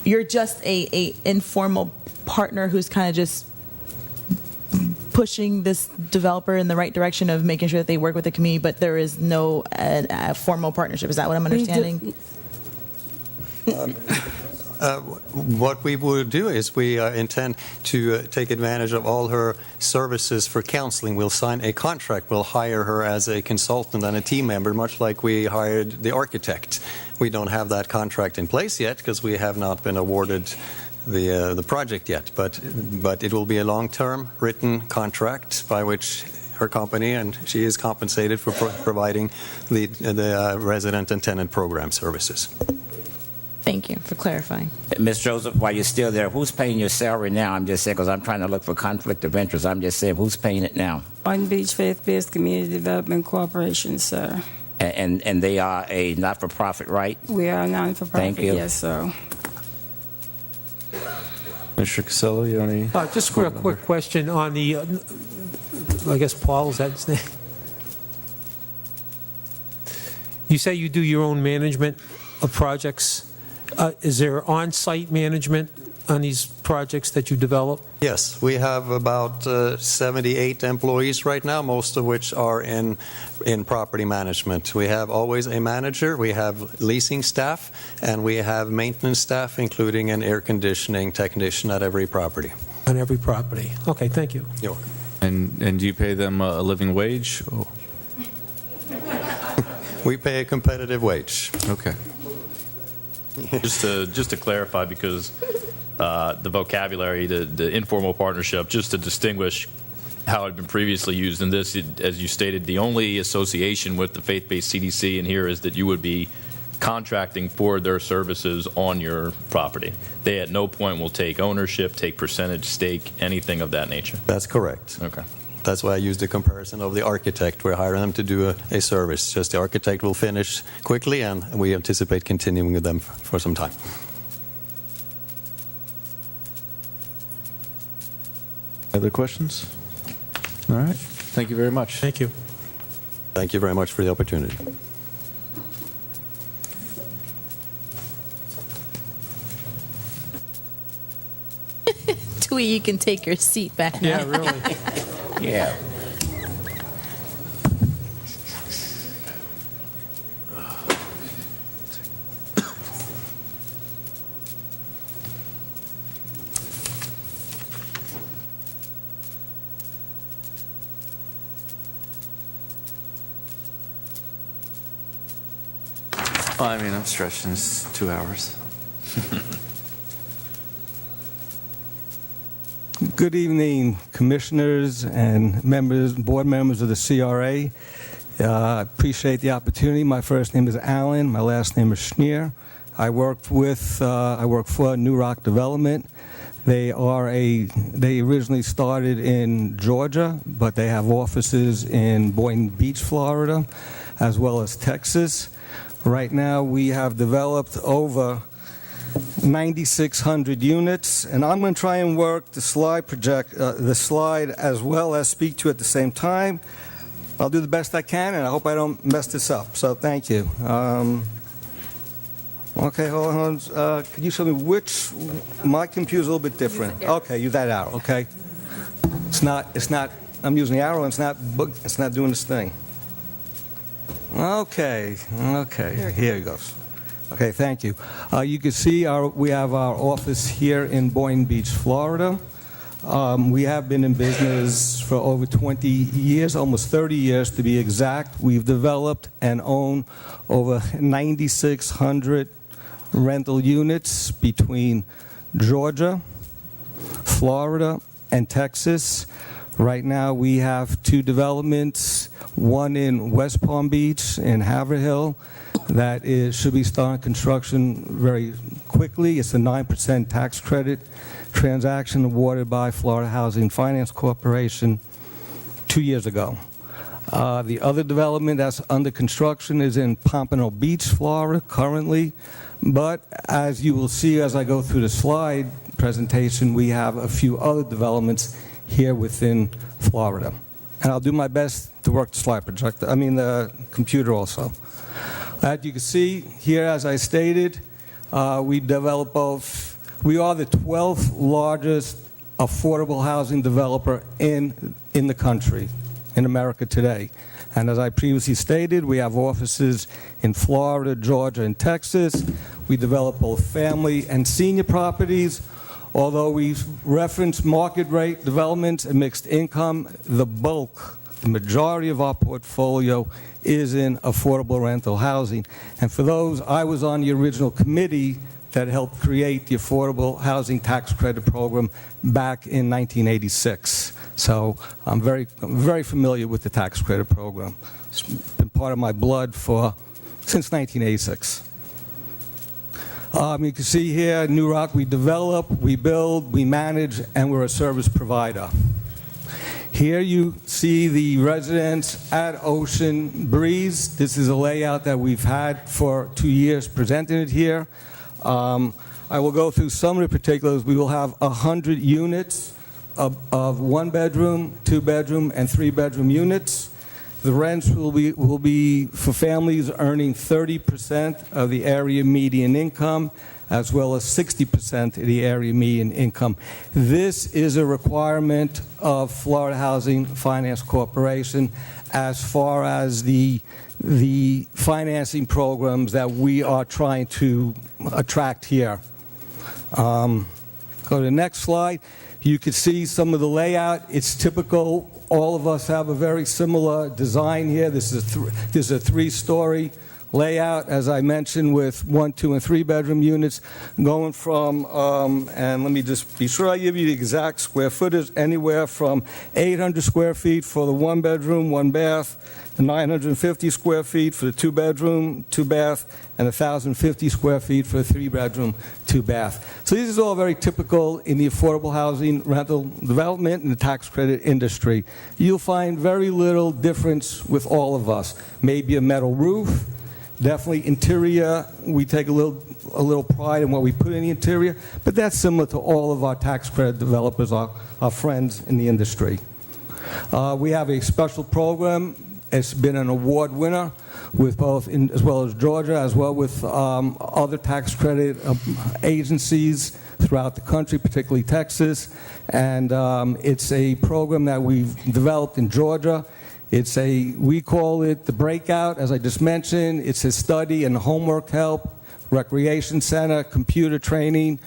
you're just a informal partner who's kind of just pushing this developer in the right direction of making sure that they work with the community, but there is no formal partnership. Is that what I'm understanding? What we would do is we intend to take advantage of all her services for counseling. We'll sign a contract. We'll hire her as a consultant and a team member, much like we hired the architect. We don't have that contract in place yet because we have not been awarded the project yet. But it will be a long-term written contract by which her company, and she is compensated for providing the resident and tenant program services. Thank you for clarifying. Ms. Joseph, while you're still there, who's paying your salary now? I'm just saying, because I'm trying to look for conflict of interest. I'm just saying, who's paying it now? Boynton Beach Faith-Based Community Development Corporation, sir. And they are a not-for-profit, right? We are a non-for-profit. Thank you. Yes, sir. Mr. Casella, you have any? Just a quick question on the, I guess Paul, is that his name? You say you do your own management of projects. Is there on-site management on these projects that you develop? Yes, we have about 78 employees right now, most of which are in property management. We have always a manager, we have leasing staff, and we have maintenance staff, including an air conditioning technician at every property. On every property. Okay, thank you. You're welcome. And do you pay them a living wage? Oh. We pay a competitive wage. Okay. Just to clarify, because the vocabulary, the informal partnership, just to distinguish how it had been previously used in this, as you stated, the only association with the faith-based CDC in here is that you would be contracting for their services on your property. They at no point will take ownership, take percentage stake, anything of that nature. That's correct. Okay. That's why I used the comparison of the architect. We're hiring them to do a service. Just the architect will finish quickly, and we anticipate continuing with them for some time. Other questions? All right. Thank you very much. Thank you. Thank you very much for the opportunity. Twee, you can take your seat back now. Yeah, really. Yeah. Well, I mean, I'm stretching. It's 2 hours. Good evening, commissioners and board members of the CRA. I appreciate the opportunity. My first name is Allen. My last name is Schneer. I work for New Rock Development. They originally started in Georgia, but they have offices in Boynton Beach, Florida, as well as Texas. Right now, we have developed over 9,600 units, and I'm going to try and work the slide as well as speak to it at the same time. I'll do the best I can, and I hope I don't mess this up. So thank you. Okay, hold on. Could you show me which? My computer's a little bit different. Okay, use that arrow. Okay. It's not. I'm using the arrow, and it's not doing this thing. Okay. Here it goes. Okay, thank you. You can see we have our office here in Boynton Beach, Florida. We have been in business for over 20 years, almost 30 years to be exact. We've developed and own over 9,600 rental units between Georgia, Florida, and Texas. Right now we have 2 developments, one in West Palm Beach in Haverhill that should be starting construction very quickly. It's a 9% tax credit transaction awarded by Florida Housing Finance Corporation 2 years ago. The other development that's under construction is in Pompano Beach, Florida, currently. But as you will see as I go through the slide presentation, we have a few other developments here within Florida. And I'll do my best to work the computer also. As you can see here, as I stated, we develop both. We are the 12th largest affordable housing developer in the country, in America today. And as I previously stated, we have offices in Florida, Georgia, and Texas. We develop both family and senior properties. Although we reference market rate developments and mixed income, the majority of our portfolio is in affordable rental housing. And for those, I was on the original committee that helped create the Affordable Housing Tax Credit Program back in 1986. So I'm very familiar with the tax credit program. It's been part of my blood since 1986. You can see here, New Rock, we develop, we build, we manage, and we're a service provider. Here you see the residence at Ocean Breeze. This is a layout that we've had for 2 years, presenting it here. I will go through some of the particulars. We will have 100 units of one-bedroom, two-bedroom, and three-bedroom units. The rents will be for families earning 30% of the area median income, as well as 60% of the area median income. This is a requirement of Florida Housing Finance Corporation as far as the financing programs that we are trying to attract here. Go to the next slide. You can see some of the layout. It's typical. All of us have a very similar design here. This is a three-story layout, as I mentioned, with 1, 2, and 3-bedroom units, going from, and let me just be sure I give you the exact square footage, anywhere from 800 square feet for the one-bedroom, one-bath, to 950 square feet for the two-bedroom, two-bath, and 1,050 square feet for a three-bedroom, two-bath. So this is all very typical in the affordable housing rental development and the tax credit industry. You'll find very little difference with all of us. Maybe a metal roof. Definitely interior, we take a little pride in what we put in the interior, but that's similar to all of our tax credit developers, our friends in the industry. We have a special program. It's been an award winner with both, as well as Georgia, as well with other tax credit agencies throughout the country, particularly Texas. And it's a program that we've developed in Georgia. We call it the Breakout, as I just mentioned. It's a study and homework help, recreation center, computer training,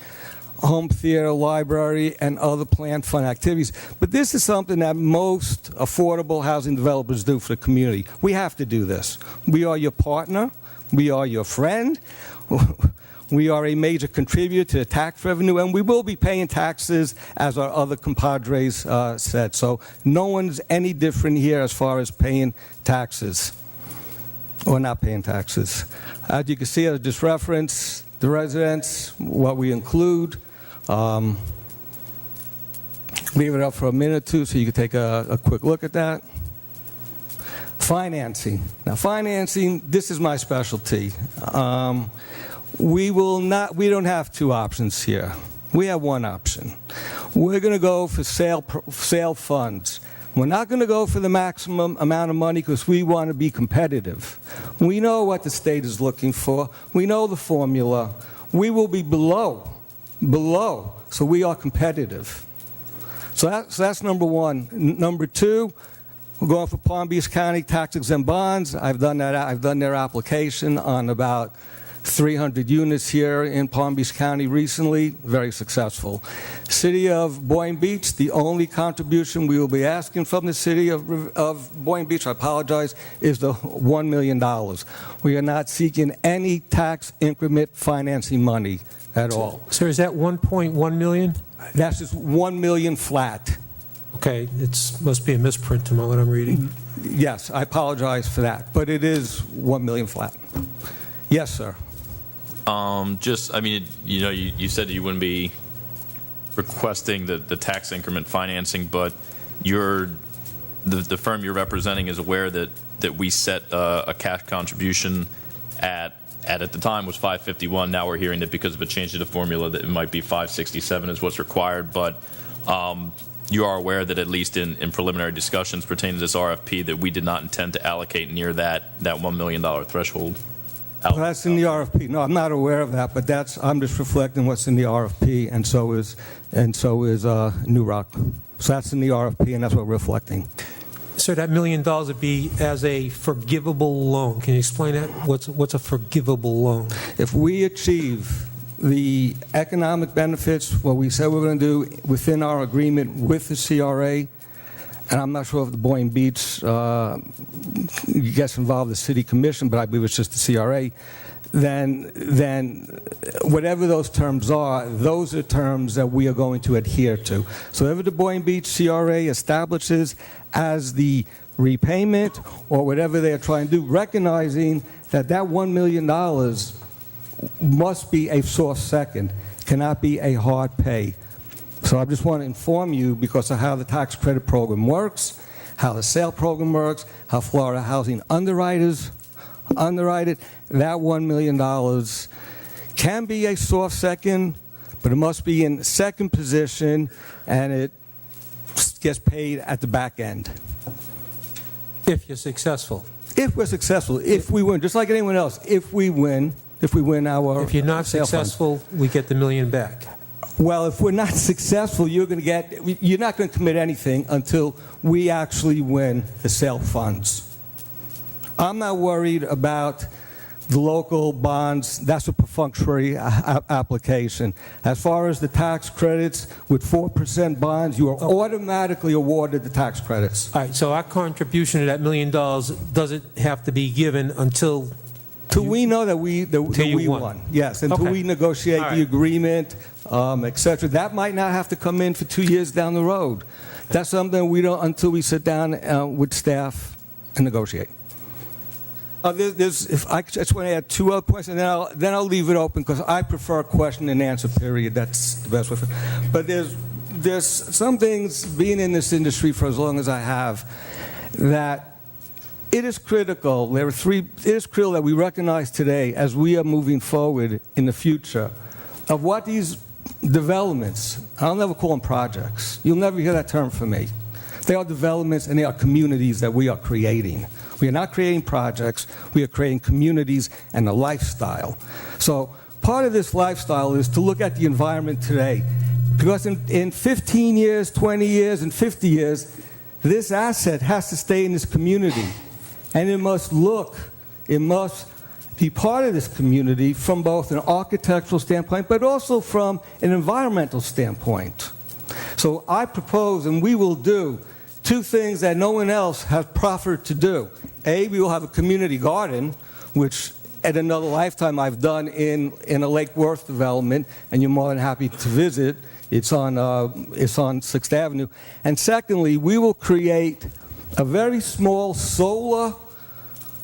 home theater, library, and other planned fun activities. But this is something that most affordable housing developers do for the community. We have to do this. We are your partner. We are your friend. We are a major contributor to the tax revenue, and we will be paying taxes, as our other compadres said. So no one's any different here as far as paying taxes or not paying taxes. As you can see, I just referenced the residents, what we include. Leave it up for a minute or two so you can take a quick look at that. Financing. Now, financing, this is my specialty. We don't have two options here. We have one option. We're going to go for sale funds. We're not going to go for the maximum amount of money because we want to be competitive. We know what the state is looking for. We know the formula. We will be below, so we are competitive. So that's number one. Number two, we're going for Palm Beach County tax-exempt bonds. I've done their application on about 300 units here in Palm Beach County recently, very successful. City of Boynton Beach, the only contribution we will be asking from the city of Boynton Beach, I apologize, is the $1 million. We are not seeking any tax increment financing money at all. Sir, is that 1.1 million? That's just 1 million flat. Okay, it must be a misprint to what I'm reading. Yes, I apologize for that, but it is 1 million flat. Yes, sir. You said you wouldn't be requesting the tax increment financing, but the firm you're representing is aware that we set a cash contribution at the time was $551. Now we're hearing that because of a change to the formula that it might be $567 is what's required, but you are aware that at least in preliminary discussions pertaining to this RFP that we did not intend to allocate near that $1 million threshold. Well, that's in the RFP. No, I'm not aware of that, but I'm just reflecting what's in the RFP, and so is New Rock. So that's in the RFP, and that's what we're reflecting. So that $1 million would be as a forgivable loan. Can you explain that? What's a forgivable loan? If we achieve the economic benefits, what we said we're going to do within our agreement with the CRA, and I'm not sure if the Boynton Beach gets involved the city commission, but I believe it's just the CRA, then whatever those terms are, those are terms that we are going to adhere to. So whatever the Boynton Beach CRA establishes as the repayment or whatever they are trying to do, recognizing that that $1 million must be a source second, cannot be a hard pay. So I just want to inform you, because of how the tax credit program works, how the sale program works, how Florida housing underwriters underwrite it, that $1 million can be a soft second, but it must be in second position, and it gets paid at the back end. If you're successful. If we're successful, if we win, just like anyone else, if we win our If you're not sale fund. successful, we get the $1 million back. Well, if we're not successful, you're not going to commit anything until we actually win the sale funds. I'm not worried about the local bonds. That's a perfunctory application. As far as the tax credits, with 4% bonds, you are automatically awarded the tax credits. All right, so our contribution to that $1 million doesn't have to be given until we know that we won. Yes, until we negotiate the agreement, etc. That might not have to come in for 2 years down the road. That's something we don't until we sit down with staff and negotiate. If I just want to add two other points, and then I'll leave it open, because I prefer a question and answer period. That's the best way. But there's some things, being in this industry for as long as I have, that it is critical. It is critical that we recognize today, as we are moving forward in the future, of what these developments. I'll never call them projects. You'll never hear that term from me. They are developments, and they are communities that we are creating. We are not creating projects. We are creating communities and a lifestyle. So part of this lifestyle is to look at the environment today. Because in 15 years, 20 years, and 50 years, this asset has to stay in this community. And it must be part of this community from both an architectural standpoint, but also from an environmental standpoint. So I propose, and we will do, two things that no one else has proffered to do. A, we will have a community garden, which at another lifetime I've done in a Lake Worth development, and you're more than happy to visit. It's on 6th Avenue. And secondly, we will create a very small solar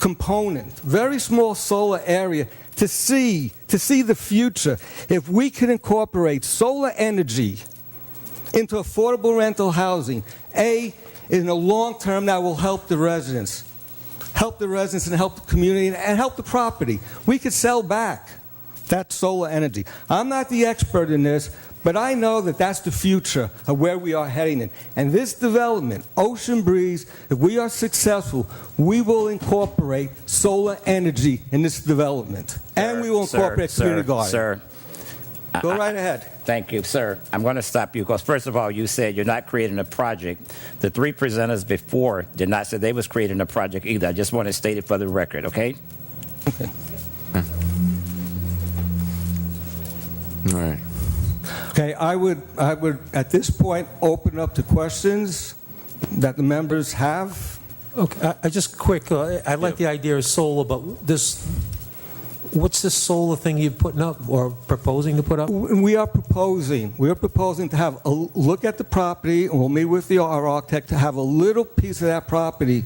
component, very small solar area to see the future. If we can incorporate solar energy into affordable rental housing, in the long term, that will help the residents and help the community and help the property. We could sell back that solar energy. I'm not the expert in this, but I know that that's the future of where we are heading in. And this development, Ocean Breeze, if we are successful, we will incorporate solar energy in this development. And we will incorporate community garden. Sir, go right ahead. Thank you, sir. I'm going to stop you because, first of all, you said you're not creating a project. The three presenters before did not say they was creating a project either. I just want to state it for the record, okay? Okay. All right. Okay, I would at this point open up to questions that the members have. Okay, I just quick, I like the idea of solar, but what's this solar thing you're putting up or proposing to put up? We are proposing to have a look at the property, and we'll meet with our architect to have a little piece of that property,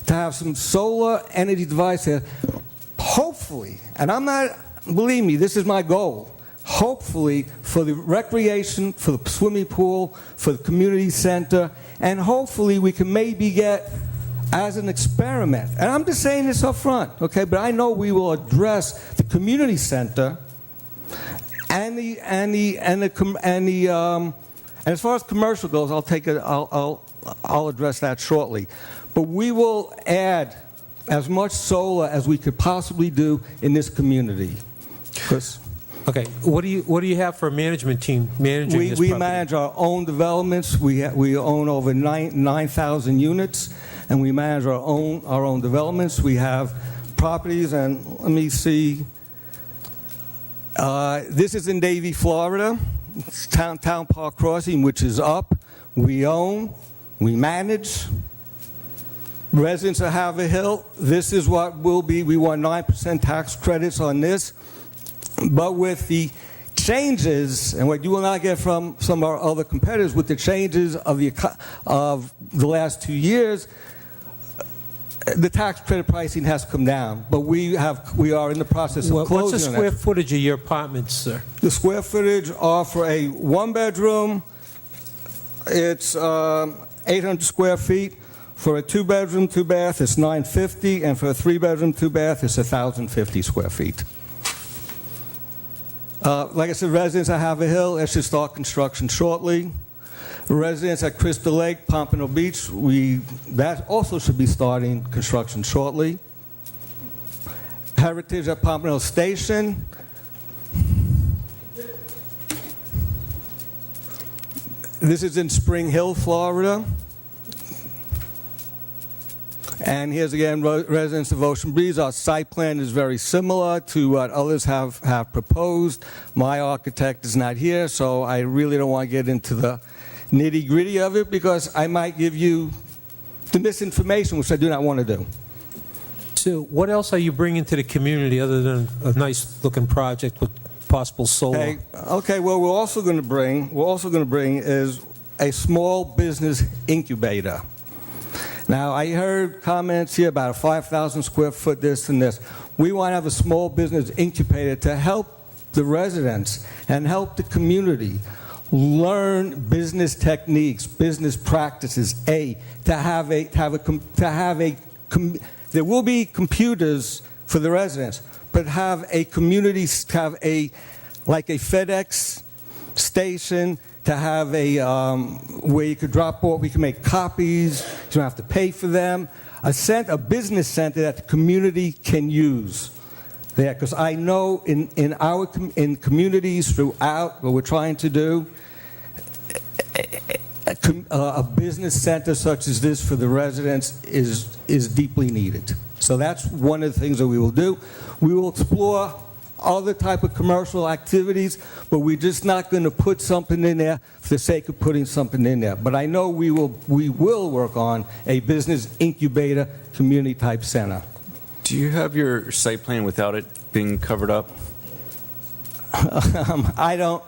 to have some solar energy devices. Hopefully, and believe me, this is my goal. Hopefully, for the recreation, for the swimming pool, for the community center, and hopefully we can maybe get as an experiment. And I'm just saying this up front, okay? But I know we will address the community center and as far as commercial goes, I'll address that shortly. But we will add as much solar as we could possibly do in this community. Okay, what do you have for a management team managing this We property? manage our own developments. We own over 9,000 units. and we manage our own developments. We have properties, and let me see. This is in Davie, Florida. It's Town Park Crossing, which is up. We own, we manage. Residents of Haverhill, this is what will be. We want 9% tax credits on this. But with the changes, and what you will not get from some of our other competitors, with the changes of the last 2 years, the tax credit pricing has come down. But we are in the process of closing. What's the square footage of your apartments, sir? The square footage are for a one-bedroom, it's 800 square feet. For a two-bedroom, two-bath, it's 950, and for a three-bedroom, two-bath, it's 1,050 square feet. Like I said, residents at Haverhill, that should start construction shortly. Residents at Crystal Lake, Pompano Beach, that also should be starting construction shortly. Heritage at Pompano Station. This is in Spring Hill, Florida. And here's again residents of Ocean Breeze. Our site plan is very similar to what others have proposed. My architect is not here, so I really don't want to get into the nitty-gritty of it because I might give you the misinformation, which I do not want to do. So what else are you bringing to the community other than a nice-looking project with possible solar? Okay. Well, we're also going to bring is a small business incubator. Now, I heard comments here about a 5,000 square foot this and this. We want to have a small business incubator to help the residents and help the community learn business techniques, business practices. There will be computers for the residents, but have a community, like a FedEx station, to have a where you could drop off, we can make copies, you don't have to pay for them. A business center that the community can use there, because I know in communities throughout what we're trying to do, a business center such as this for the residents is deeply needed. So that's one of the things that we will do. We will explore other type of commercial activities, but we're just not going to put something in there for the sake of putting something in there. But I know we will work on a business incubator community type center. Do you have your site plan without it being covered up? I don't,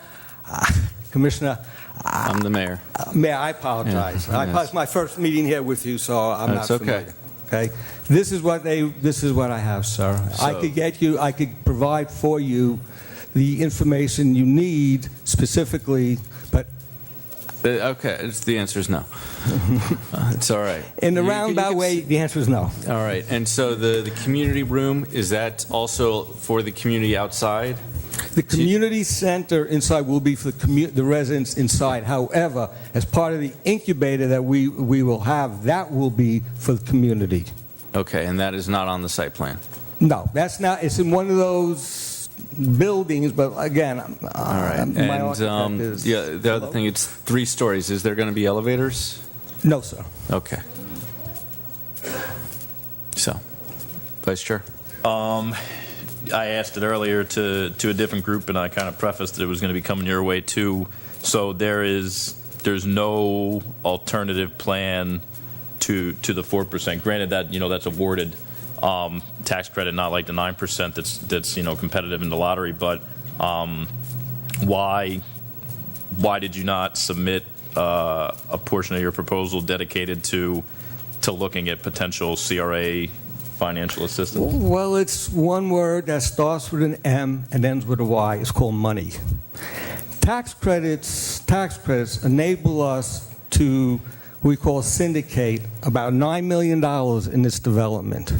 Commissioner. I'm the mayor. Mayor, I apologize. Yeah, It's my first meeting here with you, so I'm That's not familiar. Okay. This is what I have, sir. So, I could provide for you the information you need specifically, but okay, the answer is no. It's all right. In the roundabout way, the answer is no. All right. And so the community room, is that also for the community outside? The community center inside will be for the residents inside. However, as part of the incubator that we will have, that will be for the community. Okay, and that is not on the site plan? No, that's not. It's in one of those buildings, but again, all right. My architect is the other thing, it's 3 stories. Is there going to be elevators? No, sir. Okay. So, Vice Chair. I asked it earlier to a different group, and I kind of prefaced that it was going to be coming your way too. So there's no alternative plan to the 4%. Granted that that's awarded tax credit, not like the 9% that's competitive in the lottery. But why did you not submit a portion of your proposal dedicated to looking at potential CRA financial assistance? Well, it's one word that starts with an M and ends with a Y. It's called money. Tax credits enable us to, we call syndicate, about $9 million in this development.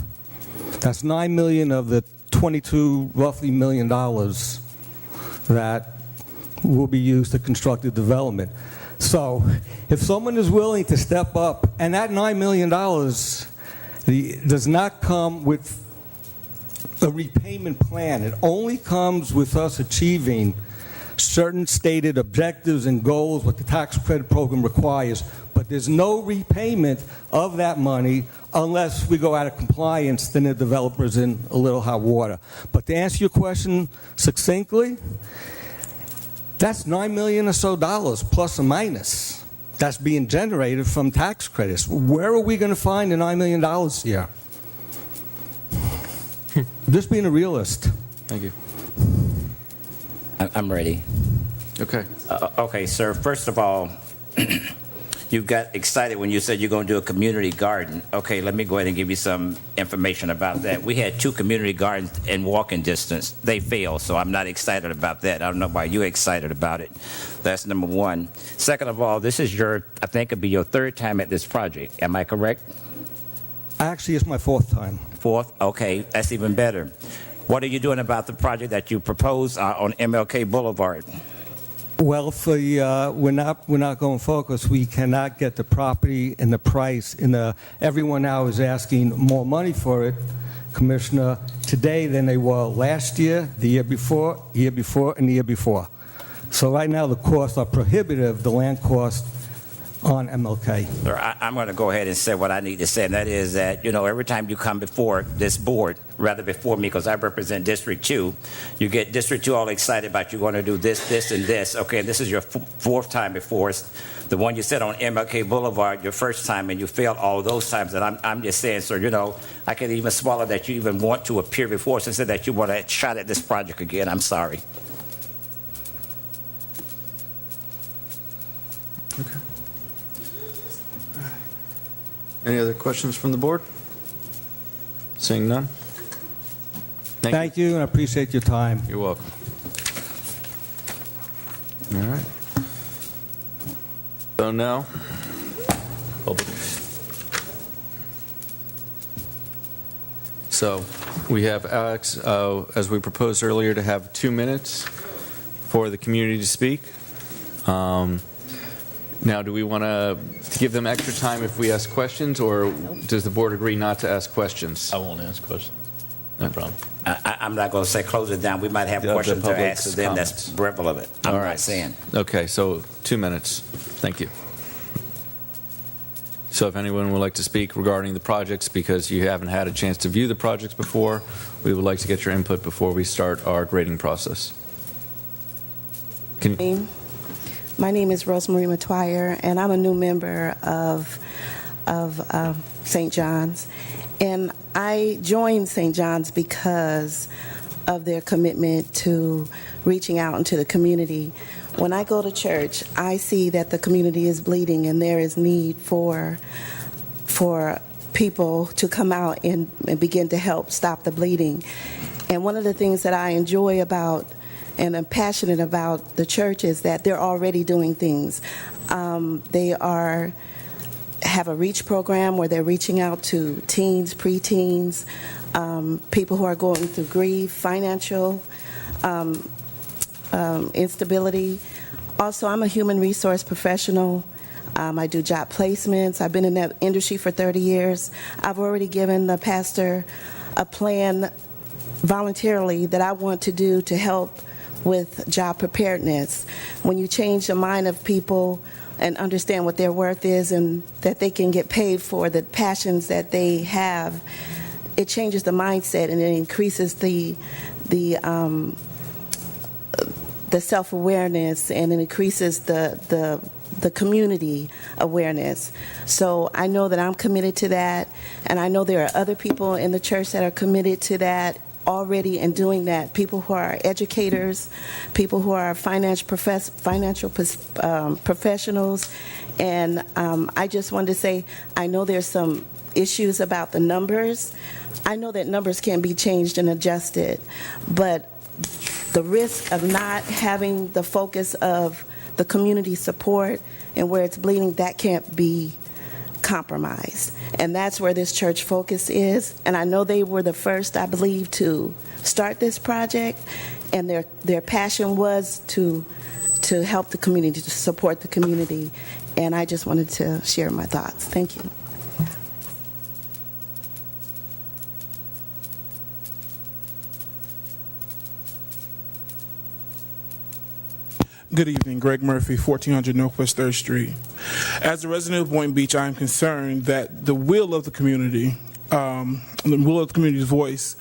That's $9 million of the roughly $22 million that will be used to construct the development. So if someone is willing to step up, and that $9 million does not come with a repayment plan. It only comes with us achieving certain stated objectives and goals, what the tax credit program requires. But there's no repayment of that money unless we go out of compliance, then the developer's in a little hot water. But to answer your question succinctly, that's $9 million or so plus or minus that's being generated from tax credits. Where are we going to find the $9 million here? Just being a realist. Thank you. I'm ready. Okay. Okay, sir. First of all, you got excited when you said you're going to do a community garden. Okay, let me go ahead and give you some information about that. We had 2 community gardens in walking distance. They failed, so I'm not excited about that. I don't know why you're excited about it. That's number one. Second of all, this is I think it'll be your 3rd time at this project. Am I correct? Actually, it's my 4th time. 4th? Okay, that's even better. What are you doing about the project that you proposed on MLK Boulevard? Well, we're not going to focus. We cannot get the property and the price. Everyone now is asking more money for it, Commissioner, today than they were last year, the year before, and the year before. So right now the costs are prohibitive, the land cost on MLK. Sir, I'm going to go ahead and say what I need to say, and that is that, every time you come before this board, rather before me, because I represent District 2, you get District 2 all excited about you going to do this, this, and this. Okay, this is your 4th time before us. The one you said on MLK Boulevard, your 1st time, and you failed all those times. And I'm just saying, sir, I can even swallow that you even want to appear before us and say that you want a shot at this project again. I'm sorry. Okay. Any other questions from the board? Seeing none? Thank you, and I appreciate your time. You're welcome. All right. So now, public. So we have Alex, as we proposed earlier, to have 2 minutes for the community to speak. Now, do we want to give them extra time if we ask questions, or does the board agree not to ask questions? I won't ask questions. No problem. I'm not going to say close it down. We might have questions to ask to them that's relevant. I'm not saying. Okay, so 2 minutes. Thank you. So if anyone would like to speak regarding the projects, because you haven't had a chance to view the projects before, we would like to get your input before we start our grading process. My name is Rosemary Matoyer, and I'm a new member of St. John's. And I joined St. John's because of their commitment to reaching out into the community. When I go to church, I see that the community is bleeding, and there is need for people to come out and begin to help stop the bleeding. And one of the things that I enjoy about and I'm passionate about the church is that they're already doing things. They have a REACH program where they're reaching out to teens, preteens, people who are going through grief, financial instability. Also, I'm a human resource professional. I do job placements. I've been in that industry for 30 years. I've already given the pastor a plan voluntarily that I want to do to help with job preparedness. When you change the mind of people and understand what their worth is and that they can get paid for the passions that they have, it changes the mindset and it increases the self-awareness, and it increases the community awareness. So I know that I'm committed to that, and I know there are other people in the church that are committed to that already and doing that, people who are educators, people who are financial professionals. And I just wanted to say, I know there's some issues about the numbers. I know that numbers can be changed and adjusted, but the risk of not having the focus of the community support and where it's bleeding, that can't be compromised. And that's where this church focus is. And I know they were the first, I believe, to start this project, and their passion was to help the community, to support the community. And I just wanted to share my thoughts. Thank you. Good evening, Greg Murphy, 1400 Northwest 3rd Street. As a resident of Boynton Beach, I am concerned that the will of the community, the will of the community's voice,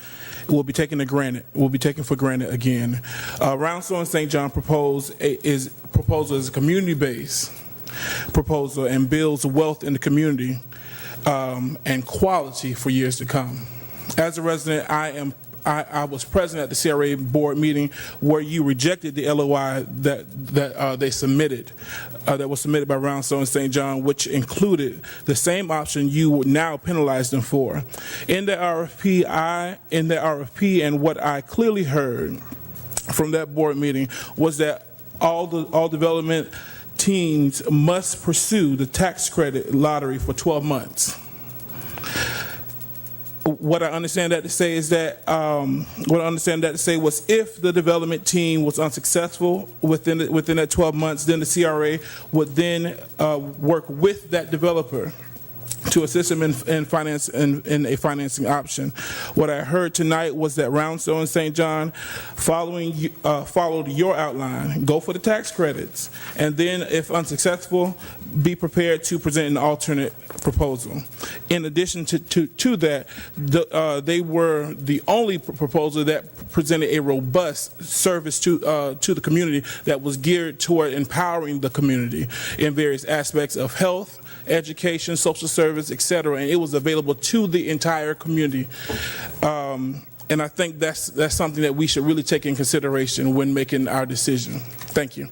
will be taken for granted again. Roundstone and St. John proposal is a community-based proposal and builds wealth in the community and quality for years to come. As a resident, I was present at the CRA board meeting where you rejected the LOI that they submitted, that was submitted by Roundstone and St. John, which included the same option you would now penalize them for. In the RFP, and what I clearly heard from that board meeting was that all development teams must pursue the tax credit lottery for 12 months. What I understand that to say is that was if the development team was unsuccessful within that 12 months, then the CRA would then work with that developer to assist them in a financing option. What I heard tonight was that Roundstone and St. John followed your outline, go for the tax credits, and then if unsuccessful, be prepared to present an alternate proposal. In addition to that, they were the only proposal that presented a robust service to the community that was geared toward empowering the community in various aspects of health, education, social service, etc., and it was available to the entire community. And I think that's something that we should really take in consideration when making our decision. Thank you.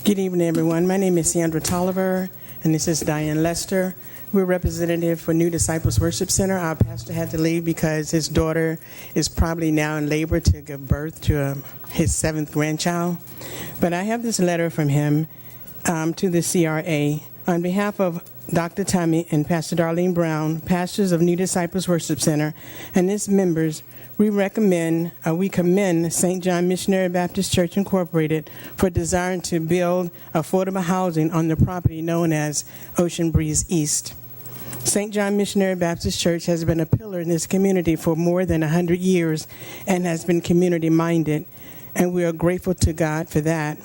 Good evening, everyone. My name is Sandra Tolliver, and this is Diane Lester. We're representative for New Disciples Worship Center. Our pastor had to leave because his daughter is probably now in labor to give birth to his 7th grandchild. But I have this letter from him to the CRA. On behalf of Dr. Tommy and Pastor Darlene Brown, pastors of New Disciples Worship Center, and its members, we commend St. John Missionary Baptist Church Incorporated for desiring to build affordable housing on the property known as Ocean Breeze East. St. John Missionary Baptist Church has been a pillar in this community for more than 100 years and has been community-minded, and we are grateful to God for that.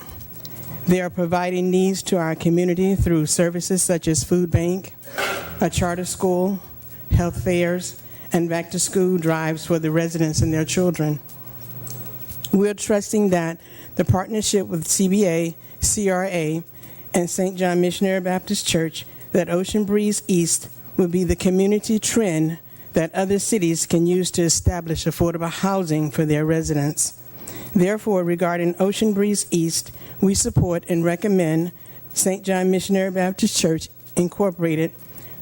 They are providing needs to our community through services such as food bank, a charter school, health fairs, and back-to-school drives for the residents and their children. We're trusting that the partnership with CBA, CRA, and St. John Missionary Baptist Church, that Ocean Breeze East will be the community trend that other cities can use to establish affordable housing for their residents. Therefore, regarding Ocean Breeze East, we support and recommend St. John Missionary Baptist Church Incorporated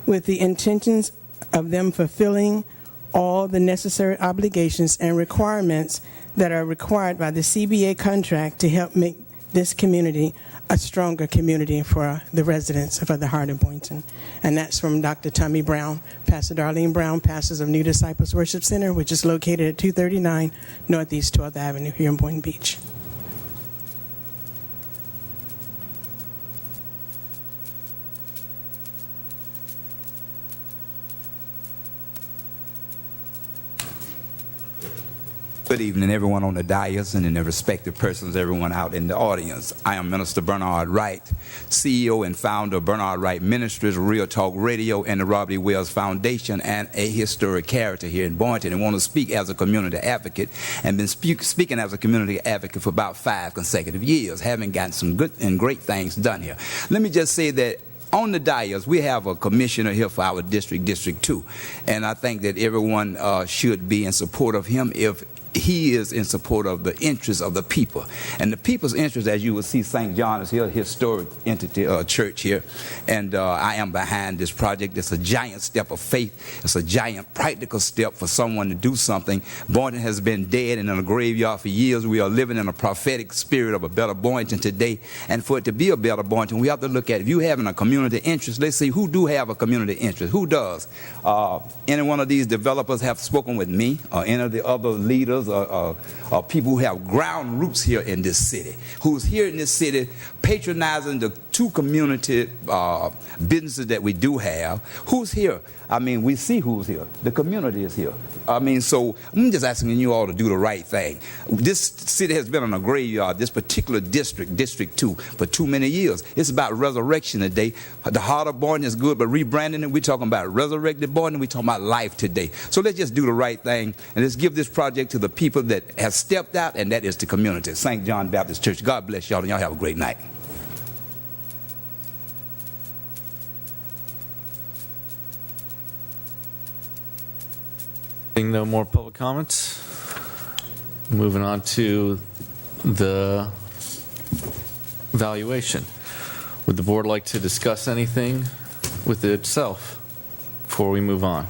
with the intentions of them fulfilling all the necessary obligations and requirements that are required by the CBA contract to help make this community a stronger community for the residents of the heart of Boynton. And that's from Dr. Tommy Brown, Pastor Darlene Brown, pastors of New Disciples Worship Center, which is located at 239 Northeast 12th Avenue here in Boynton Beach. Good evening, everyone on the dais and in their respective persons, everyone out in the audience. I am Minister Bernard Wright, CEO and founder of Bernard Wright Ministries, Real Talk Radio, and the Robert E. Wells Foundation, and a historic character here in Boynton, and want to speak as a community advocate, and been speaking as a community advocate for about 5 consecutive years, having gotten some good and great things done here. Let me just say that on the dais, we have a commissioner here for our district, District 2, and I think that everyone should be in support of him if he is in support of the interests of the people. And the people's interest, as you will see, St. John is here, a historic entity, church here, and I am behind this project. It's a giant step of faith. It's a giant practical step for someone to do something. Boynton has been dead and in a graveyard for years. We are living in a prophetic spirit of a better Boynton today, and for it to be a better Boynton, we have to look at, if you having a community interest, let's see who do have a community interest. Who does? Any one of these developers have spoken with me or any of the other leaders leaders, people who have ground roots here in this city, who's here in this city patronizing the two community businesses that we do have. Who's here? I mean, we see who's here. The community is here. I mean, so I'm just asking you all to do the right thing. This city has been on a graveyard, this particular district, District 2, for too many years. It's about resurrection today. The heart of Boynton is good, but rebranding it, we're talking about resurrected Boynton, we're talking about life today. So let's just do the right thing, and let's give this project to the people that have stepped out, and that is the community. St. John Baptist Church. God bless y'all, and y'all have a great night. No more public comments. Moving on to the valuation. Would the board like to discuss anything with itself before we move on?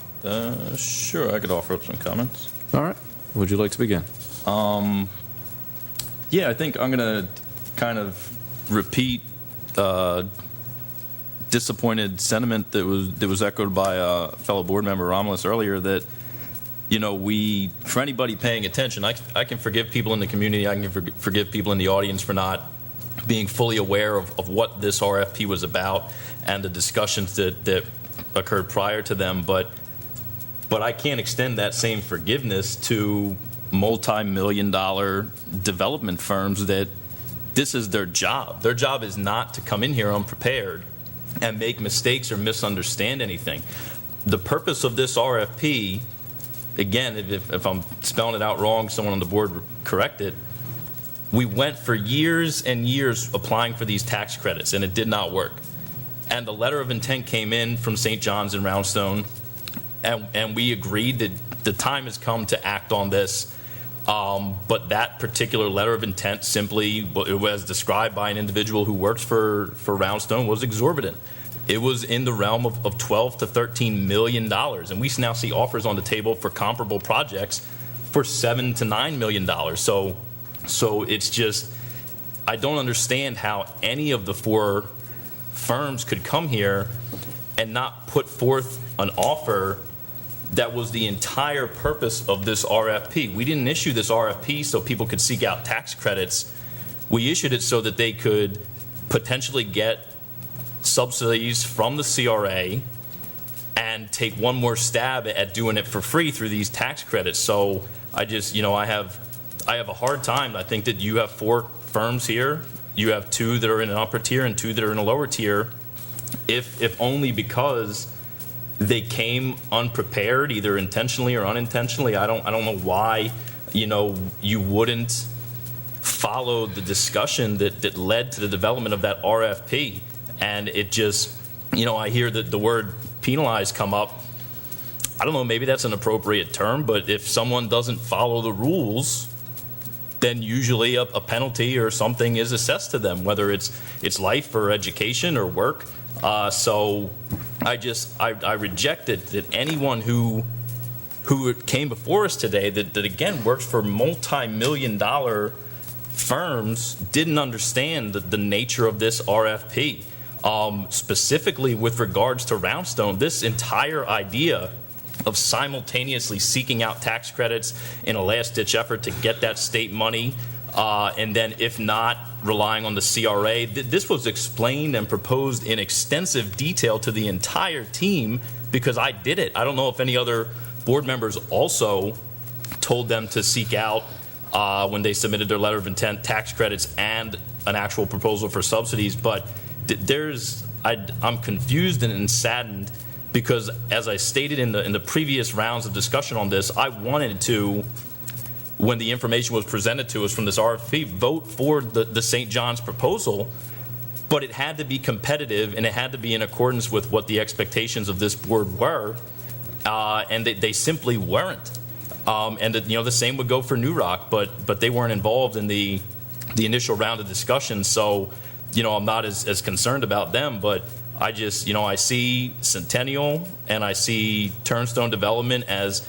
Sure, I could offer up some comments. All right. Would you like to begin? Yeah, I think I'm going to kind of repeat disappointed sentiment that was echoed by fellow board member Romulus earlier, that for anybody paying attention, I can forgive people in the community, I can forgive people in the audience for not being fully aware of what this RFP was about and the discussions that occurred prior to them, but I can't extend that same forgiveness to multi-million-dollar development firms that this is their job. Their job is not to come in here unprepared and make mistakes or misunderstand anything. The purpose of this RFP, again, if I'm spelling it out wrong, someone on the board correct it. We went for years and years applying for these tax credits, and it did not work. And the letter of intent came in from St. John's and Roundstone, and we agreed that the time has come to act on this. But that particular letter of intent simply, it was described by an individual who works for Roundstone, was exorbitant. It was in the realm of $12 to $13 million, and we now see offers on the table for comparable projects for $7 to $9 million. So it's just, I don't understand how any of the four firms could come here and not put forth an offer that was the entire purpose of this RFP. We didn't issue this RFP so people could seek out tax credits. We issued it so that they could potentially get subsidies from the CRA and take one more stab at doing it for free through these tax credits. So I just, I have a hard time. I think that you have four firms here. You have two that are in an upper tier and two that are in a lower tier. If only because they came unprepared, either intentionally or unintentionally. I don't know why, you wouldn't follow the discussion that led to the development of that RFP. And it just, I hear that the word penalize come up. I don't know, maybe that's an appropriate term, but if someone doesn't follow the rules, then usually a penalty or something is assessed to them, whether it's life or education or work. So I rejected that anyone who came before us today that again works for multi-million-dollar firms didn't understand the nature of this RFP. Specifically with regards to Roundstone, this entire idea of simultaneously seeking out tax credits in a last-ditch effort to get that state money, and then if not, relying on the CRA. This was explained and proposed in extensive detail to the entire team because I did it. I don't know if any other board members also told them to seek out, when they submitted their letter of intent, tax credits and an actual proposal for subsidies, but I'm confused and saddened because, as I stated in the previous rounds of discussion on this, I wanted to, when the information was presented to us from this RFP, vote for the St. John's proposal, but it had to be competitive and it had to be in accordance with what the expectations of this board were, and they simply weren't. And the same would go for New Rock, but they weren't involved in the initial round of discussion. So, I'm not as concerned about them, but I just, I see Centennial and I see Turnstone Development as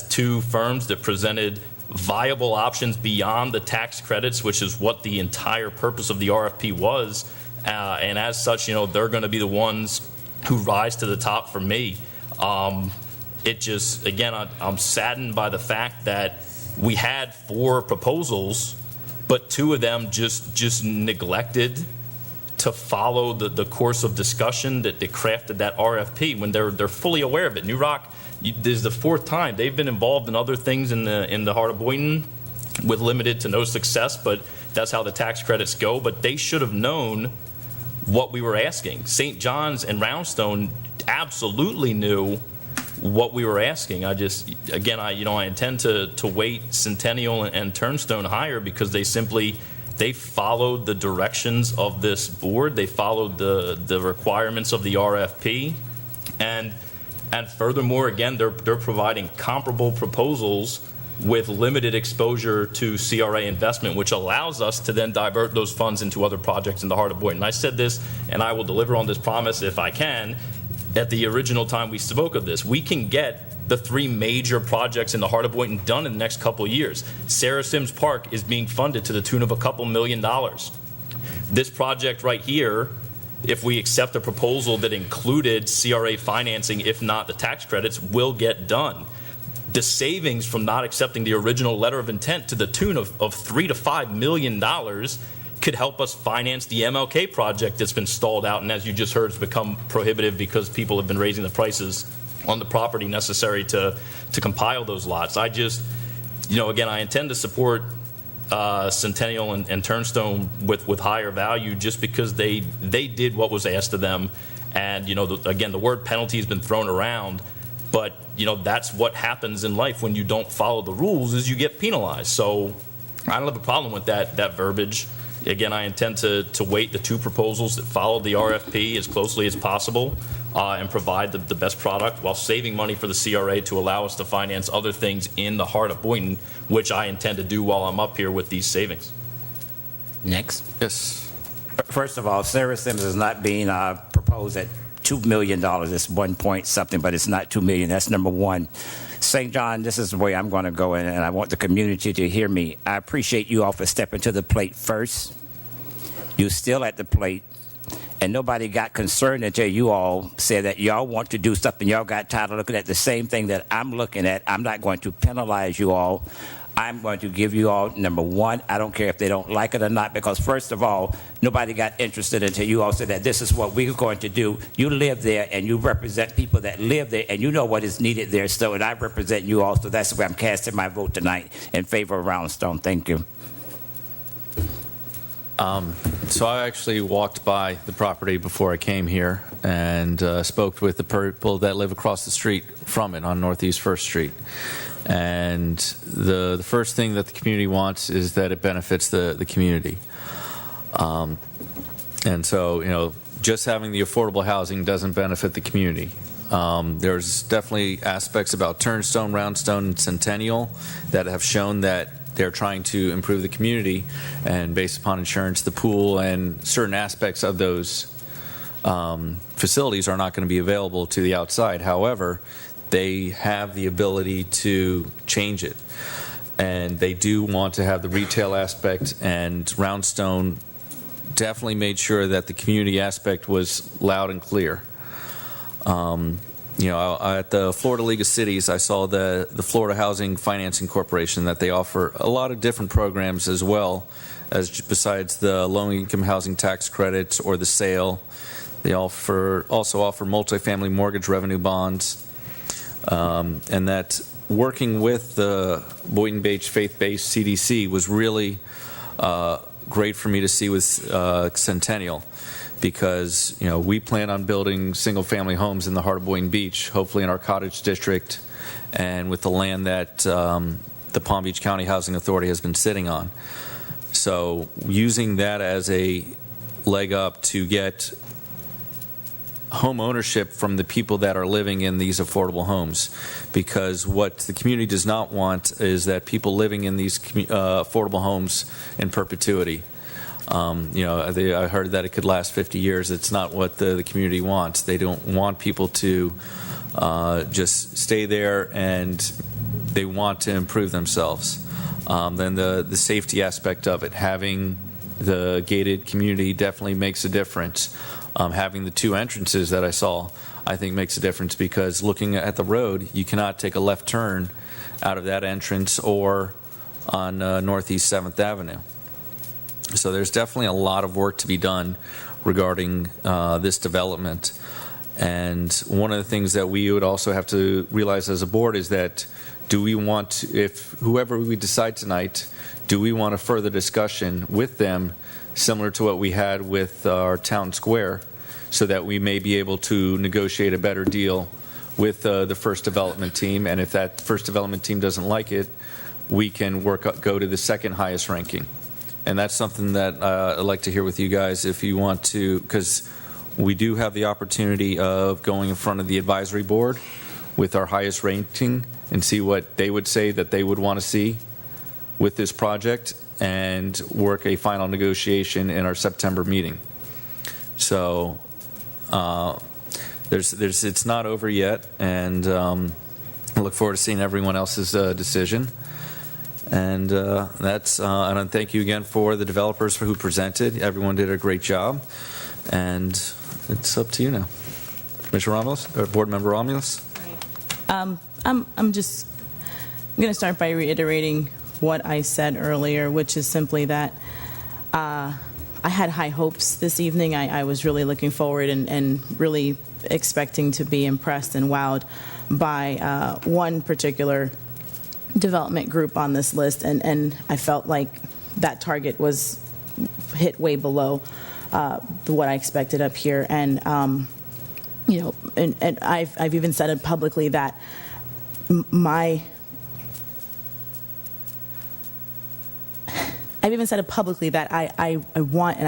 two firms that presented viable options beyond the tax credits, which is what the entire purpose of the RFP was. And as such, they're going to be the ones who rise to the top for me. It just, again, I'm saddened by the fact that we had 4 proposals, but 2 of them just neglected to follow the course of discussion that crafted that RFP when they're fully aware of it. New Rock, this is the 4th time. They've been involved in other things in the heart of Boynton with limited to no success, but that's how the tax credits go. But they should have known what we were asking. St. John's and Roundstone absolutely knew what we were asking. I intend to weight Centennial and Turnstone higher because they followed the directions of this board. They followed the requirements of the RFP, and furthermore, again, they're providing comparable proposals with limited exposure to CRA investment, which allows us to then divert those funds into other projects in the heart of Boynton. I said this, and I will deliver on this promise if I can. At the original time we spoke of this, we can get the 3 major projects in the heart of Boynton done in the next couple of years. Sarah Sims Park is being funded to the tune of a couple $1 million. This project right here, if we accept a proposal that included CRA financing, if not the tax credits, will get done. The savings from not accepting the original letter of intent to the tune of $3 to $5 million could help us finance the MLK project that's been stalled out, and as you just heard, it's become prohibitive because people have been raising the prices on the property necessary to compile those lots. I intend to support Centennial and Turnstone with higher value just because they did what was asked of them. And, the word penalty has been thrown around, but, that's what happens in life when you don't follow the rules is you get penalized. So I don't have a problem with that verbiage. Again, I intend to weight the 2 proposals that follow the RFP as closely as possible and provide the best product while saving money for the CRA to allow us to finance other things in the heart of Boynton, which I intend to do while I'm up here with these savings. Next. Yes. First of all, Sarah Sims is not being proposed at $2 million. It's 1 point something, but it's not $2 million. That's number one. St. John, this is the way I'm going to go in, and I want the community to hear me. I appreciate you all for stepping to the plate first. You're still at the plate, and nobody got concerned until you all said that y'all want to do something. Y'all got tired of looking at the same thing that I'm looking at. I'm not going to penalize you all. I'm going to give you all, number one, I don't care if they don't like it or not, because first of all, nobody got interested until you all said that this is what we're going to do. You live there, and you represent people that live there, and you know what is needed there. So, and I represent you all, so that's why I'm casting my vote tonight in favor of Roundstone. Thank you. So I actually walked by the property before I came here and spoke with the people that live across the street from it on Northeast 1st Street. And the first thing that the community wants is that it benefits the community. And so, just having the affordable housing doesn't benefit the community. There's definitely aspects about Turnstone, Roundstone, and Centennial that have shown that they're trying to improve the community, and based upon insurance, the pool and certain aspects of those facilities are not going to be available to the outside. However, they have the ability to change it, and they do want to have the retail aspect, and Roundstone definitely made sure that the community aspect was loud and clear. At the Florida League of Cities, I saw the Florida Housing Financing Corporation, that they offer a lot of different programs as well, as besides the low-income housing tax credits or the sale. They also offer multifamily mortgage revenue bonds, and that working with the Boynton Beach faith-based CDC was really great for me to see with Centennial. Because we plan on building single-family homes in the heart of Boynton Beach, hopefully in our cottage district, and with the land that the Palm Beach County Housing Authority has been sitting on. So using that as a leg up to get home ownership from the people that are living in these affordable homes, because what the community does not want is that people living in these affordable homes in perpetuity. I heard that it could last 50 years. It's not what the community wants. They don't want people to just stay there, and they want to improve themselves. Then the safety aspect of it, having the gated community definitely makes a difference. Having the 2 entrances that I saw, I think makes a difference, because looking at the road, you cannot take a left turn out of that entrance or on Northeast 7th Avenue. So there's definitely a lot of work to be done regarding this development. And one of the things that we would also have to realize as a board is that do we want, if whoever we decide tonight, do we want a further discussion with them similar to what we had with our town square so that we may be able to negotiate a better deal with the first development team, and if that first development team doesn't like it, we can go to the second highest ranking. And that's something that I'd like to hear with you guys if you want to, because we do have the opportunity of going in front of the advisory board with our highest ranking and see what they would say that they would want to see with this project and work a final negotiation in our September meeting. So it's not over yet, and I look forward to seeing everyone else's decision. And and thank you again for the developers who presented. Everyone did a great job, and it's up to you now. Commissioner Romulus, or Board Member Romulus? I'm going to start by reiterating what I said earlier, which is simply that I had high hopes this evening. I was really looking forward and really expecting to be impressed and wowed by one particular development group on this list, and I felt like that target was hit way below what I expected up here. And and I've even said it publicly that I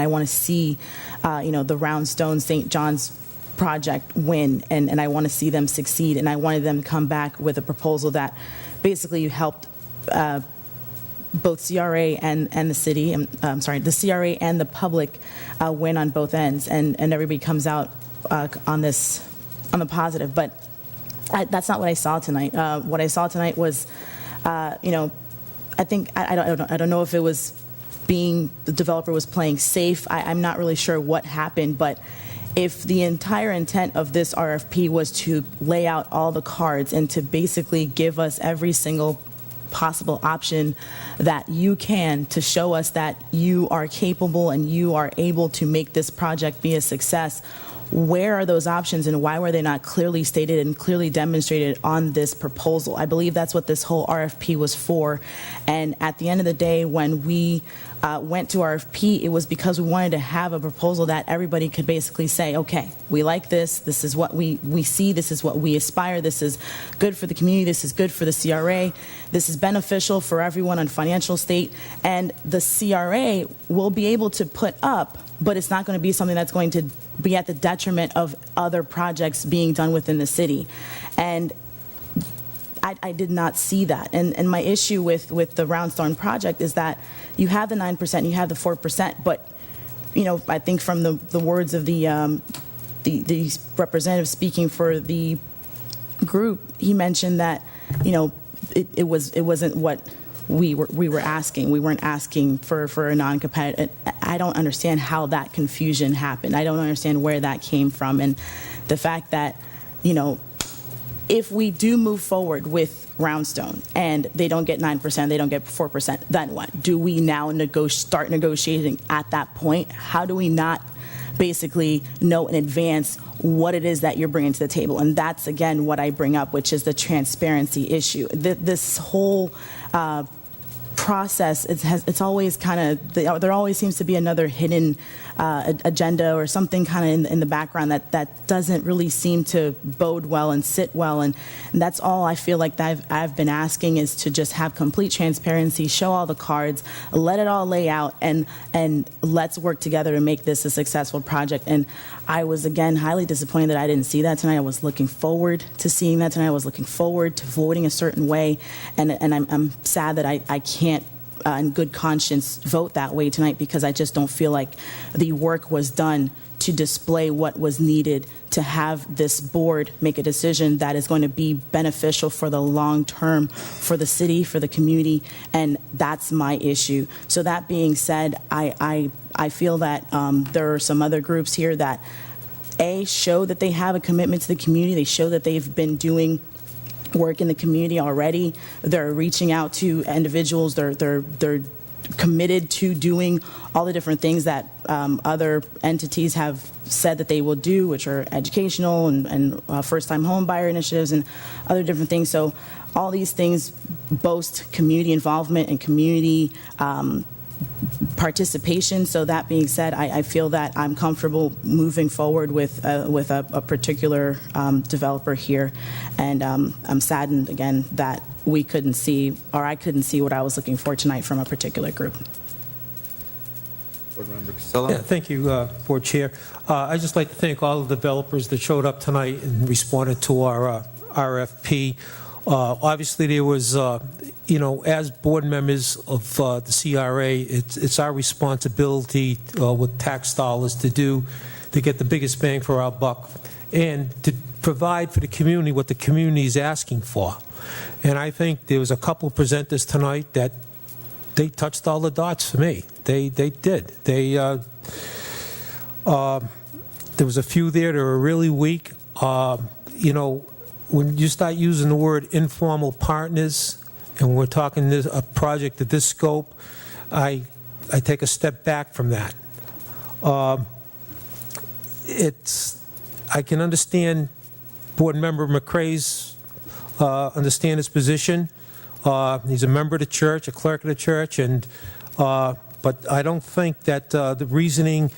want to see the Roundstone St. John's project win, and I want to see them succeed, and I wanted them to come back with a proposal that basically helped both CRA and the city, the CRA and the public win on both ends, and everybody comes out on the positive. But that's not what I saw tonight. What I saw tonight was, I think I don't know if it was the developer was playing safe. I'm not really sure what happened, but if the entire intent of this RFP was to lay out all the cards and to basically give us every single possible option that you can to show us that you are capable and you are able to make this project be a success, where are those options and why were they not clearly stated and clearly demonstrated on this proposal? I believe that's what this whole RFP was for. And at the end of the day, when we went to RFP, it was because we wanted to have a proposal that everybody could basically say, okay, we like this, this is what we see, this is what we aspire, this is good for the community, this is good for the CRA, this is beneficial for everyone on financial state, and the CRA will be able to put up, but it's not going to be something that's going to be at the detriment of other projects being done within the city. And I did not see that. And my issue with the Roundstone project is that you have the 9%, you have the 4%, but I think from the words of the representative speaking for the group, he mentioned that it wasn't what we were asking. We weren't asking for a non-competitive. I don't understand how that confusion happened. I don't understand where that came from, and the fact that if we do move forward with Roundstone and they don't get 9%, they don't get 4%, then what? Do we now start negotiating at that point? How do we not basically know in advance what it is that you're bringing to the table? And that's, again, what I bring up, which is the transparency issue. This whole process, it's always kind of, there always seems to be another hidden agenda or something kind of in the background that doesn't really seem to bode well and sit well, and that's all I feel like that I've been asking, is to just have complete transparency, show all the cards, let it all lay out, and let's work together to make this a successful project. And I was, again, highly disappointed that I didn't see that tonight. I was looking forward to seeing that tonight. I was looking forward to voting a certain way, and I'm sad that I can't in good conscience vote that way tonight, because I just don't feel like the work was done to display what was needed to have this board make a decision that is going to be beneficial for the long term, for the city, for the community, and that's my issue. So that being said, I feel that there are some other groups here that show that they have a commitment to the community. They show that they've been doing work in the community already. They're reaching out to individuals. They're committed to doing all the different things that other entities have said that they will do, which are educational and first-time home buyer initiatives and other different things. So all these things boast community involvement and community participation. So that being said, I feel that I'm comfortable moving forward with a particular developer here, and I'm saddened again that we couldn't see, or I couldn't see what I was looking for tonight from a particular group. Board Member Casella? Yeah, thank you, Board Chair. I'd just like to thank all the developers that showed up tonight and responded to our RFP. Obviously, there was, as board members of the CRA, it's our responsibility with tax dollars to get the biggest bang for our buck and to provide for the community what the community is asking for. And I think there was a couple of presenters tonight that they touched all the dots for me. They did. There was a few there that were really weak. When you start using the word informal partners, and we're talking a project of this scope, I take a step back from that. I can understand Board Member McCrae's understand his position. He's a member of the church, a clerk of the church, but I don't think that the reasoning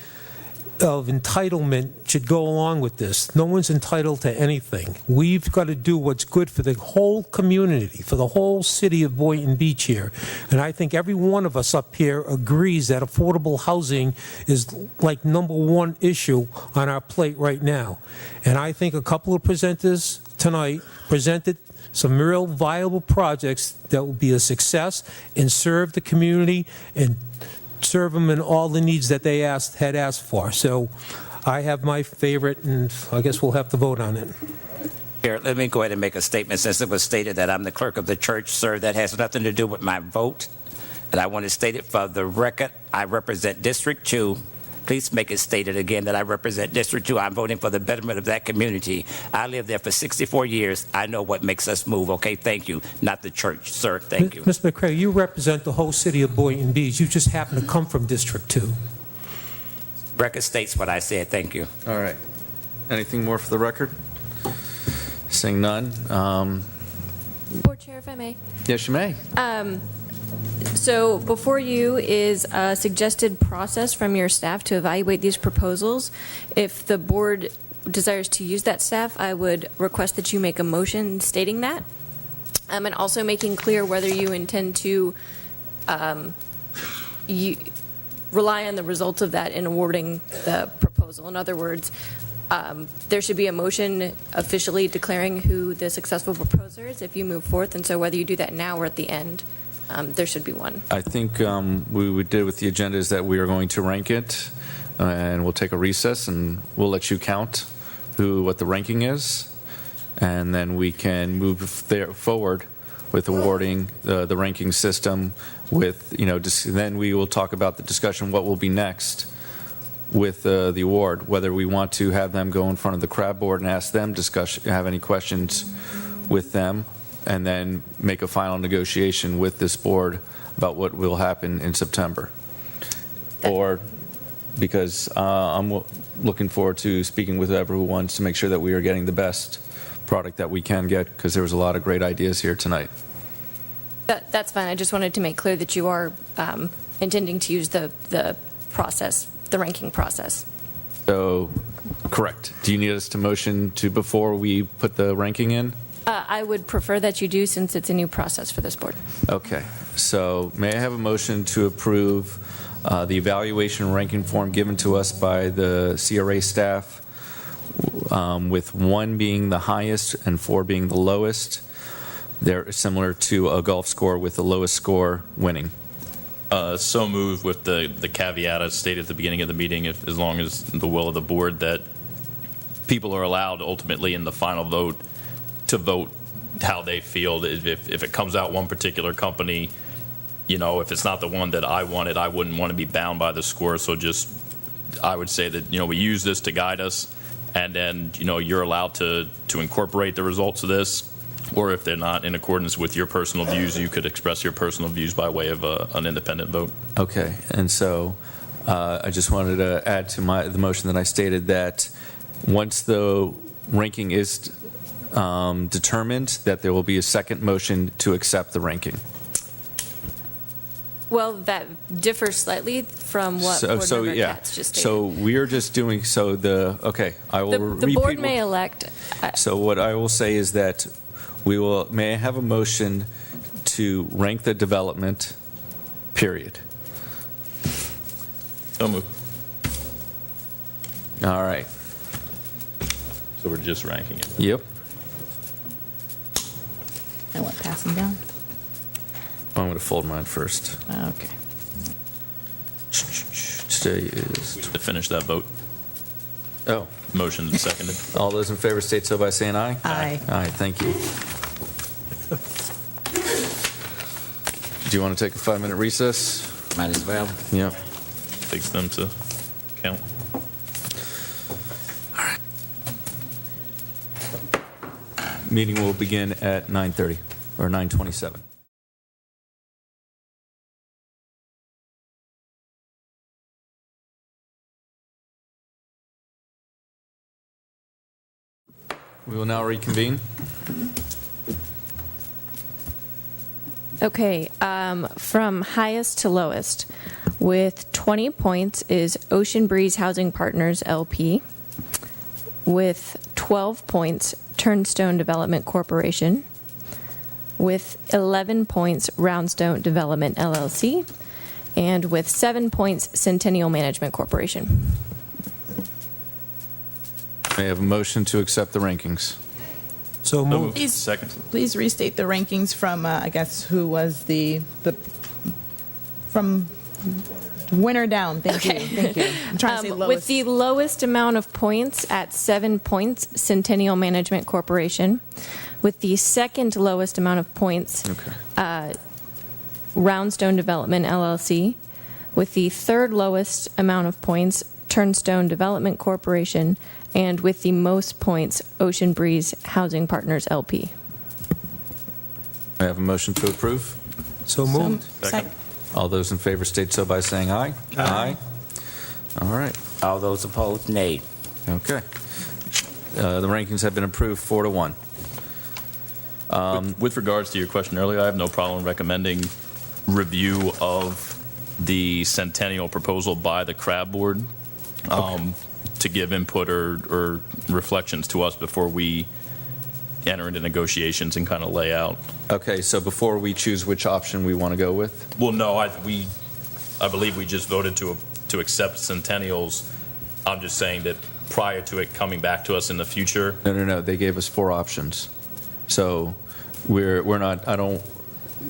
of entitlement should go along with this. No one's entitled to anything. We've got to do what's good for the whole community, for the whole city of Boynton Beach here. And I think every one of us up here agrees that affordable housing is like #1 issue on our plate right now. And I think a couple of presenters tonight presented some real viable projects that will be a success and serve the community and serve them in all the needs that they had asked for. So I have my favorite, and I guess we'll have to vote on it. Here, let me go ahead and make a statement. Since it was stated that I'm the clerk of the church, sir, that has nothing to do with my vote. And I want to state it for the record. I represent District 2. Please make it stated again that I represent District 2. I'm voting for the betterment of that community. I lived there for 64 years. I know what makes us move. Okay, thank you. Not the church, sir. Thank you. Mr. McCrae, you represent the whole city of Boynton Beach. You just happen to come from District 2. Record states what I said. Thank you. All right. Anything more for the record? Seeing none. Board Chair, if I may. Yes, you may. So before you is a suggested process from your staff to evaluate these proposals. If the board desires to use that staff, I would request that you make a motion stating that, and also making clear whether you intend to rely on the results of that in awarding the proposal. In other words, there should be a motion officially declaring who the successful proposer is if you move forth, and so whether you do that now or at the end, there should be one. I think we did with the agenda is that we are going to rank it, and we'll take a recess, and we'll let you count what the ranking is, and then we can move forward with awarding the ranking system. Then we will talk about the discussion what will be next with the award, whether we want to have them go in front of the CRA board and ask them have any questions with them, and then make a final negotiation with this board about what will happen in September. Or because I'm looking forward to speaking with whoever who wants to make sure that we are getting the best product that we can get, because there was a lot of great ideas here tonight. That's fine. I just wanted to make clear that you are intending to use the process, the ranking process. So, correct. Do you need us to motion to before we put the ranking in? I would prefer that you do, since it's a new process for this board. Okay. So may I have a motion to approve the evaluation ranking form given to us by the CRA staff, with 1 being the highest and 4 being the lowest? They're similar to a golf score, with the lowest score winning. So moved, with the caveat as stated at the beginning of the meeting, as long as the will of the board, that people are allowed ultimately in the final vote to vote how they feel. If it comes out one particular company, if it's not the one that I wanted, I wouldn't want to be bound by the score. So I would say that, we use this to guide us, and then, you're allowed to incorporate the results of this Or if they're not in accordance with your personal views, you could express your personal views by way of an independent vote. Okay, and so I just wanted to add to the motion that I stated that once the ranking is determined, that there will be a second motion to accept the ranking. Well, that differs slightly from what Board Member Katz just stated. So we are just doing, I will repeat. The board may elect. So what I will say is that may I have a motion to rank the development, period. So moved. All right. So we're just ranking it. Yep. And what, pass them down? I'm going to fold mine first. Okay. Today is... To finish that vote. Oh. Motion and seconded. All those in favor state so by saying aye. Aye. Aye, thank you. Do you want to take a 5-minute recess? Might as well. Yep. Takes them to count. All right. Meeting will begin at 9:30 or 9:27. We will now reconvene. Okay, from highest to lowest, with 20 points is Ocean Breeze Housing Partners, LP. With 12 points, Turnstone Development Corporation. With 11 points, Roundstone Development, LLC. And with 7 points, Centennial Management Corporation. May I have a motion to accept the rankings? So moved. Please, Second. please restate the rankings from, I guess, who was from winner down. Thank you. Thank you. I'm trying to say lowest. With the lowest amount of points at 7 points, Centennial Management Corporation. With the second lowest amount of points, Roundstone Development, LLC. With the third lowest amount of points, Turnstone Development Corporation. And with the most points, Ocean Breeze Housing Partners, LP. I have a motion to approve. So moved. Second. All those in favor state so by saying aye. Aye. All right. All those opposed, nay. Okay. The rankings have been approved 4-1. With regards to your question earlier, I have no problem recommending review of the Centennial proposal by the CRA board to give input or reflections to us before we enter into negotiations and kind of lay out. Okay, so before we choose which option we want to go with? Well, no, I believe we just voted to accept Centennial's. I'm just saying that prior to it coming back to us in the future. No. They gave us 4 options. So we're not, I don't,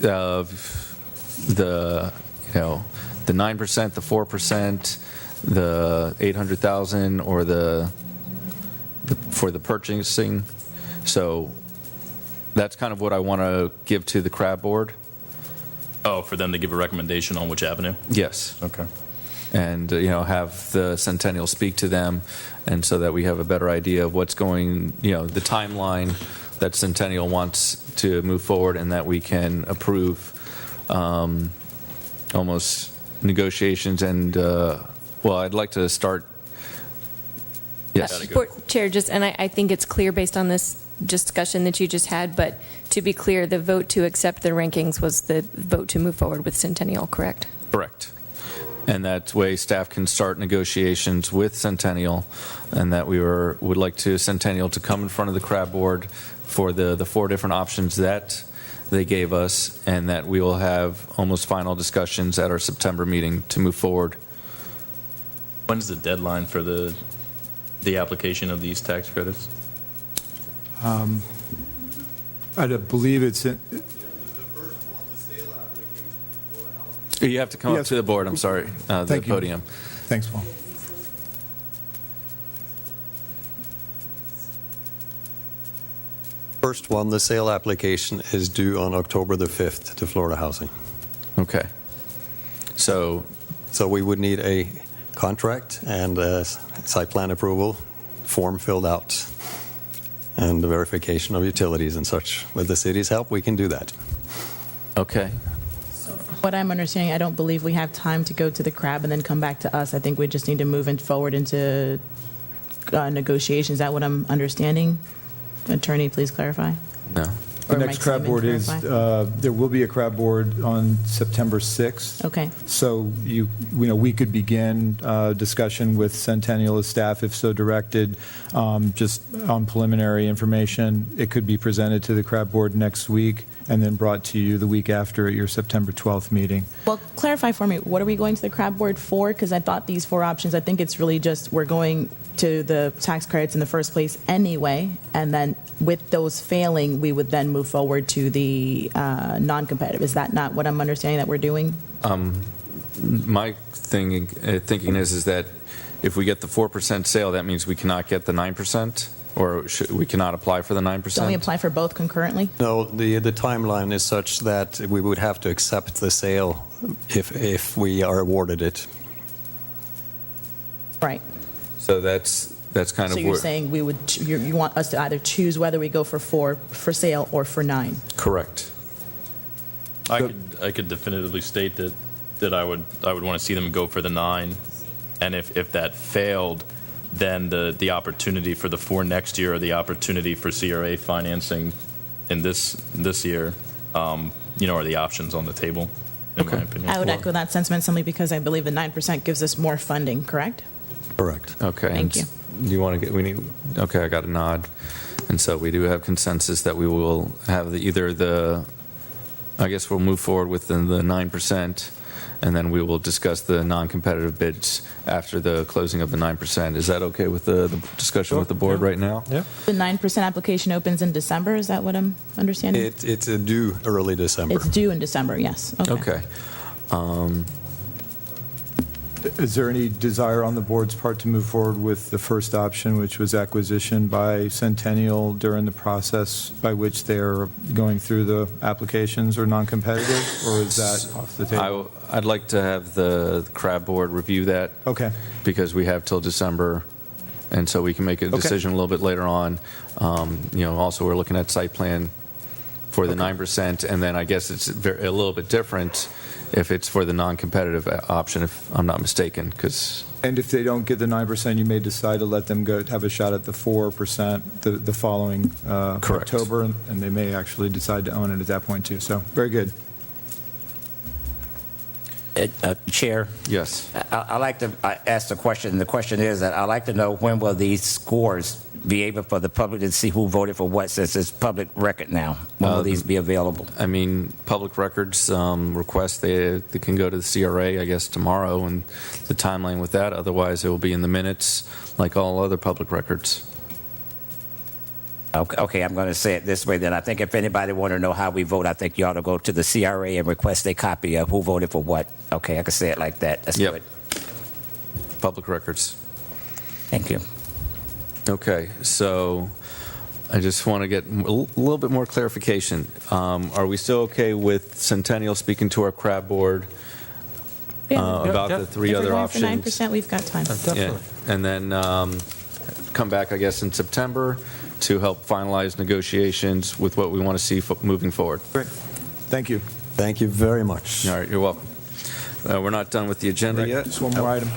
the 9%, the 4%, the 800,000 or for the purchasing. So that's kind of what I want to give to the CRA board. Oh, for them to give a recommendation on which avenue? Yes. Okay. And, have the Centennial speak to them, and so that we have a better idea of what's going, the timeline that Centennial wants to move forward, and that we can approve almost negotiations. And, I'd like to start. Yes. Chair, I think it's clear based on this discussion that you just had, but to be clear, the vote to accept the rankings was the vote to move forward with Centennial, correct? Correct. And that way staff can start negotiations with Centennial, and that we would like Centennial to come in front of the CRA board for the 4 different options that they gave us, and that we will have almost final discussions at our September meeting to move forward. When's the deadline for the application of these tax credits? I believe it's in, You have to come up to the board, I'm sorry, the podium. Thanks, Paul. First one, the sale application is due on October the 5th to Florida Housing. Okay. So we would need a contract and a site plan approval form filled out. and the verification of utilities and such. With the city's help, we can do that. Okay. What I'm understanding, I don't believe we have time to go to the CRAB and then come back to us. I think we just need to move forward into negotiations. Is that what I'm understanding? Attorney, please clarify. No. The Or next Mike crab Simon board is, clarify? there will be a crab board on September 6th. Okay. So we could begin discussion with Centennial staff if so directed, just on preliminary information. It could be presented to the crab board next week and then brought to you the week after at your September 12th meeting. Well, clarify for me, what are we going to the CRAB board for? Because I thought these 4 options, I think it's really just we're going to the tax credits in the first place anyway, and then with those failing, we would then move forward to the non-competitive. Is that not what I'm understanding that we're doing? My thinking is that if we get the 4% sale, that means we cannot get the 9%, or we cannot apply for the 9%? Don't we apply for both concurrently? No, the timeline is such that we would have to accept the sale if we are awarded it. Right. So that's kind of So you're saying we would, you want us to either choose whether we go for 4 for sale or for 9? Correct. I could definitively state that I would want to see them go for the 9, and if that failed, then the opportunity for the 4 next year, or the opportunity for CRA financing in this year, are the options on the table, in my opinion. I would echo that sentiment simply because I believe the 9% gives us more funding, correct? Correct. Okay. Thank you. Okay, I got a nod. And so we do have consensus that we will have I guess we'll move forward with the 9%, and then we will discuss the non-competitive bids after the closing of the 9%. Is that okay with the discussion with the board right now? Yeah. The 9% application opens in December, is that what I'm understanding? It's due early December. It's due in December, yes. Okay. Is there any desire on the board's part to move forward with the first option, which was acquisition by Centennial during the process by which they're going through the applications, or non-competitive, or is that off the table? I'd like to have the CRAB board review that. Okay. Because we have till December, and so we can make a decision a little bit later on. Also, we're looking at site plan for the 9%, and then I guess it's a little bit different if it's for the non-competitive option, if I'm not mistaken, because... And if they don't get the 9%, you may decide to let them go have a shot at the 4% the following October, and they may actually decide to own it at that point too. So, very good. Chair? Yes. I like to ask the question. The question is that I'd like to know, when will these scores be able for the public to see who voted for what, since it's public record now? When will these be available? I mean, public records requests, they can go to the CRA, I guess, tomorrow, and the timeline with that. Otherwise, it will be in the minutes like all other public records. Okay, I'm going to say it this way then. I think if anybody want to know how we vote, I think you ought to go to the CRA and request a copy of who voted for what. Okay, I can say it like that. That's good. Public records. Thank you. Okay, so I just want to get a little bit more clarification. Are we still okay with Centennial speaking to our CRAB board about the 3 other options? If we're going for 9%, we've got time. Yeah. And then come back, I guess, in September to help finalize negotiations with what we want to see moving forward. Great. Thank you. Thank you very much. All right, you're welcome. We're not done with the agenda yet. Just one more item.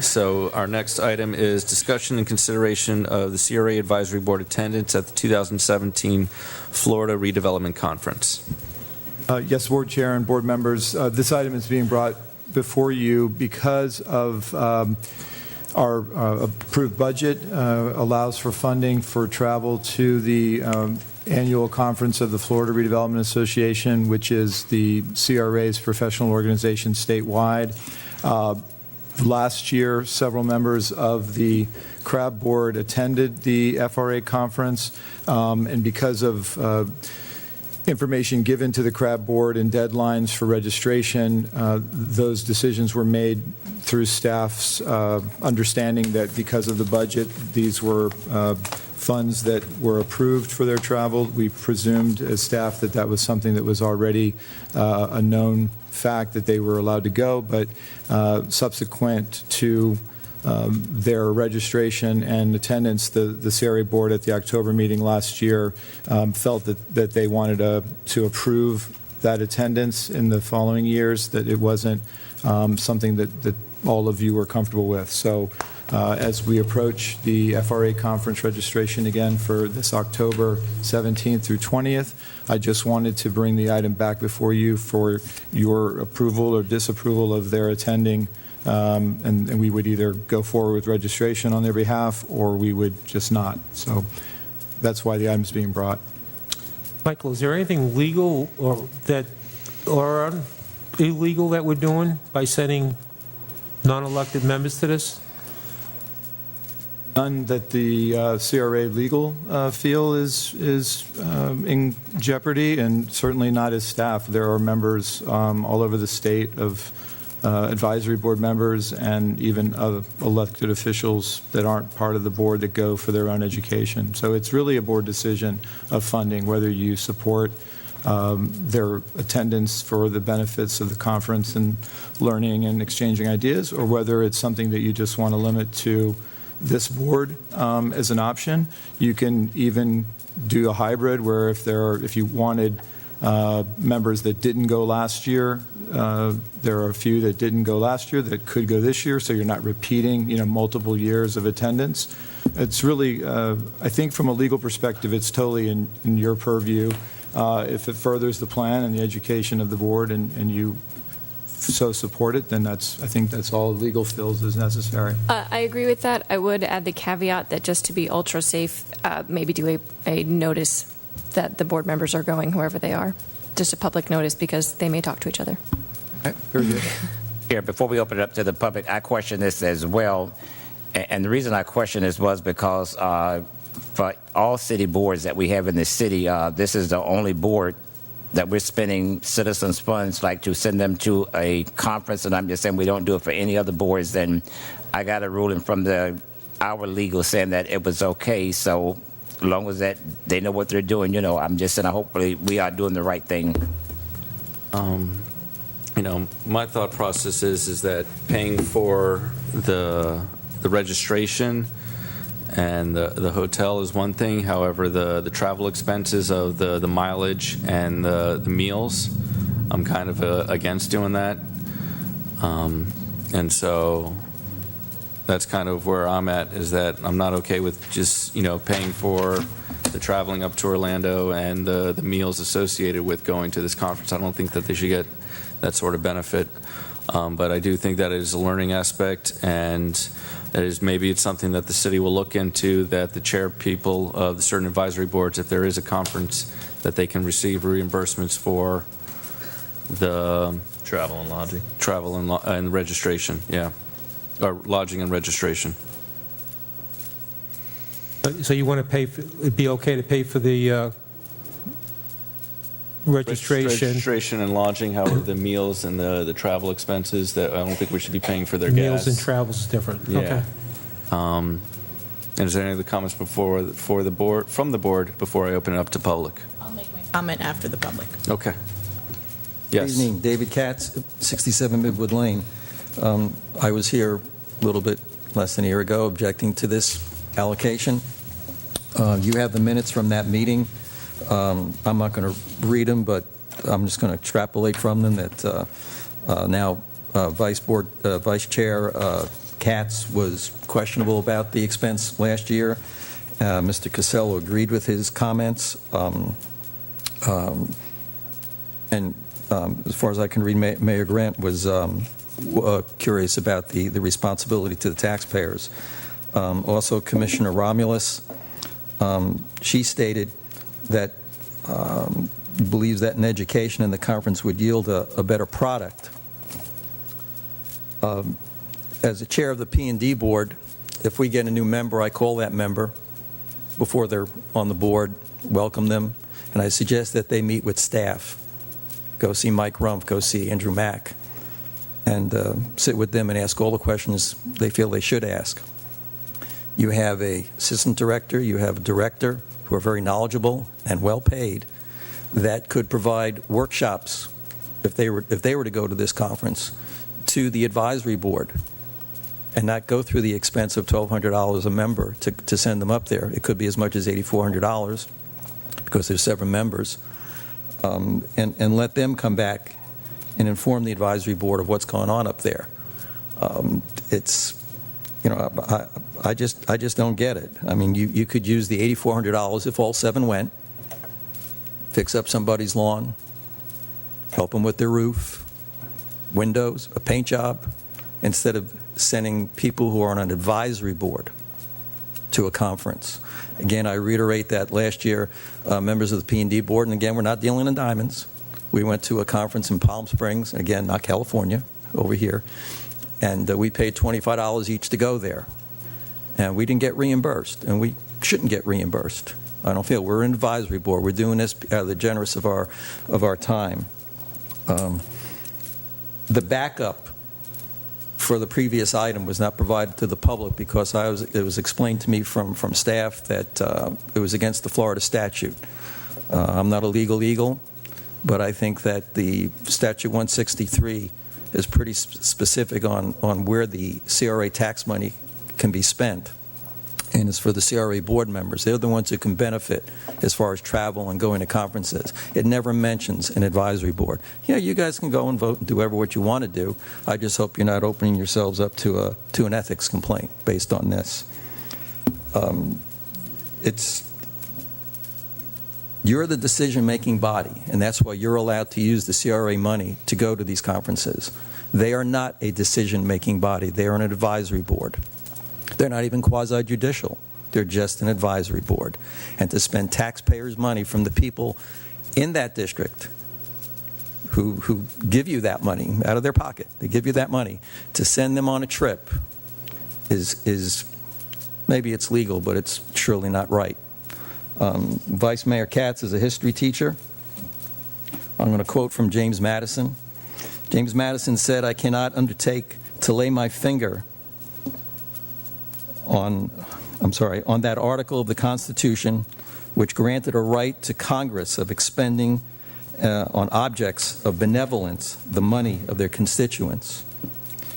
So our next item is discussion and consideration of the CRA Advisory Board attendance at the 2017 Florida Redevelopment Conference. Yes, Board Chair and board members, this item is being brought before you because of our approved budget allows for funding for travel to the annual conference of the Florida Redevelopment Association, which is the CRA's professional organization statewide. Last year, several members of the CRAB board attended the FRA conference, and because of information given to the CRAB board and deadlines for registration, those decisions were made through staff's understanding that because of the budget, these were funds that were approved for their travel. We presumed as staff that that was something that was already a known fact that they were allowed to go, but subsequent to their registration and attendance. The CRA board at the October meeting last year felt that they wanted to approve that attendance in the following years, that it wasn't something that all of you were comfortable with. So as we approach the FRA conference registration again for this October 17th through 20th, I just wanted to bring the item back before you for your approval or disapproval of their attending, and we would either go forward with registration on their behalf or we would just not. So that's why the item's being brought. Michael, is there anything legal or illegal that we're doing by sending non-elected members to this? None that the CRA legal feel is in jeopardy, and certainly not as staff. There are members all over the state of advisory board members and even elected officials that aren't part of the board that go for their own education. So it's really a board decision of funding, whether you support their attendance for the benefits of the conference and learning and exchanging ideas, or whether it's something that you just want to limit to this board as an option. You can even do a hybrid where if you wanted members that didn't go last year, there are a few that didn't go last year that could go this year, so you're not repeating multiple years of attendance. It's really, I think from a legal perspective, it's totally in your purview. If it furthers the plan and the education of the board and you so support it, then I think that's all legal feels is necessary. I agree with that. I would add the caveat that just to be ultra safe, maybe do a notice that the board members are going, whoever they are. Just a public notice, because they may talk to each other. Okay, very good. Here, before we open it up to the public, I question this as well. And the reason I question this was because for all city boards that we have in the city, this is the only board that we're spending citizens' funds like to send them to a conference, and I'm just saying we don't do it for any other boards. Then I got a ruling from our legal saying that it was okay. So as long as that they know what they're doing, I'm just saying hopefully we are doing the right thing. My thought process is that paying for the registration and the hotel is one thing. However, the travel expenses of the mileage and the meals, I'm kind of against doing that. And so that's kind of where I'm at, is that I'm not okay with just, paying for the traveling up to Orlando and the meals associated with going to this conference. I don't think that they should get that sort of benefit. But I do think that it is a learning aspect, and maybe it's something that the city will look into, that the chair people of the certain advisory boards, if there is a conference, that they can receive reimbursements for the Travel and lodging. Travel and registration, yeah. Or lodging and registration. So you want to it'd be okay to pay for the registration and lodging, however, the meals and the travel expenses, that I don't think we should be paying for their meals gas. and travels is different. Yeah. Okay. And is there any other comments from the board before I open it up to public? I'll make my comment after the public. Okay. Good Yes. evening, David Katz, 67 Midwood Lane. I was here a little bit less than a year ago objecting to this allocation. You have the minutes from that meeting. I'm not going to read them, but I'm just going to extrapolate from them that now Vice Chair Katz was questionable about the expense last year. Mr. Casello agreed with his comments. And as far as I can read, Mayor Grant was curious about the responsibility to the taxpayers. Also, Commissioner Romulus, she stated that believes that an education in the conference would yield a better product. As the chair of the P&D board, if we get a new member, I call that member before they're on the board, welcome them, and I suggest that they meet with staff. Go see Mike Rumpf, go see Andrew Mack, and sit with them and ask all the questions they feel they should ask. You have an assistant director, you have a director who are very knowledgeable and well paid that could provide workshops if they were to go to this conference to the advisory board and not go through the expense of $1,200 a member to send them up there. It could be as much as $8,400 because there's 7 members, and let them come back and inform the advisory board of what's going on up there. It's, you know, I just don't get it. I mean, you could use the $8,400 if all 7 went, fix up somebody's lawn, help them with their roof, windows, a paint job, instead of sending people who are on an advisory board to a conference. Again, I reiterate that last year, members of the P&D board, and again, we're not dealing in diamonds. We went to a conference in Palm Springs, again, not California, over here, and we paid $25 each to go there. And we didn't get reimbursed, and we shouldn't get reimbursed. I don't feel we're an advisory board. We're doing this out of the generous of our time. The backup for the previous item was not provided to the public because it was explained to me from staff that it was against the Florida statute. I'm not a legal eagle, but I think that the statute 163 is pretty specific on where the CRA tax money can be spent. And it's for the CRA board members. They're the ones who can benefit as far as travel and going to conferences. It never mentions an advisory board. Yeah, you guys can go and vote and do what you want to do. I just hope you're not opening yourselves up to an ethics complaint based on this. You're the decision-making body, and that's why you're allowed to use the CRA money to go to these conferences. They are not a decision-making body. They are an advisory board. They're not even quasi-judicial. They're just an advisory board. And to spend taxpayers' money from the people in that district who give you that money out of their pocket, they give you that money, to send them on a trip is maybe it's legal, but it's surely not right. Vice Mayor Katz is a history teacher. I'm going to quote from James Madison. James Madison said, "I cannot undertake to lay my finger on that article of the Constitution which granted a right to Congress of expending on objects of benevolence the money of their constituents."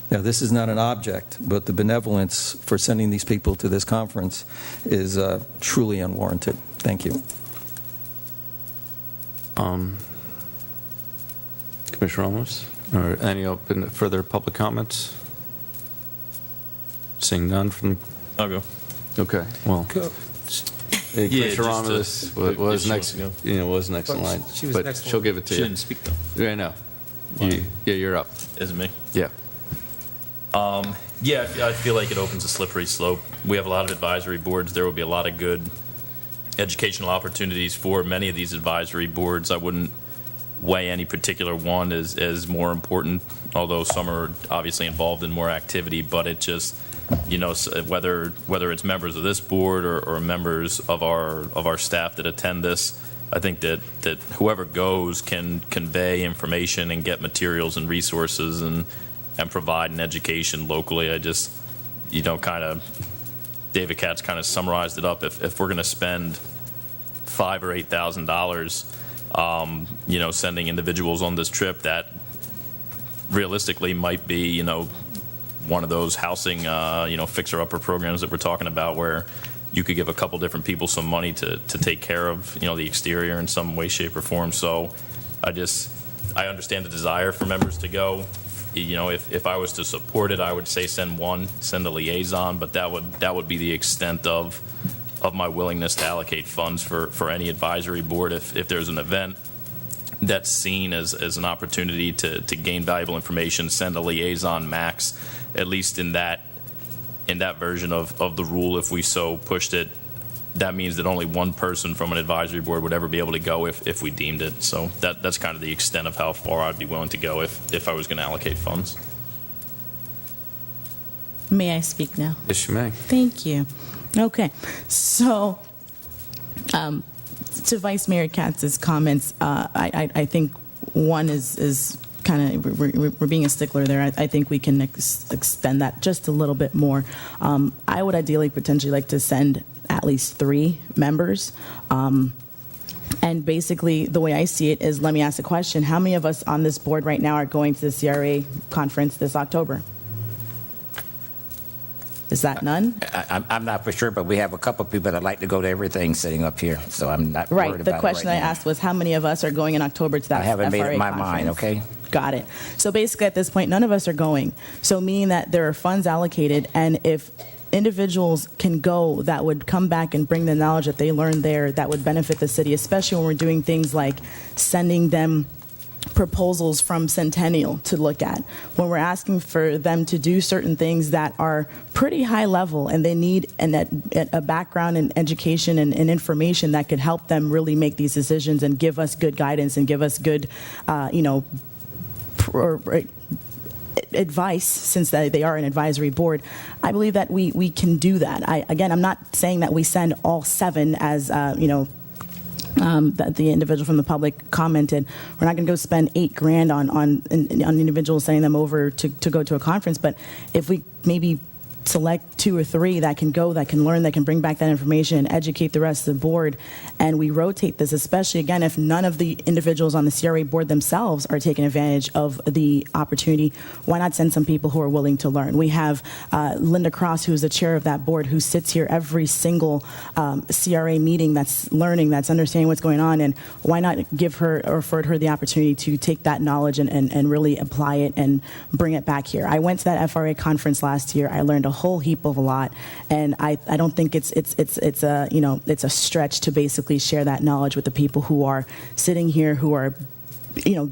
Now, this is not an object, but the benevolence for sending these people to this conference is truly unwarranted. Thank you. Commissioner Ramos, or any further public comments? Seeing none from... I'll go. Okay, well... Commissioner Ramos was next in line, but she'll give it to you. She didn't speak, though. Yeah, I know. You're up. Is it me? Yeah. Yeah, I feel like it opens a slippery slope. We have a lot of advisory boards. There will be a lot of good educational opportunities for many of these advisory boards. I wouldn't weigh any particular one as more important, although some are obviously involved in more activity, but it just, you know, whether it's members of this board or members of our staff that attend this, I think that whoever goes can convey information and get materials and resources and provide an education locally. I just, you know, kind of, David Katz kind of summarized it up. If we're going to spend $5,000 or $8,000, you know, sending individuals on this trip, that realistically might be, you know, one of those housing, you know, fixer-upper programs that we're talking about, where you could give a couple different people some money to take care of, you know, the exterior in some way, shape, or form. So I understand the desire for members to go. You know, if I was to support it, I would say send a liaison, but that would be the extent of my willingness to allocate funds for any advisory board. If there's an event that's seen as an opportunity to gain valuable information, send a liaison max, at least in that version of the rule. If we so pushed it, that means that only one person from an advisory board would ever be able to go if we deemed it. So that's kind of the extent of how far I'd be willing to go if I was going to allocate funds. May I speak now? Yes, you may. Thank you. Okay, so to Vice Mayor Katz's comments, I think one is kind of, we're being a stickler there. I think we can extend that just a little bit more. I would ideally potentially like to send at least 3 members. And basically, the way I see it is, let me ask a question. How many of us on this board right now are going to the CRA conference this October? Is that none? I'm not for sure, but we have a couple of people that like to go to everything sitting up here, so I'm not worried Right. about The it right question I now. asked was how many of us are going in October to that I haven't made FRA up my mind, conference? okay? Got it. So basically, at this point, none of us are going. So meaning that there are funds allocated, and if individuals can go that would come back and bring the knowledge that they learned there, that would benefit the city, especially when we're doing things like sending them proposals from Centennial to look at, when we're asking for them to do certain things that are pretty high level and they need a background in education and information that could help them really make these decisions and give us good guidance and give us good, advice, since they are an advisory board. I believe that we can do that. I'm not saying that we send all 7 as, that the individual from the public commented. We're not going to go spend $8,000 on individuals sending them over to go to a conference. But if we maybe select 2 or 3 that can go, that can learn, that can bring back that information and educate the rest of the board, and we rotate this, especially again if none of the individuals on the CRA board themselves are taking advantage of the opportunity, why not send some people who are willing to learn? We have Linda Cross, who is the chair of that board, who sits here every single CRA meeting, that's learning, that's understanding what's going on, and why not give her or afford her the opportunity to take that knowledge and really apply it and bring it back here. I went to that FRA conference last year. I learned a whole heap of a lot, and I don't think it's a stretch to basically share that knowledge with the people who are sitting here, who are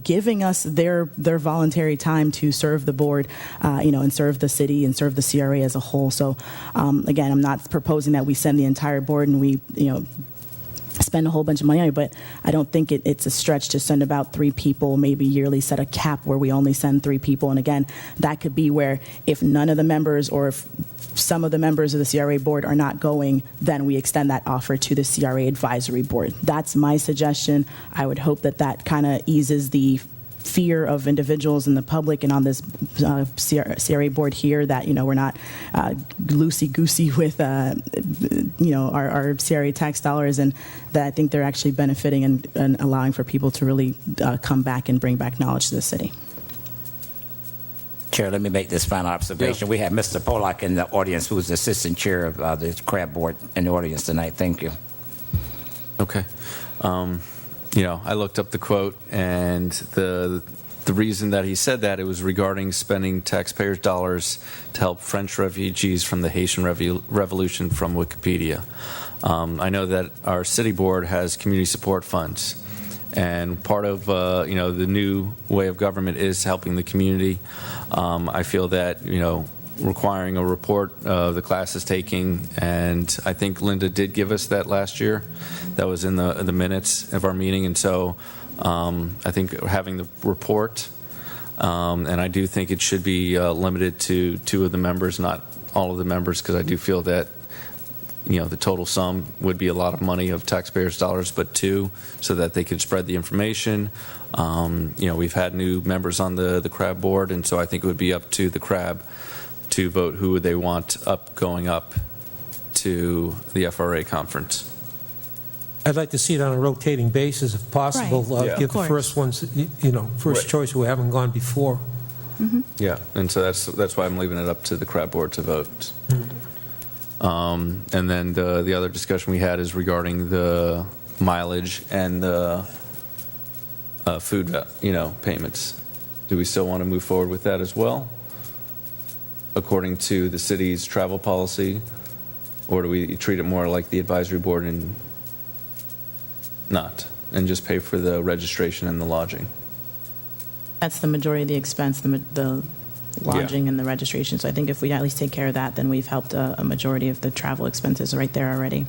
giving us their voluntary time to serve the board, and serve the city and serve the CRA as a whole. So again, I'm not proposing that we send the entire board and we spend a whole bunch of money on it, but I don't think it's a stretch to send about 3 people, maybe yearly set a cap where we only send 3 people. And again, that could be where if none of the members or if some of the members of the CRA board are not going, then we extend that offer to the CRA advisory board. That's my suggestion. I would hope that kind of eases the fear of individuals in the public and on this CRA board here that we're not loosey-goosey with our CRA tax dollars, and that I think they're actually benefiting and allowing for people to really come back and bring back knowledge to the city. Chair, let me make this final observation. We have Mr. Polak in the audience, who's the assistant chair of the CRAB board in the audience tonight. Thank you. Okay. I looked up the quote, and the reason that he said that, it was regarding spending taxpayers' dollars to help French refugees from the Haitian Revolution from Wikipedia. I know that our city board has community support funds, and part of the new way of government is helping the community. I feel that requiring a report the class is taking, and I think Linda did give us that last year. That was in the minutes of our meeting, and so I think having the report, and I do think it should be limited to 2 of the members, not all of the members, because I do feel that the total sum would be a lot of money of taxpayers' dollars, but 2 so that they could spread the information. We've had new members on the CRAB board, and so I think it would be up to the CRAB to vote who they want going up to the FRA conference. I'd like to see it on a rotating basis if possible. Right. Yeah. Give the first ones, first Right. choice who haven't gone before. Mm-hmm. Yeah, and so that's why I'm leaving it up to the CRAB board to vote. And then the other discussion we had is regarding the mileage and the food, payments. Do we still want to move forward with that as well, according to the city's travel policy, or do we treat it more like the advisory board and not, and just pay for the registration and the lodging? That's the majority of the expense, the lodging and the registration. So I think if we at least take care of that, then we've helped a majority of the travel expenses right there already.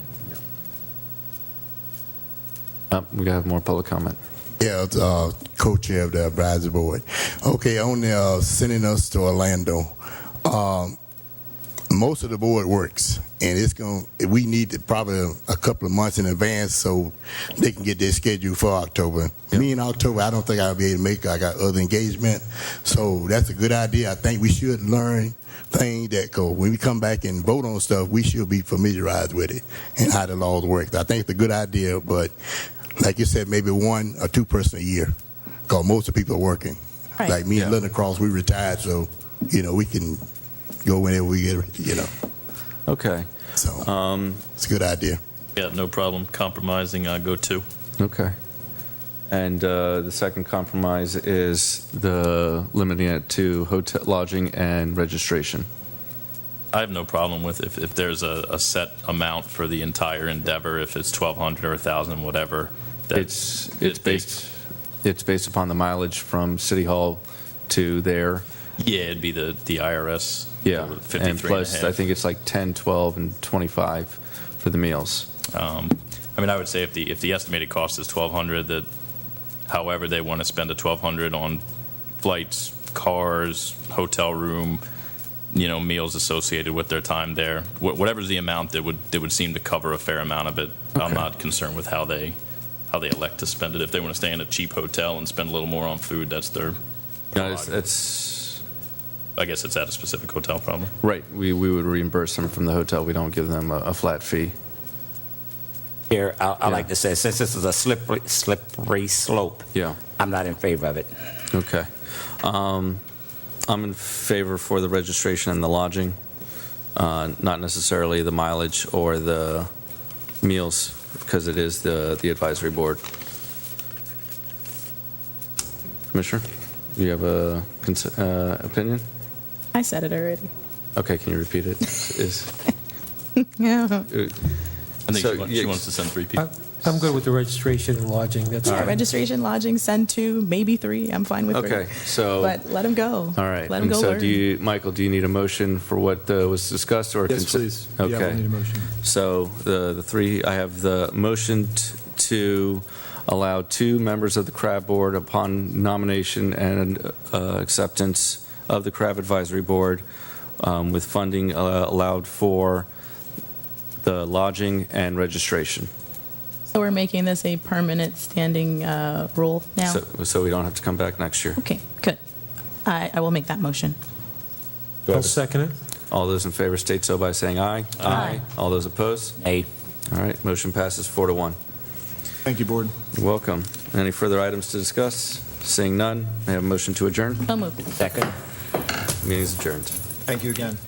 We have more public comment. Yeah, co-chair of the advisory board. Okay, on sending us to Orlando, most of the board works, and we need probably a couple of months in advance so they can get their schedule for October. Yep. Me in October, I don't think I'll be able to make it. I got other engagement, so that's a good idea. I think we should learn things that when we come back and vote on stuff, we should be familiarized with it and how the laws work. I think it's a good idea, but like you said, maybe 1 or 2 person a year, because most of the people are working. Right. Like me and Linda Cross, we retired, so we can go whenever we get. Okay. So it's a good idea. Yeah, no problem. Compromising, go 2. Okay. And the second compromise is the limiting it to hotel, lodging, and registration. I have no problem with if there's a set amount for the entire endeavor, if it's 1,200 or 1,000, whatever. It's based upon the mileage from City Hall to there. Yeah, it'd be the IRS. Yeah, 53 and plus I think it's like 10, 12, and 25 for the meals. I mean, I would say if the estimated cost is 1,200, that however they want to spend the 1,200 on flights, cars, hotel room, meals associated with their time there, whatever's the amount that would seem to cover a fair amount of it. Okay. I'm not concerned with how they elect to spend it. If they want to stay in a cheap hotel and spend a little more on food, that's their. I guess it's at a specific hotel, probably. Right. We would reimburse them from the hotel. We don't give them a flat fee. Here, I like to say, since this is a slippery slope, Yeah. I'm not in favor of it. Okay. I'm in favor for the registration and the lodging, not necessarily the mileage or the meals, because it is the advisory board. Commissioner, do you have a opinion? I said it already. Okay, can you repeat it? Yeah. I think she wants to send 3 people. I'm good with the registration and lodging. That's Yeah, fine. registration, lodging, send 2, maybe 3. I'm fine with 3. Okay, so. But let them go. All right. Let them And go so learn. Michael, do you need a motion for what was discussed or? Yes, please. Okay. Yeah, we'll need a motion. So the 3, I have the motion to allow 2 members of the CRAB board upon nomination and acceptance of the CRAB advisory board with funding allowed for the lodging and registration. So we're making this a permanent standing rule now? So we don't have to come back next year. Okay, good. I will make that motion. I'll second it. All those in favor state so by saying aye. Aye. All those opposed? Nay. All right, motion passes 4-1. Thank you, Board. You're welcome. Any further items to discuss? Seeing none, may I have a motion to adjourn? So moved. Second. Meeting is adjourned. Thank you again.